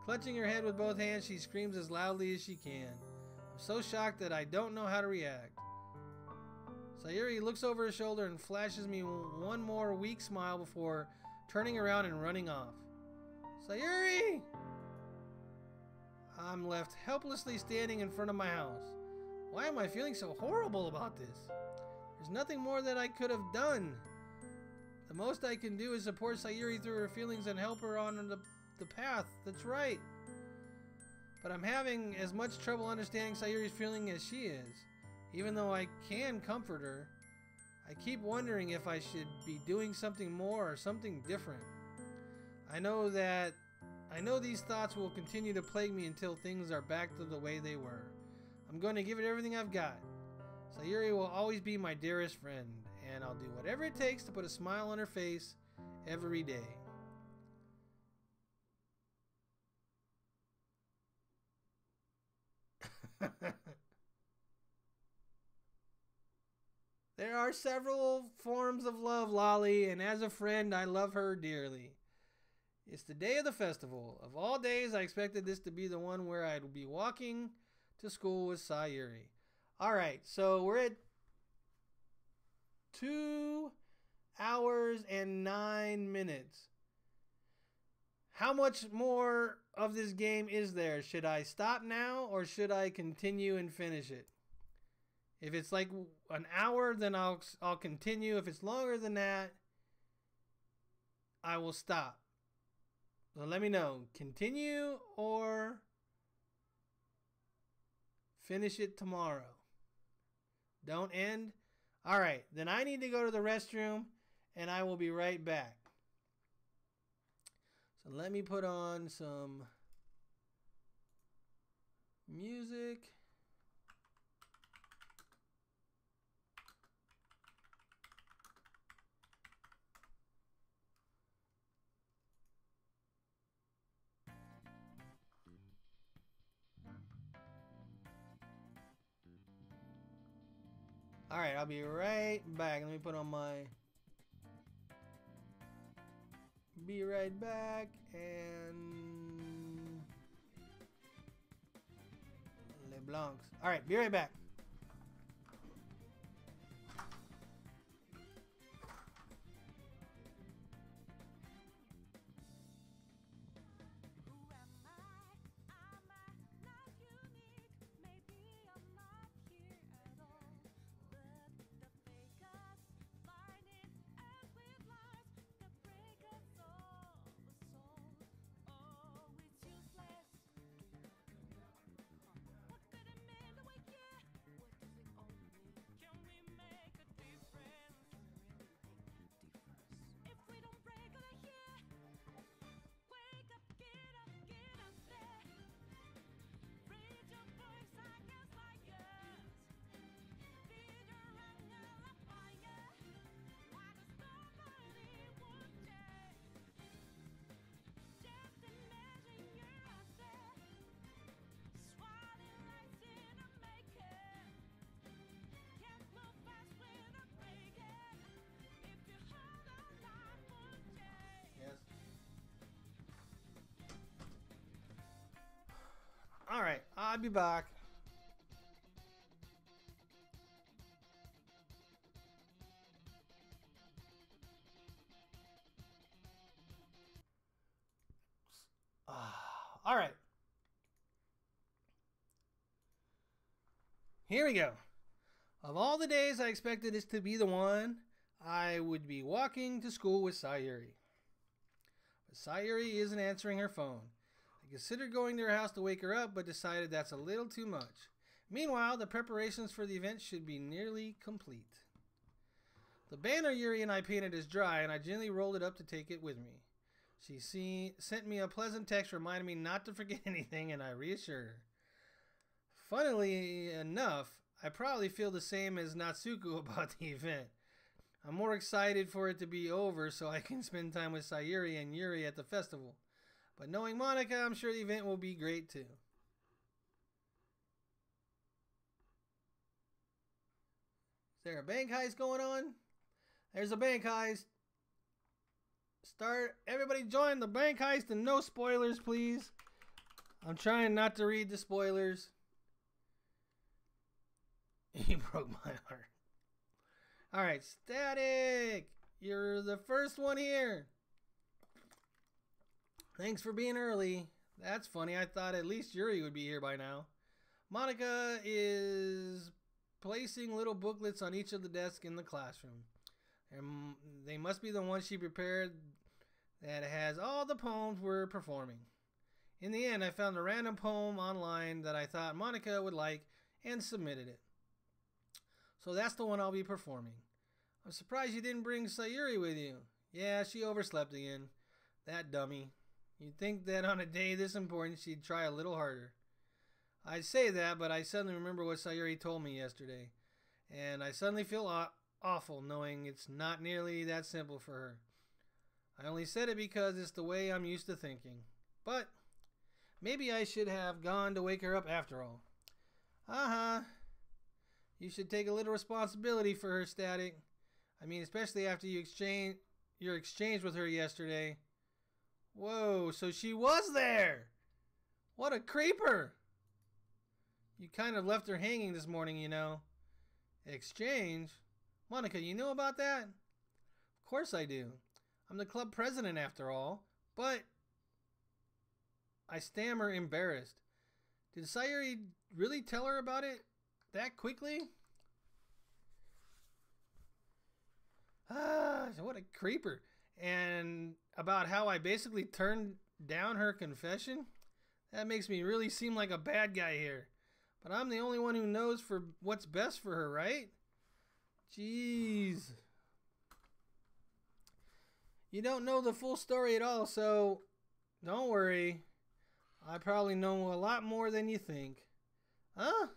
Speaker 1: Clutching her head with both hands, she screams as loudly as she can. I'm so shocked that I don't know how to react. Sayuri looks over her shoulder and flashes me one more weak smile before turning around and running off. Sayuri! I'm left helplessly standing in front of my house. Why am I feeling so horrible about this? There's nothing more that I could have done. The most I can do is support Sayuri through her feelings and help her on the path. That's right. But I'm having as much trouble understanding Sayuri's feeling as she is. Even though I can comfort her, I keep wondering if I should be doing something more or something different. I know these thoughts will continue to plague me until things are back to the way they were. I'm going to give it everything I've got. Sayuri will always be my dearest friend, and I'll do whatever it takes to put a smile on her face every day. There are several forms of love, Lolly, and as a friend, I love her dearly. It's the day of the festival. Of all days, I expected this to be the one where I'd be walking to school with Sayuri. Alright, so we're at 2 hours and 9 minutes. How much more of this game is there? Should I stop now or should I continue and finish it? If it's like an hour, then I'll continue. If it's longer than that, I will stop. So let me know. Continue or finish it tomorrow. Don't end. All right, then I need to go to the restroom and I will be right back. So let me put on some music. All right, I'll be right back. Let me put on my... Be right back, and... Blancs. Alright, be right back. Alright, I'll be back. Alright. Here we go. Of all the days I expected this to be the one, I would be walking to school with Sayuri. But Sayuri isn't answering her phone. I considered going to her house to wake her up, but decided that's a little too much. Meanwhile, the preparations for the event should be nearly complete. The banner Yuri and I painted is dry, and I gently rolled it up to take it with me. She sent me a pleasant text reminding me not to forget anything, and I reassured her. Funnily enough, I probably feel the same as Natsuko about the event. I'm more excited for it to be over so I can spend time with Sayuri and Yuri at the festival. But knowing Monika, I'm sure the event will be great too. Is there a bank heist going on? There's a bank heist. Everybody join the bank heist and no spoilers, please. I'm trying not to read the spoilers. He broke my heart. Alright, Static. You're the first one here. Thanks for being early. That's funny. I thought at least Yuri would be here by now. Monika is placing little booklets on each of the desks in the classroom. They must be the ones she prepared that has all the poems we're performing. In the end, I found a random poem online that I thought Monika would like and submitted it. So that's the one I'll be performing. I'm surprised you didn't bring Sayuri with you. Yeah, she overslept again. That dummy. You'd think that on a day this important she'd try a little harder. I say that, but I suddenly remember what Sayuri told me yesterday. And I suddenly feel awful knowing it's not nearly that simple for her. I only said it because it's the way I'm used to thinking. But maybe I should have gone to wake her up after all. You should take a little responsibility for her, Static. I mean, especially after your exchange with her yesterday. Whoa, so she was there! What a creeper! You kind of left her hanging this morning, you know. Exchange? Monika, you know about that? Of course I do. I'm the club president after all. But I stammer, embarrassed. Did Sayuri really tell her about it that quickly? What a creeper. And about how I basically turned down her confession? That makes me really seem like a bad guy here. But I'm the only one who knows for what's best for her, right? Jeez. You don't know the full story at all, so don't worry. I probably know a lot more than you think. Huh?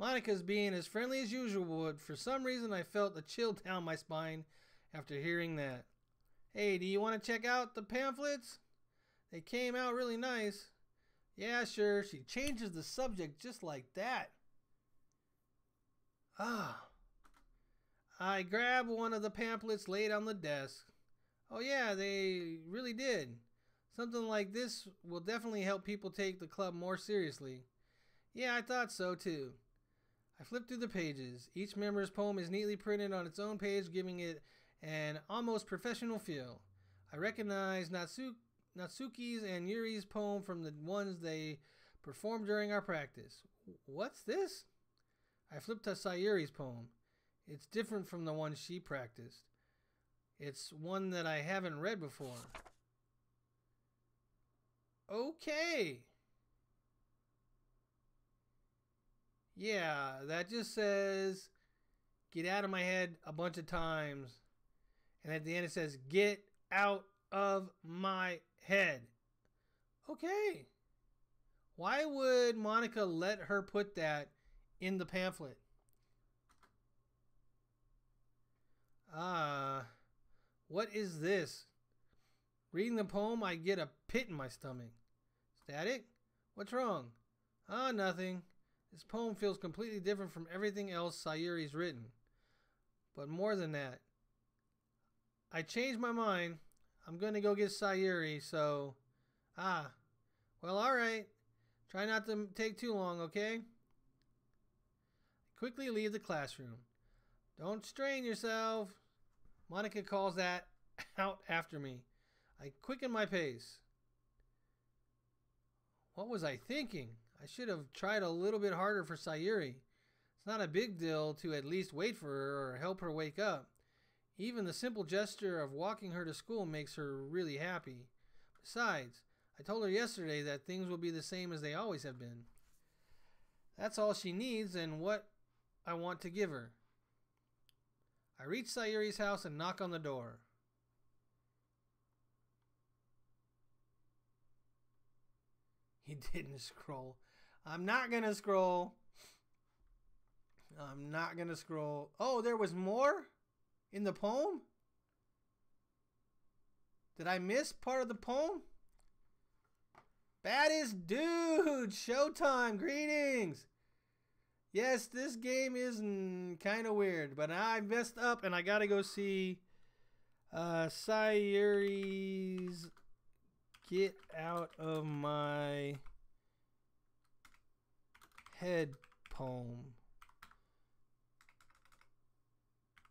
Speaker 1: Monika's being as friendly as usual, but for some reason I felt a chill down my spine after hearing that. Hey, do you want to check out the pamphlets? They came out really nice. Yeah, sure. She changes the subject just like that. I grabbed one of the pamphlets laid on the desk. Oh yeah, they really did. Something like this will definitely help people take the club more seriously. Yeah, I thought so too. I flipped through the pages. Each member's poem is neatly printed on its own page, giving it an almost professional feel. I recognize Natsuki's and Yuri's poem from the ones they performed during our practice. What's this? I flipped to Sayuri's poem. It's different from the one she practiced. It's one that I haven't read before. Okay. Yeah, that just says, get out of my head a bunch of times. And at the end it says, get out of my head. Okay. Why would Monica let her put that in the pamphlet? What is this? Reading the poem, I get a pit in my stomach. Static? What's wrong? Nothing. This poem feels completely different from everything else Sayuri's written. But more than that, I changed my mind. I'm going to go get Sayuri, so... well, alright. Try not to take too long, okay? I quickly leave the classroom. Don't strain yourself. Monica calls that out after me. I quicken my pace. What was I thinking? I should have tried a little bit harder for Sayuri. It's not a big deal to at least wait for her or help her wake up. Even the simple gesture of walking her to school makes her really happy. Besides, I told her yesterday that things will be the same as they always have been. That's all she needs and what I want to give her. I reach Sayuri's house and knock on the door. He didn't scroll. I'm not going to scroll. I'm not going to scroll. Oh, there was more in the poem? Did I miss part of the poem? Baddest dude, showtime, greetings. Yes, this game is kind of weird, but I messed up and I gotta go see Sayuri's Get Out of My Head poem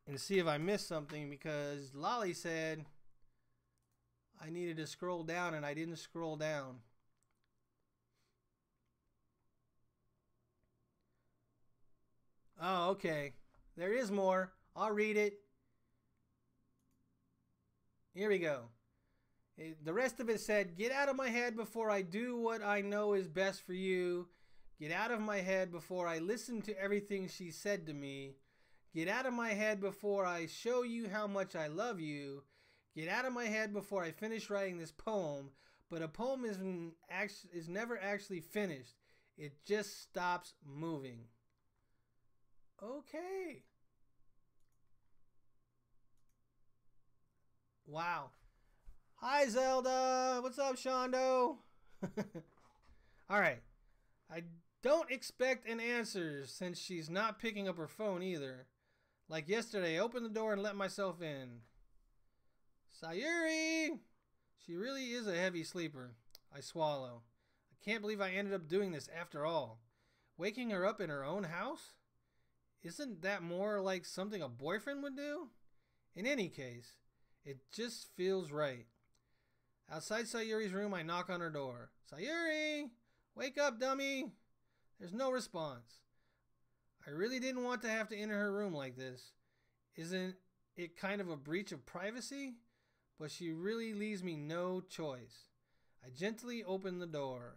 Speaker 1: and see if I missed something, because Lolly said I needed to scroll down and I didn't scroll down. Oh, okay. There is more. I'll read it. Here we go. The rest of it said, get out of my head before I do what I know is best for you. Get out of my head before I listen to everything she said to me. Get out of my head before I show you how much I love you. Get out of my head before I finish writing this poem. But a poem is never actually finished. It just stops moving. Okay. Wow. Hi, Zelda. What's up, Shondo? Alright. I don't expect an answer since she's not picking up her phone either. Like yesterday, I opened the door and let myself in. Sayuri! She really is a heavy sleeper. I swallow. I can't believe I ended up doing this after all. Waking her up in her own house? Isn't that more like something a boyfriend would do? In any case, it just feels right. Outside Sayuri's room, I knock on her door. Sayuri! Wake up, dummy! There's no response. I really didn't want to have to enter her room like this. Isn't it kind of a breach of privacy? But she really leaves me no choice. I gently open the door.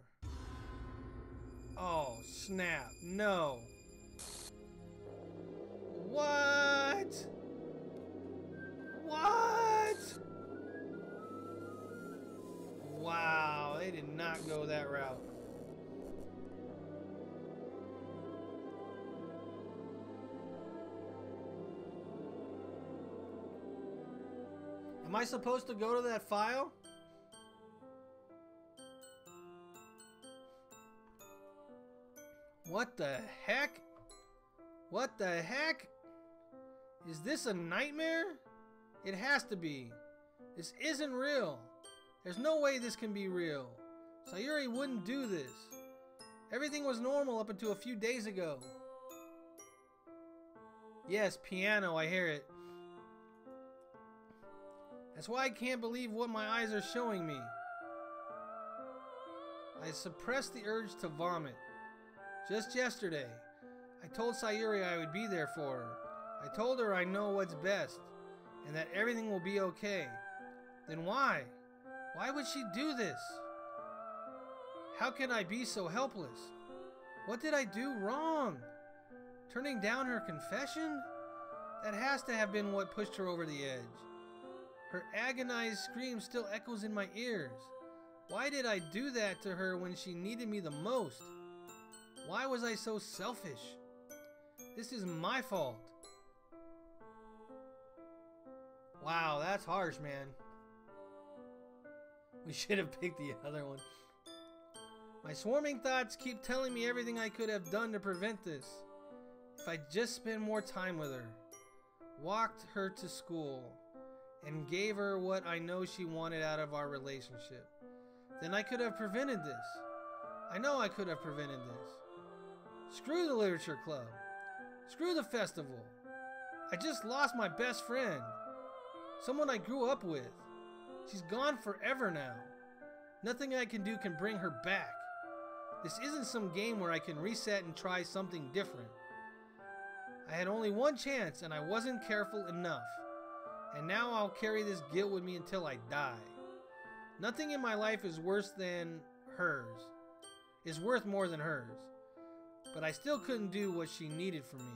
Speaker 1: Oh, snap. No. What? What? Wow, they did not go that route. Am I supposed to go to that file? What the heck? What the heck? Is this a nightmare? It has to be. This isn't real. There's no way this can be real. Sayuri wouldn't do this. Everything was normal up until a few days ago. Yes, piano, I hear it. That's why I can't believe what my eyes are showing me. I suppressed the urge to vomit. Just yesterday, I told Sayuri I would be there for her. I told her I know what's best, and that everything will be okay. Then why? Why would she do this? How can I be so helpless? What did I do wrong? Turning down her confession? That has to have been what pushed her over the edge. Her agonized scream still echoes in my ears. Why did I do that to her when she needed me the most? Why was I so selfish? This is my fault. Wow, that's harsh, man. We should have picked the other one. My swarming thoughts keep telling me everything I could have done to prevent this. If I just spent more time with her, walked her to school, and gave her what I know she wanted out of our relationship, then I could have prevented this. I know I could have prevented this. Screw the literature club. Screw the festival. I just lost my best friend. Someone I grew up with. She's gone forever now. Nothing I can do can bring her back. This isn't some game where I can reset and try something different. I had only one chance and I wasn't careful enough. And now I'll carry this guilt with me until I die. Nothing in my life is worse than hers. Is worth more than hers. But I still couldn't do what she needed from me.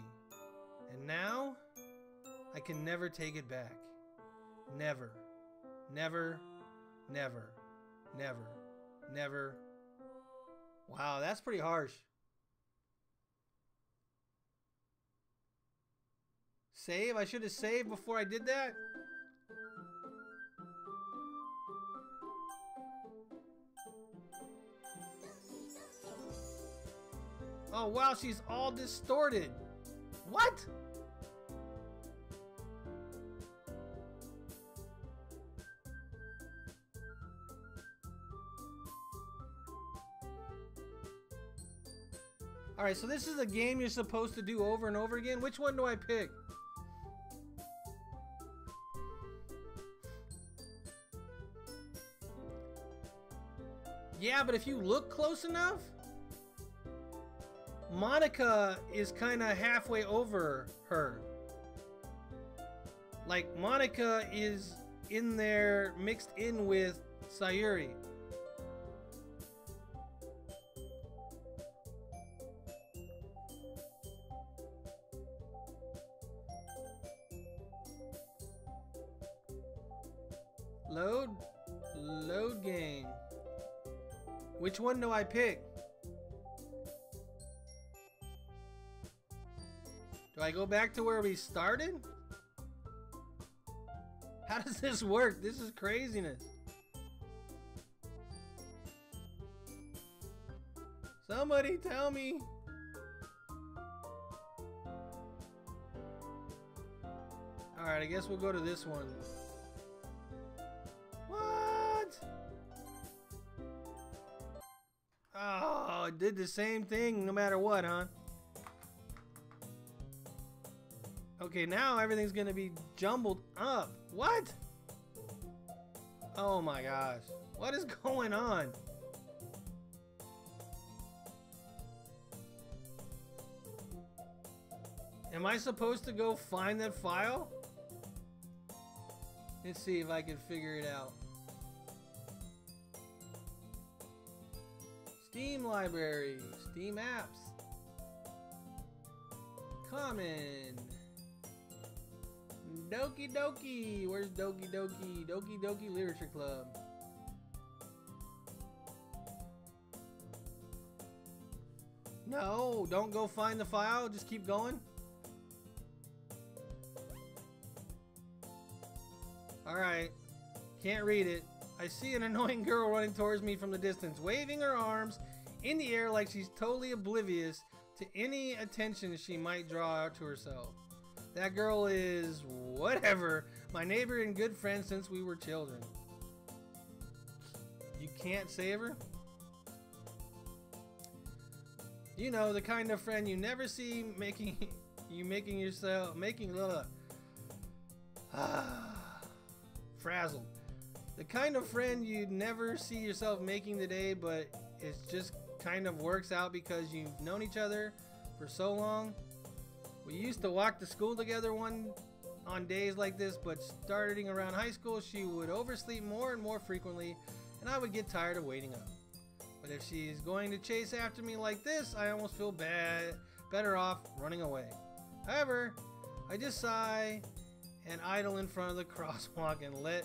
Speaker 1: And now, I can never take it back. Never. Never. Never. Never. Never. Wow, that's pretty harsh. Save? I should have saved before I did that? Oh wow, she's all distorted. What? Alright, so this is a game you're supposed to do over and over again. Which one do I pick? Yeah, but if you look close enough, Monica is kind of halfway over her. Like, Monica is in there mixed in with Sayuri. Load game. Which one do I pick? Do I go back to where we started? How does this work? This is craziness. Somebody tell me. Alright, I guess we'll go to this one. What? Oh, it did the same thing no matter what, huh? Okay, now everything's gonna be jumbled up. What? Oh my gosh. What is going on? Am I supposed to go find that file? Let's see if I can figure it out. Steam library, Steam apps. Common. Doki Doki. Where's Doki Doki? Doki Doki Literature Club. No, don't go find the file. Just keep going. Alright. Can't read it. I see an annoying girl running towards me from the distance, waving her arms in the air like she's totally oblivious to any attention she might draw out to herself. That girl is whatever, my neighbor and good friend since we were children. You can't save her? You know, the kind of friend you never see making frazzled. The kind of friend you'd never see yourself making today, but it just kind of works out because you've known each other for so long. We used to walk to school together on days like this, but starting around high school, she would oversleep more and more frequently, and I would get tired of waiting up. But if she's going to chase after me like this, I almost feel better off running away. However, I just sigh and idle in front of the crosswalk and let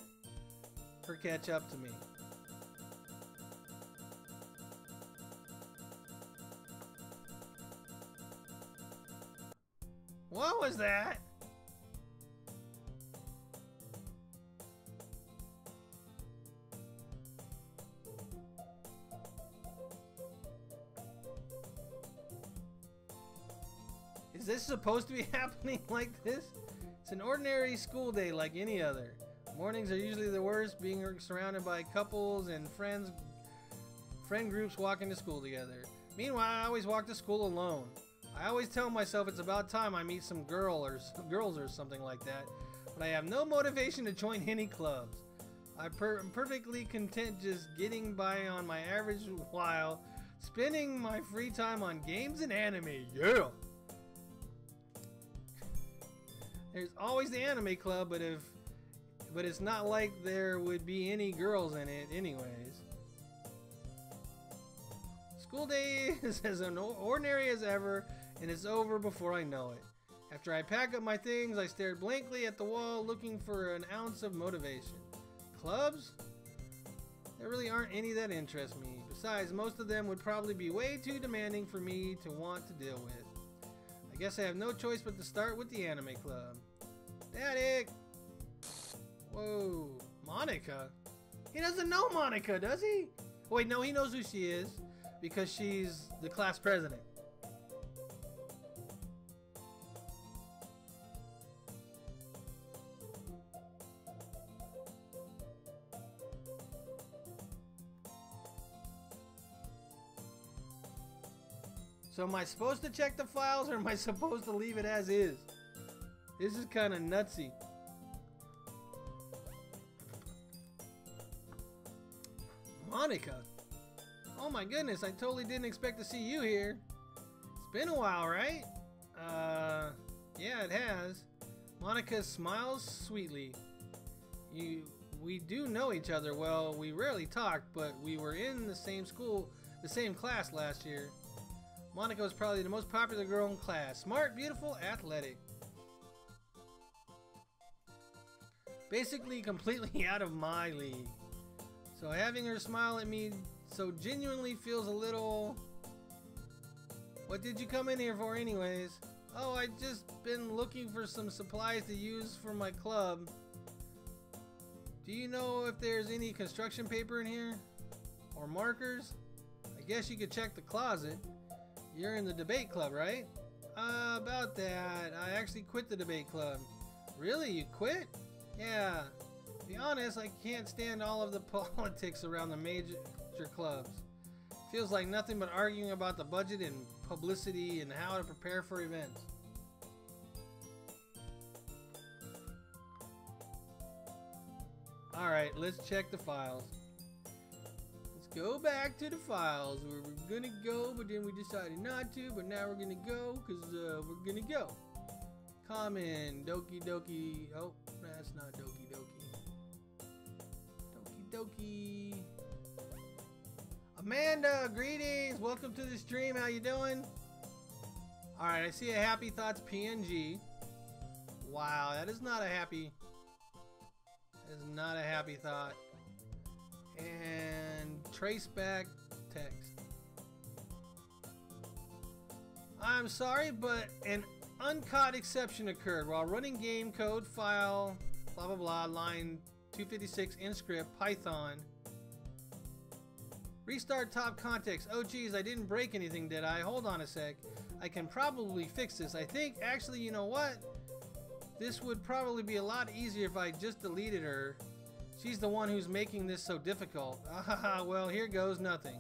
Speaker 1: her catch up to me. What was that? Is this supposed to be happening like this? It's an ordinary school day like any other. Mornings are usually the worst, being surrounded by couples and friend groups walking to school together. Meanwhile, I always walk to school alone. I always tell myself it's about time I meet some girls or something like that, but I have no motivation to join any clubs. I'm perfectly content just getting by on my average while spending my free time on games and anime. Yeah! There's always the anime club, but it's not like there would be any girls in it anyways. School day is as ordinary as ever, and it's over before I know it. After I pack up my things, I stare blankly at the wall looking for an ounce of motivation. Clubs? There really aren't any that interest me. Besides, most of them would probably be way too demanding for me to want to deal with. I guess I have no choice but to start with the anime club. Daddy! Whoa, Monica? He doesn't know Monica, does he? Wait, no, he knows who she is because she's the class president. So am I supposed to check the files or am I supposed to leave it as is? This is kind of nutsy. Monica? Oh my goodness, I totally didn't expect to see you here. It's been a while, right? Yeah, it has. Monica smiles sweetly. We do know each other well. We rarely talk, but we were in the same school, the same class last year. Monica was probably the most popular girl in class. Smart, beautiful, athletic. Basically completely out of my league. So having her smile at me so genuinely feels a little... What did you come in here for anyways? Oh, I just been looking for some supplies to use for my club. Do you know if there's any construction paper in here? Or markers? I guess you could check the closet. You're in the debate club, right? About that. I actually quit the debate club. Really? You quit? Yeah. To be honest, I can't stand all of the politics around the major clubs. Feels like nothing but arguing about the budget and publicity and how to prepare for events. Alright, let's check the files. Go back to the files where we're gonna go, but then we decided not to, but now we're gonna go because we're gonna go. Common, Doki Doki. Oh, that's not Doki Doki. Doki Doki. Amanda, greetings. Welcome to the stream. How you doing? Alright, I see a Happy Thoughts PNG. Wow, that is not a happy. That is not a happy thought. And trace back text. I'm sorry, but an uncaught exception occurred while running game code file blah blah blah line 256 in script Python. Restart top context. Oh geez, I didn't break anything, did I? Hold on a sec. I can probably fix this. I think actually, you know what? This would probably be a lot easier if I just deleted her. She's the one who's making this so difficult. Ah, well, here goes nothing.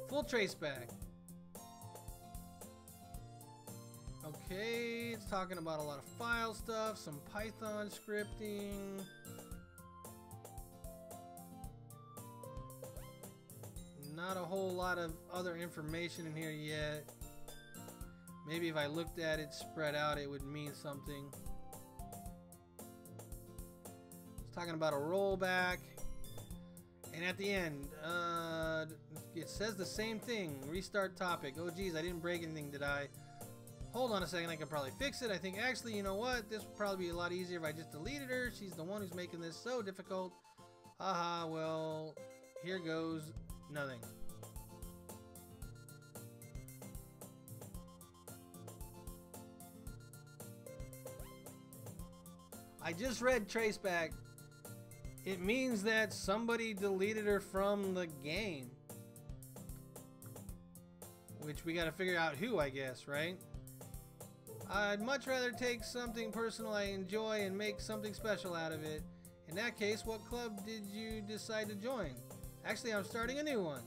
Speaker 1: Full traceback. Okay, it's talking about a lot of file stuff, some Python scripting. Not a whole lot of other information in here yet. Maybe if I looked at it spread out, it would mean something. It's talking about a rollback. And at the end, it says the same thing. Restart topic. Oh geez, I didn't break anything, did I? Hold on a second, I can probably fix it. I think actually, you know what? This would probably be a lot easier if I just deleted her. She's the one who's making this so difficult. Haha, well, here goes nothing. I just read traceback. It means that somebody deleted her from the game. Which we gotta figure out who, I guess, right? I'd much rather take something personal I enjoy and make something special out of it. In that case, what club did you decide to join? Actually, I'm starting a new one.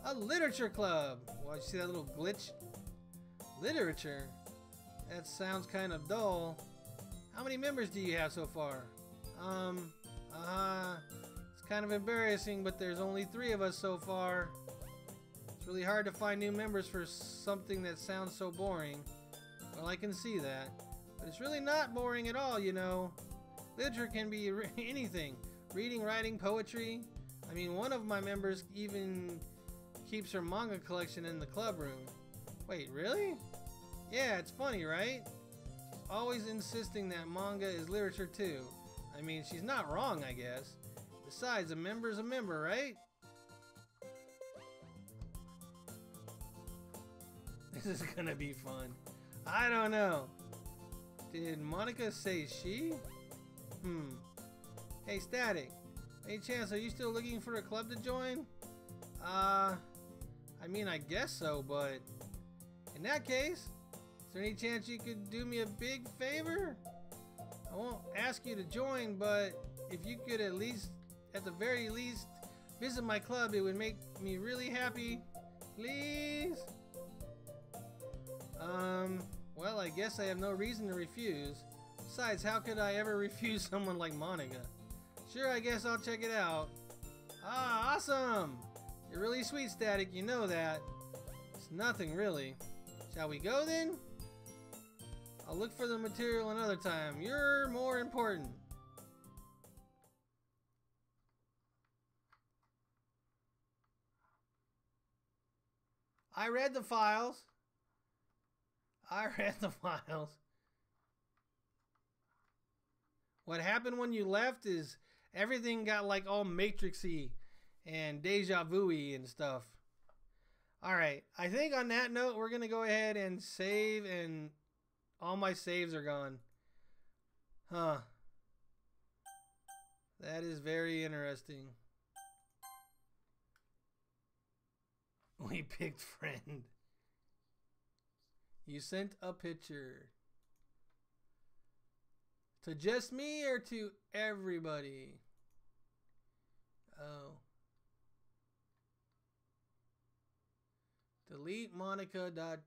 Speaker 1: A literature club. Well, you see that little glitch? Literature? That sounds kind of dull. How many members do you have so far? It's kind of embarrassing, but there's only 3 of us so far. It's really hard to find new members for something that sounds so boring. Well, I can see that. But it's really not boring at all, you know. Literature can be anything. Reading, writing, poetry. I mean, one of my members even keeps her manga collection in the club room. Wait, really? Yeah, it's funny, right? She's always insisting that manga is literature too. I mean, she's not wrong, I guess. Besides, a member's a member, right? This is gonna be fun. I don't know. Did Monica say she? Hey, Static. Any chance, are you still looking for a club to join? I mean, I guess so, but... In that case, is there any chance you could do me a big favor? I won't ask you to join, but if you could at least, at the very least, visit my club, it would make me really happy. Please? Well, I guess I have no reason to refuse. Besides, how could I ever refuse someone like Monica? Sure, I guess I'll check it out. Ah, awesome! You're really sweet, Static, you know that. It's nothing, really. Shall we go, then? I'll look for the material another time. You're more important. I read the files. What happened when you left is everything got like all matrixy and deja vu-y and stuff. Alright, I think on that note we're gonna go ahead and save, and all my saves are gone. Huh. That is very interesting. We picked friend. You sent a picture. To just me or to everybody? Oh. Delete Monica.chur.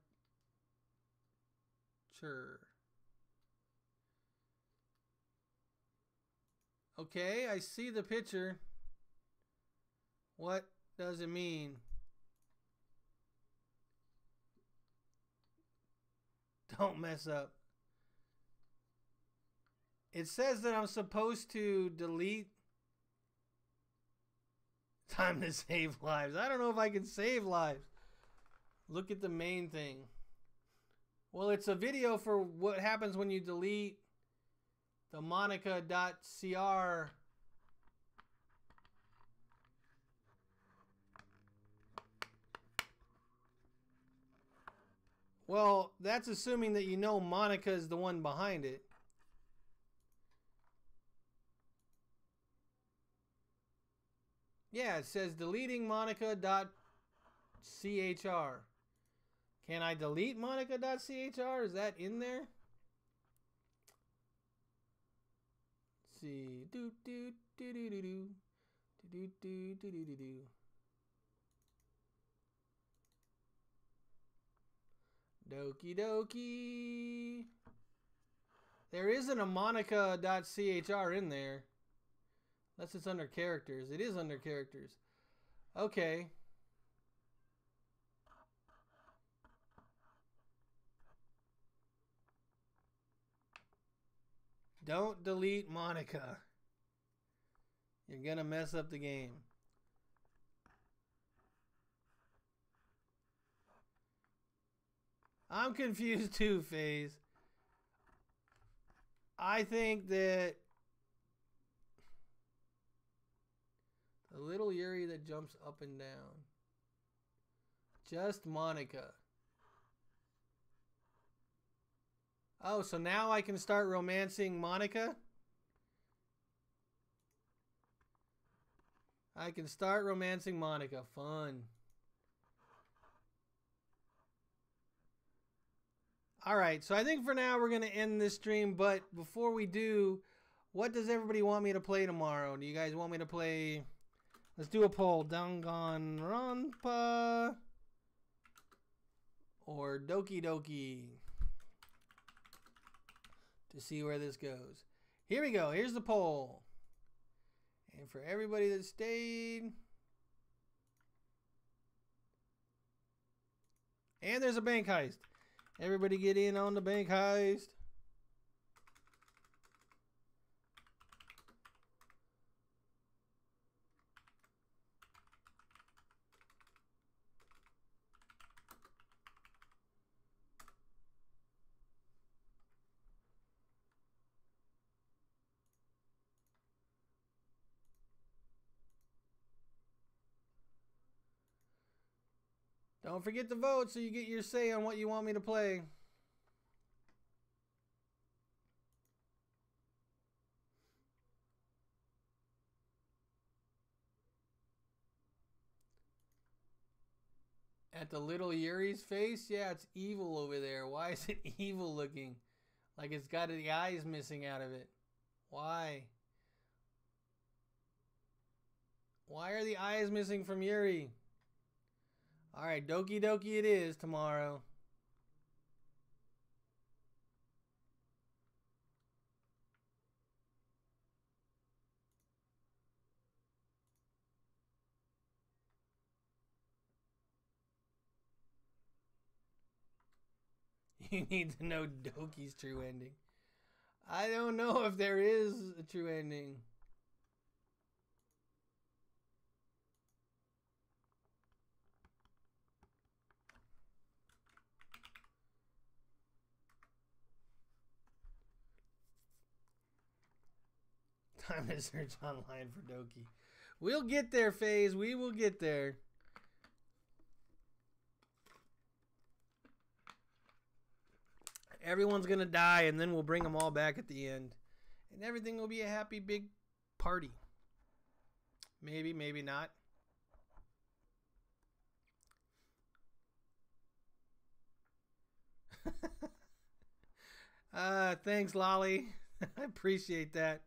Speaker 1: Okay, I see the picture. What does it mean? Don't mess up. It says that I'm supposed to delete. Time to save lives. I don't know if I can save lives. Look at the main thing. Well, it's a video for what happens when you delete the Monica.cr. Well, that's assuming that you know Monica is the one behind it. Yeah, it says deleting Monica.chr. Can I delete Monica.chr? Is that in there? Let's see. Do do do do do do do do do do do do. Doki Doki. There isn't a Monica.chr in there. Unless it's under characters. It is under characters. Okay. Don't delete Monica. You're gonna mess up the game. I'm confused too, FaZe. I think that the little Yuri that jumps up and down. Just Monica. Oh, so now I can start romancing Monica? I can start romancing Monica. Fun. Alright, so I think for now we're going to end this stream, but before we do, what does everybody want me to play tomorrow? Do you guys want me to play... Let's do a poll. Danganronpa or Doki Doki to see where this goes. Here we go. Here's the poll. And for everybody that stayed... And there's a bank heist. Everybody get in on the bank heist. Don't forget to vote so you get your say on what you want me to play. At the little Yuri's face? Yeah, it's evil over there. Why is it evil looking? Like it's got the eyes missing out of it. Why? Why are the eyes missing from Yuri? Alright, Doki Doki it is tomorrow. You need to know Doki's true ending. I don't know if there is a true ending. Time to search online for Doki. We'll get there, FaZe. We will get there. Everyone's gonna die, and then we'll bring them all back at the end. And everything will be a happy big party. Maybe, maybe not. Thanks, Lolly. I appreciate that.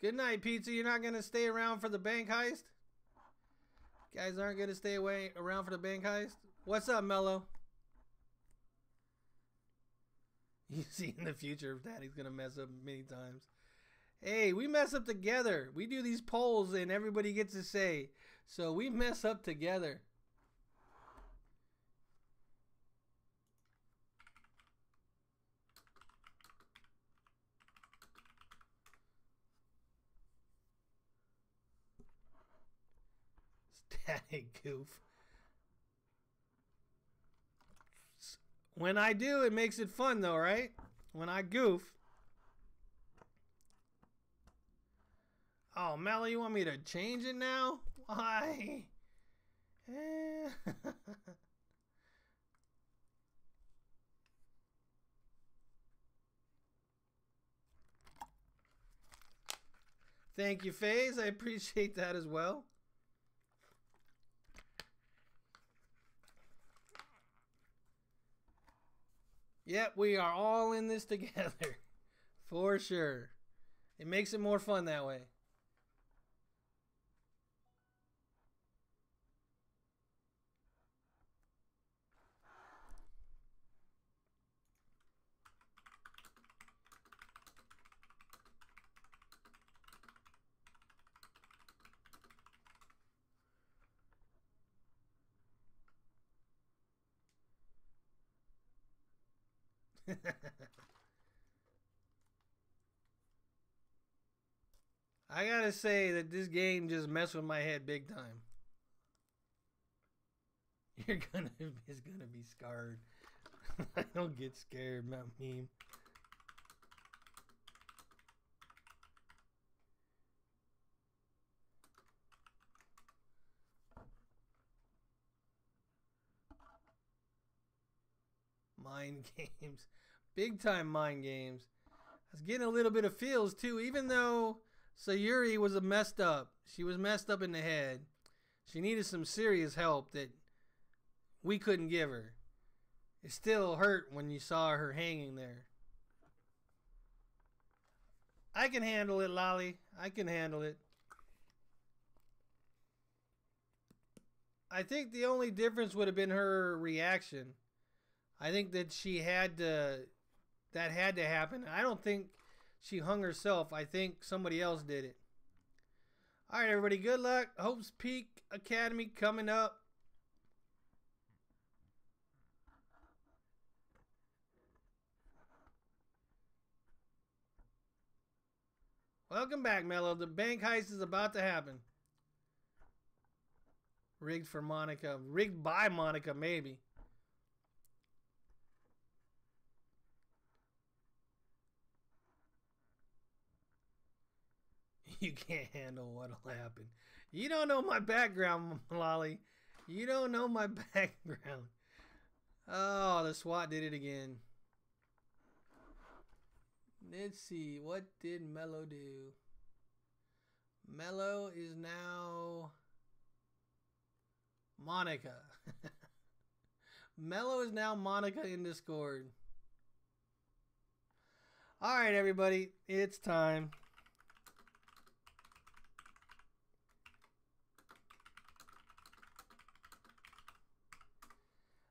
Speaker 1: Good night, Pizza. You're not going to stay around for the bank heist? You guys aren't going to stay around for the bank heist? What's up, Mello? You see in the future, Daddy's going to mess up many times. Hey, we mess up together. We do these polls and everybody gets a say. So we mess up together. Static goof. When I do, it makes it fun though, right? When I goof. Oh, Mello, you want me to change it now? Why? Thank you, FaZe. I appreciate that as well. Yep, we are all in this together. For sure. It makes it more fun that way. I gotta say that this game just messed with my head big time. It's gonna be scarred. I don't get scared, not meme. Mind games. Big time mind games. I was getting a little bit of feels too, even though Sayuri was messed up. She was messed up in the head. She needed some serious help that we couldn't give her. It still hurt when you saw her hanging there. I can handle it, Lolly. I can handle it. I think the only difference would have been her reaction. I think that that had to happen. I don't think she hung herself. I think somebody else did it. All right, everybody, good luck. Hope's Peak Academy coming up. Welcome back, Mello. The bank heist is about to happen. Rigged for Monica. Rigged by Monica, maybe. You can't handle what'll happen. You don't know my background, Lolly. You don't know my background. Oh, the SWAT did it again. Let's see. What did Mello do? Mello is now Monica. Mello is now Monica in Discord. All right, everybody. It's time.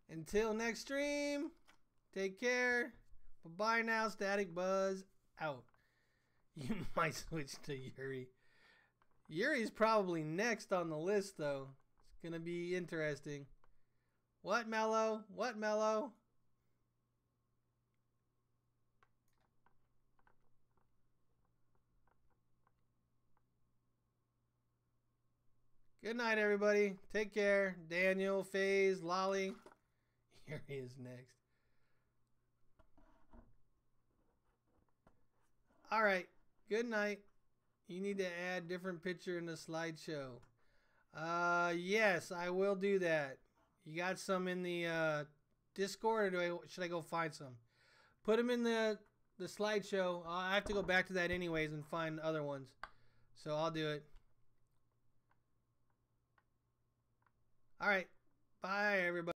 Speaker 1: Until next stream, take care. Bye-bye now, Static Buzz. Out. You might switch to Yuri. Yuri's probably next on the list, though. It's going to be interesting. What, Mello? What, Mello? Good night, everybody. Take care. Daniel, FaZe, Lolly. Here he is next. All right. Good night. You need to add different picture in the slideshow. Yes, I will do that. You got some in the Discord, or should I go find some? Put them in the slideshow. I have to go back to that anyways and find other ones. So I'll do it. All right. Bye, everybody.